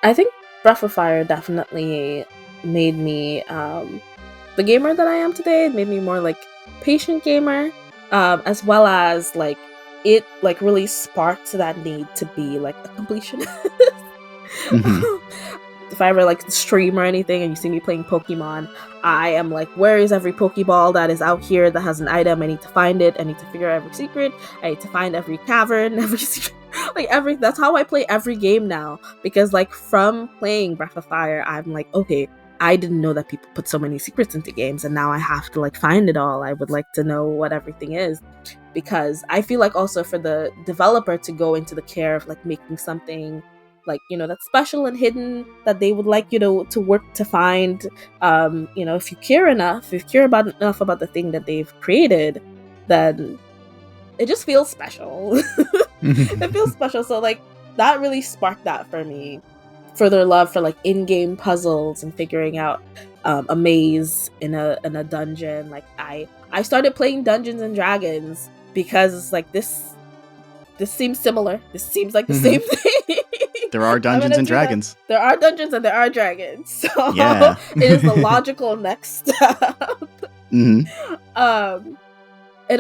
I think Breath of Fire definitely made me the gamer that I am today. It made me more like patient gamer. As well as like it like really sparked that need to be like a completionist. If I ever like stream or anything and you see me playing Pokemon, I am like, where is every Pokeball that is out here that has an item? I need to find it. I need to figure out every secret. I need to find every cavern, every secret. That's how I play every game now. Because like from playing Breath of Fire, I'm like, okay, I didn't know that people put so many secrets into games, and now I have to like find it all. I would like to know what everything is, because I feel like also for the developer to go into the care of like making something like, that's special and hidden that they would like you to work to find, if you care enough, if you care enough about the thing that they've created, then it just feels special. It feels special. So like that really sparked that for me. Further love for like in-game puzzles and figuring out a maze in a dungeon. Like I started playing Dungeons and Dragons because it's like this seems similar. This seems like the same thing. There are Dungeons and Dragons. There are dungeons and there are dragons. So yeah. It is the logical next step. And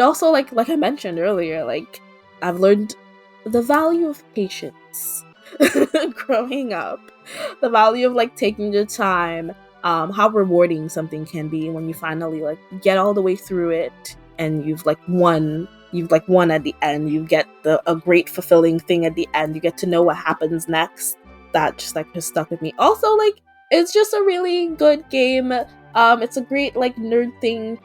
also like I mentioned earlier, like I've learned the value of patience. Growing up, the value of like taking your time, how rewarding something can be when you finally like get all the way through it and you've won at the end. You get a great fulfilling thing at the end. You get to know what happens next. That just stuck with me. Also, like it's just a really good game. It's a great like nerd thing.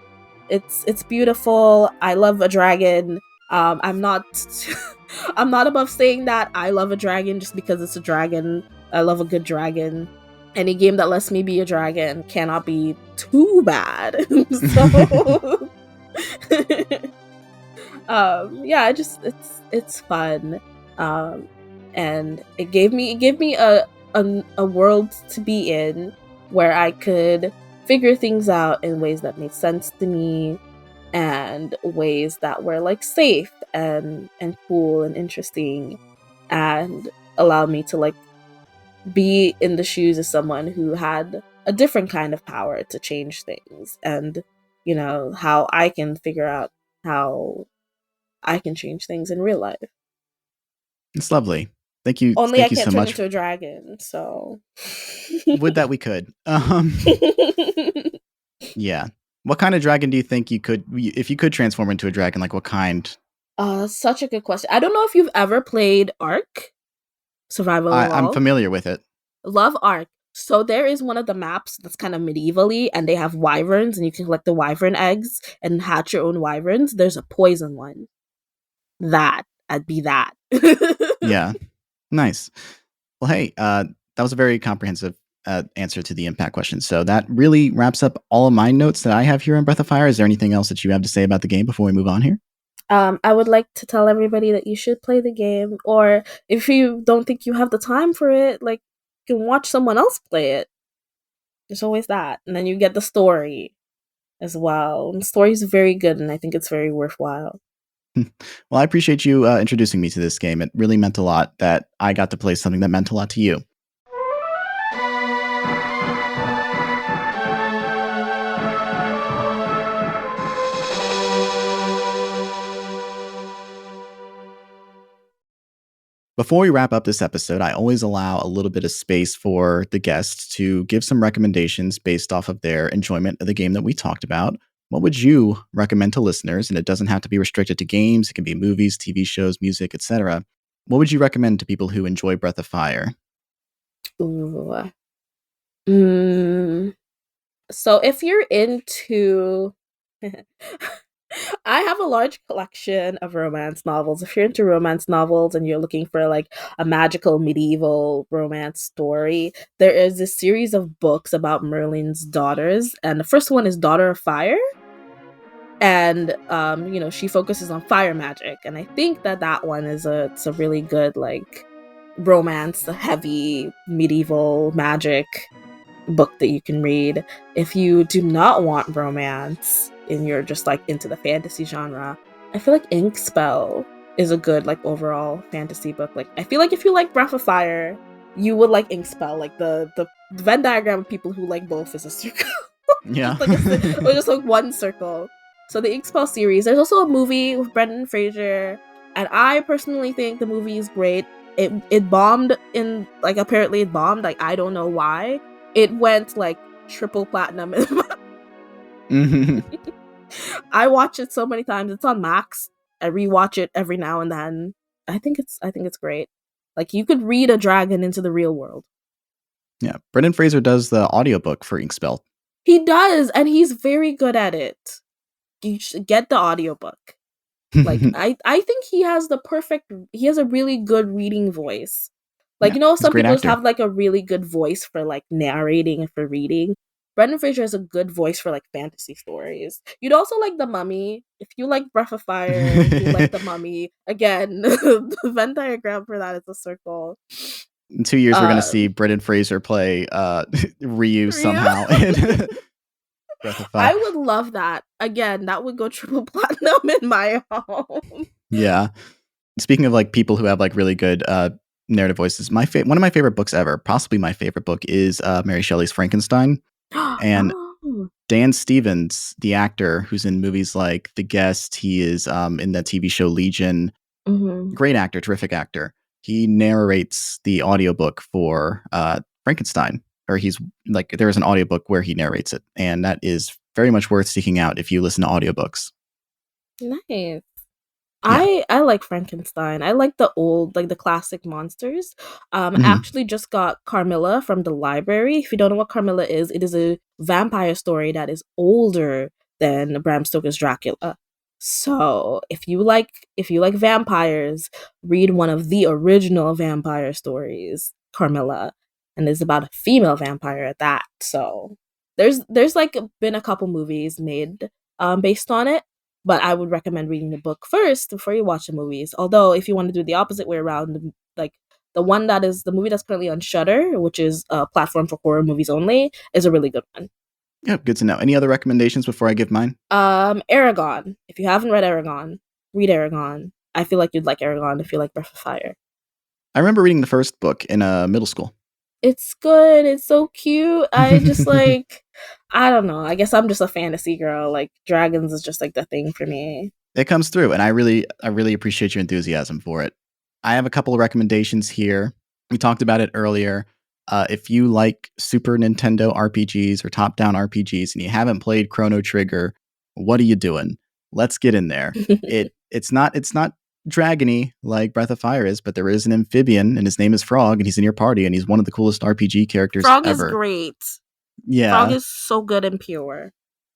It's beautiful. I love a dragon. I'm not above saying that I love a dragon just because it's a dragon. I love a good dragon. Any game that lets me be a dragon cannot be too bad. So, yeah, it's fun, and it gave me a world to be in where I could figure things out in ways that made sense to me. and ways that were like safe and cool and interesting, and allowed me to like be in the shoes of someone who had a different kind of power to change things, and how I can figure out how I can change things in real life. It's lovely. Thank you. Only Thank I you can't so turn much. into a dragon, so Would that we could. Yeah. What kind of dragon do you think you could, if you could transform into a dragon, like what kind? Such a good question. I don't know if you've ever played Ark Survival I'm Evolved. familiar with it. Love Ark. So there is one of the maps that's kind of medievally, and they have wyverns, and you can collect the wyvern eggs and hatch your own wyverns. There's a poison one. I'd be that. Yeah. Nice. Well, hey, that was a very comprehensive answer to the impact question. So that really wraps up all of my notes that I have here on Breath of Fire. Is there anything else that you have to say about the game before we move on here? I would like to tell everybody that you should play the game, or if you don't think you have the time for it, like, you can watch someone else play it. There's always that. And then you get the story as well. And the story is very good, and I think it's very worthwhile. Well, I appreciate you introducing me to this game. It really meant a lot that I got to play something that meant a lot to you. Before we wrap up this episode, I always allow a little bit of space for the guests to give some recommendations based off of their enjoyment of the game that we talked about. What would you recommend to listeners? And it doesn't have to be restricted to games. It can be movies, TV shows, music, etc. What would you recommend to people who enjoy Breath of Fire? Ooh. So if you're into... I have a large collection of romance novels. If you're into romance novels and you're looking for like a magical medieval romance story, there is a series of books about Merlin's daughters, and the first one is Daughter of Fire. And she focuses on fire magic, and I think that one is it's a really good like romance heavy medieval magic book that you can read. If you do not want romance and you're just like into the fantasy genre, I feel like Inkspell is a good like overall fantasy book. Like, I feel like if you like Breath of Fire, you would like Inkspell. Like the Venn diagram of people who like both is a circle. Yeah. Or just like one circle. So the Inkspell series. There's also a movie with Brendan Fraser, and I personally think the movie is great. It bombed in like, apparently it bombed. Like, I don't know why. It went like triple platinum. I watch it so many times. It's on Max. I rewatch it every now and then. I think it's great. Like, you could read a dragon into the real world. Yeah, Brendan Fraser does the audiobook for Inkspell. He does, and he's very good at it. You should get the audiobook. Like, I think he has a really good reading voice. Like, some people just have like a really good voice for like narrating and for reading. Brendan Fraser has a good voice for like fantasy stories. You'd also like The Mummy. If you like Breath of Fire, you like The Mummy. Again, the Venn diagram for that is a circle. In 2 years, we're going to see Brendan Fraser play Ryu somehow in Breath of Fire. I would love that. Again, that would go triple platinum in my home. Yeah. Speaking of like people who have like really good narrative voices, one of my favorite books ever, possibly my favorite book, is Mary Shelley's Frankenstein. And Dan Stevens, the actor who's in movies like The Guest, he is in the TV show Legion. Mm-hmm. Great actor, terrific actor. He narrates the audiobook for Frankenstein, or he's like, there's an audiobook where he narrates it, and that is very much worth seeking out if you listen to audiobooks. Nice. Yeah. I like Frankenstein. I like the old, like the classic monsters. I actually just got Carmilla from the library. If you don't know what Carmilla is, it is a vampire story that is older than Bram Stoker's Dracula. So if you like vampires, read one of the original vampire stories, Carmilla, and it's about a female vampire at that. So there's like been a couple movies made based on it. But I would recommend reading the book first before you watch the movies. Although, if you want to do the opposite way around, like the movie that's currently on Shudder, which is a platform for horror movies only, is a really good one. Yeah, good to know. Any other recommendations before I give mine? Aragon. If you haven't read Aragon, read Aragon. I feel like you'd like Aragon if you like Breath of Fire. I remember reading the first book in middle school. It's good. It's so cute. I just like, I don't know. I guess I'm just a fantasy girl. Like dragons is just like the thing for me. It comes through, and I really appreciate your enthusiasm for it. I have a couple of recommendations here. We talked about it earlier. If you like Super Nintendo RPGs or top-down RPGs and you haven't played Chrono Trigger, what are you doing? Let's get in there. It's not dragony like Breath of Fire is, but there is an amphibian, and his name is Frog, and he's in your party, and he's one of the coolest RPG characters Frog ever. Is great. Yeah. Frog is so good and pure.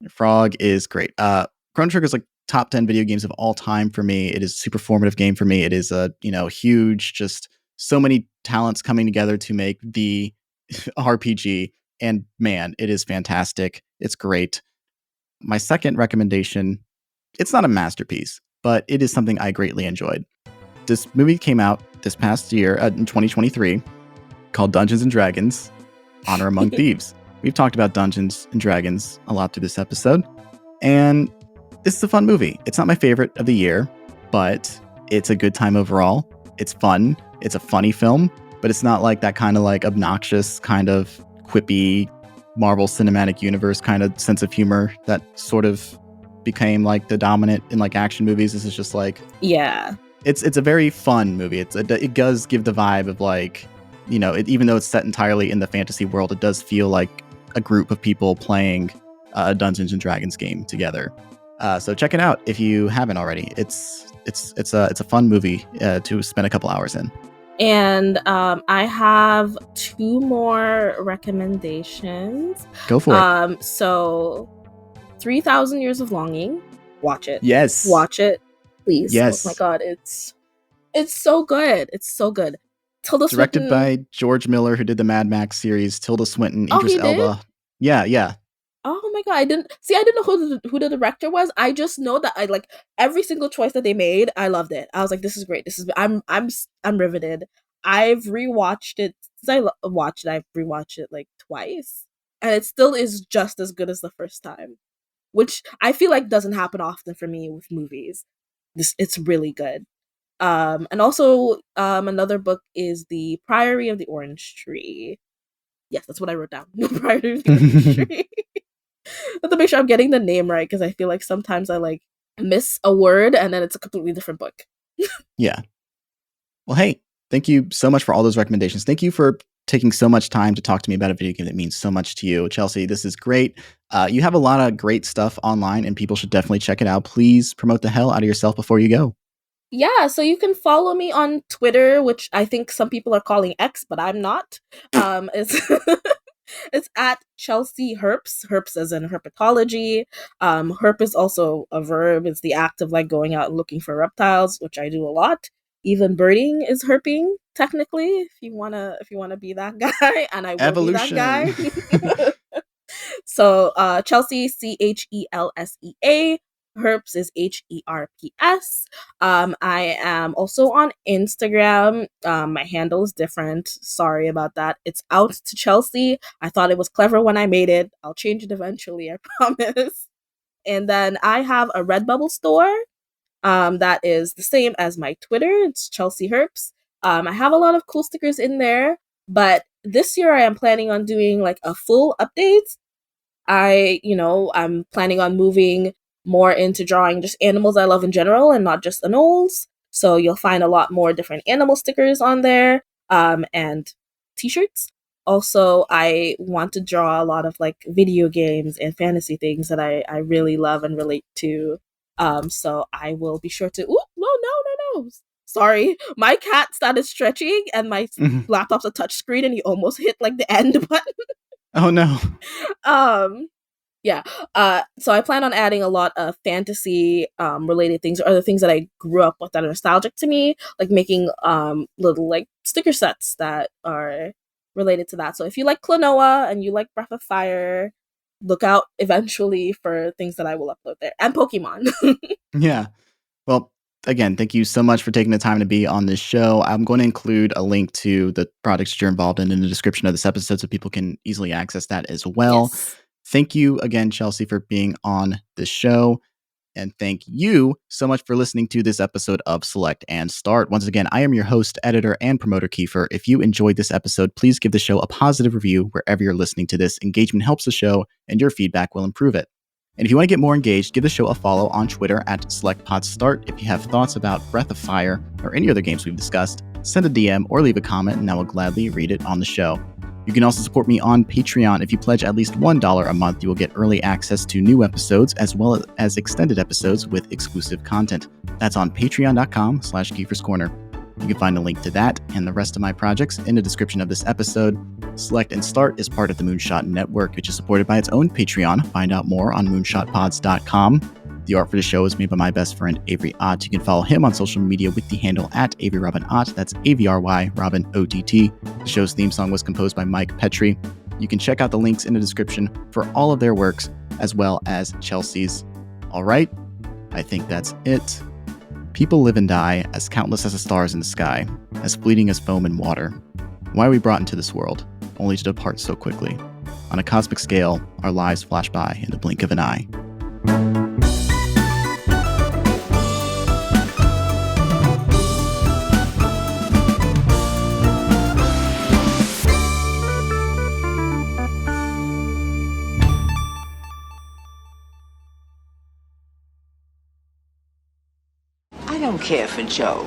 Frog is great. Chrono Trigger is like top 10 video games of all time for me. It is a super formative game for me. It is a, huge, just so many talents coming together to make the RPG. And man, it is fantastic. It's great. My second recommendation, it's not a masterpiece, but it is something I greatly enjoyed. This movie came out this past year in 2023 called Dungeons and Dragons: Honor Among Thieves. We've talked about Dungeons and Dragons a lot through this episode, and this is a fun movie. It's not my favorite of the year, but it's a good time overall. It's fun. It's a funny film, but it's not like that kind of like obnoxious, kind of quippy Marvel Cinematic Universe kind of sense of humor that sort of became like the dominant in like action movies. This is just like, yeah, it's a very fun movie. It does give the vibe of like, even though it's set entirely in the fantasy world, it does feel like a group of people playing a Dungeons and Dragons game together. So check it out if you haven't already. It's a fun movie to spend a couple hours in. And I have 2 more recommendations. Go for it. So 3,000 Years of Longing. Watch it. Yes. Watch it, please. Yes. Oh my god, it's so good. It's so good. Tilda Directed Swinton. by George Miller, who did the Mad Max series. Tilda Swinton, Idris Elba. Yeah. Oh my god, I didn't know who the director was. I just know that I like every single choice that they made. I loved it. I was like, this is great. I'm riveted. I've rewatched it since I watched it. I've rewatched it like twice, and it still is just as good as the first time, which I feel like doesn't happen often for me with movies. It's really good. And also another book is The Priory of the Orange Tree. Yes, that's what I wrote down. The Priory of the Orange Tree. I have to make sure I'm getting the name right, because I feel like sometimes I like miss a word and then it's a completely different book. Yeah. Well, hey, thank you so much for all those recommendations. Thank you for taking so much time to talk to me about a video game that means so much to you. Chelsea, this is great. You have a lot of great stuff online and people should definitely check it out. Please promote the hell out of yourself before you go. Yeah, so you can follow me on Twitter, which I think some people are calling X, but I'm not. It's at Chelsea Herps. Herps as in herpetology. Herp is also a verb. It's the act of like going out and looking for reptiles, which I do a lot. Even birding is herping, technically, if you wanna be that guy, and I will Evolution. be that guy. So Chelsea, CHELSEA. Herps is HERPS. I am also on Instagram. My handle is different. Sorry about that. It's Out to Chelsea. I thought it was clever when I made it. I'll change it eventually, I promise. And then I have a Redbubble store. That is the same as my Twitter. It's Chelsea Herps. I have a lot of cool stickers in there, but this year I am planning on doing like a full update. I'm planning on moving more into drawing just animals I love in general and not just anoles. So you'll find a lot more different animal stickers on there, and t-shirts. Also, I want to draw a lot of like video games and fantasy things that I really love and relate to. So I will be sure to... Ooh, no. Sorry. My cat started stretching and my laptop's a touchscreen and he almost hit like the end button. Oh no. Yeah. So I plan on adding a lot of fantasy related things or other things that I grew up with that are nostalgic to me, like making little like sticker sets that are related to that. So if you like Klonoa and you like Breath of Fire, look out eventually for things that I will upload there. And Pokemon. Yeah. Well, again, thank you so much for taking the time to be on this show. I'm going to include a link to the projects you're involved in the description of this episode so people can easily access that as well. Yes. Thank you again, Chelsea, for being on the show. And thank you so much for listening to this episode of Select and Start. Once again, I am your host, editor, and promoter, Keifer. If you enjoyed this episode, please give the show a positive review wherever you're listening to this. Engagement helps the show, and your feedback will improve it. And if you want to get more engaged, give the show a follow on Twitter at SelectPodStart. If you have thoughts about Breath of Fire or any other games we've discussed, send a DM or leave a comment, and I will gladly read it on the show. You can also support me on Patreon. If you pledge at least $1 a month, you will get early access to new episodes as well as extended episodes with exclusive content. That's on patreon.com/Keifer's Corner. You can find a link to that and the rest of my projects in the description of this episode. Select and Start is part of the Moonshot Network, which is supported by its own Patreon. Find out more on moonshotpods.com. The art for the show is made by my best friend, Avery Ott. You can follow him on social media with the handle at AveryRobinOtt. That's AVRY Robin OTT. The show's theme song was composed by Mike Petrie. You can check out the links in the description for all of their works, as well as Chelsea's. All right, I think that's it. People live and die, as countless as the stars in the sky, as fleeting as foam in water. Why are we brought into this world, only to depart so quickly? On a cosmic scale, our lives flash by in the blink of an eye. I don't care for Joe.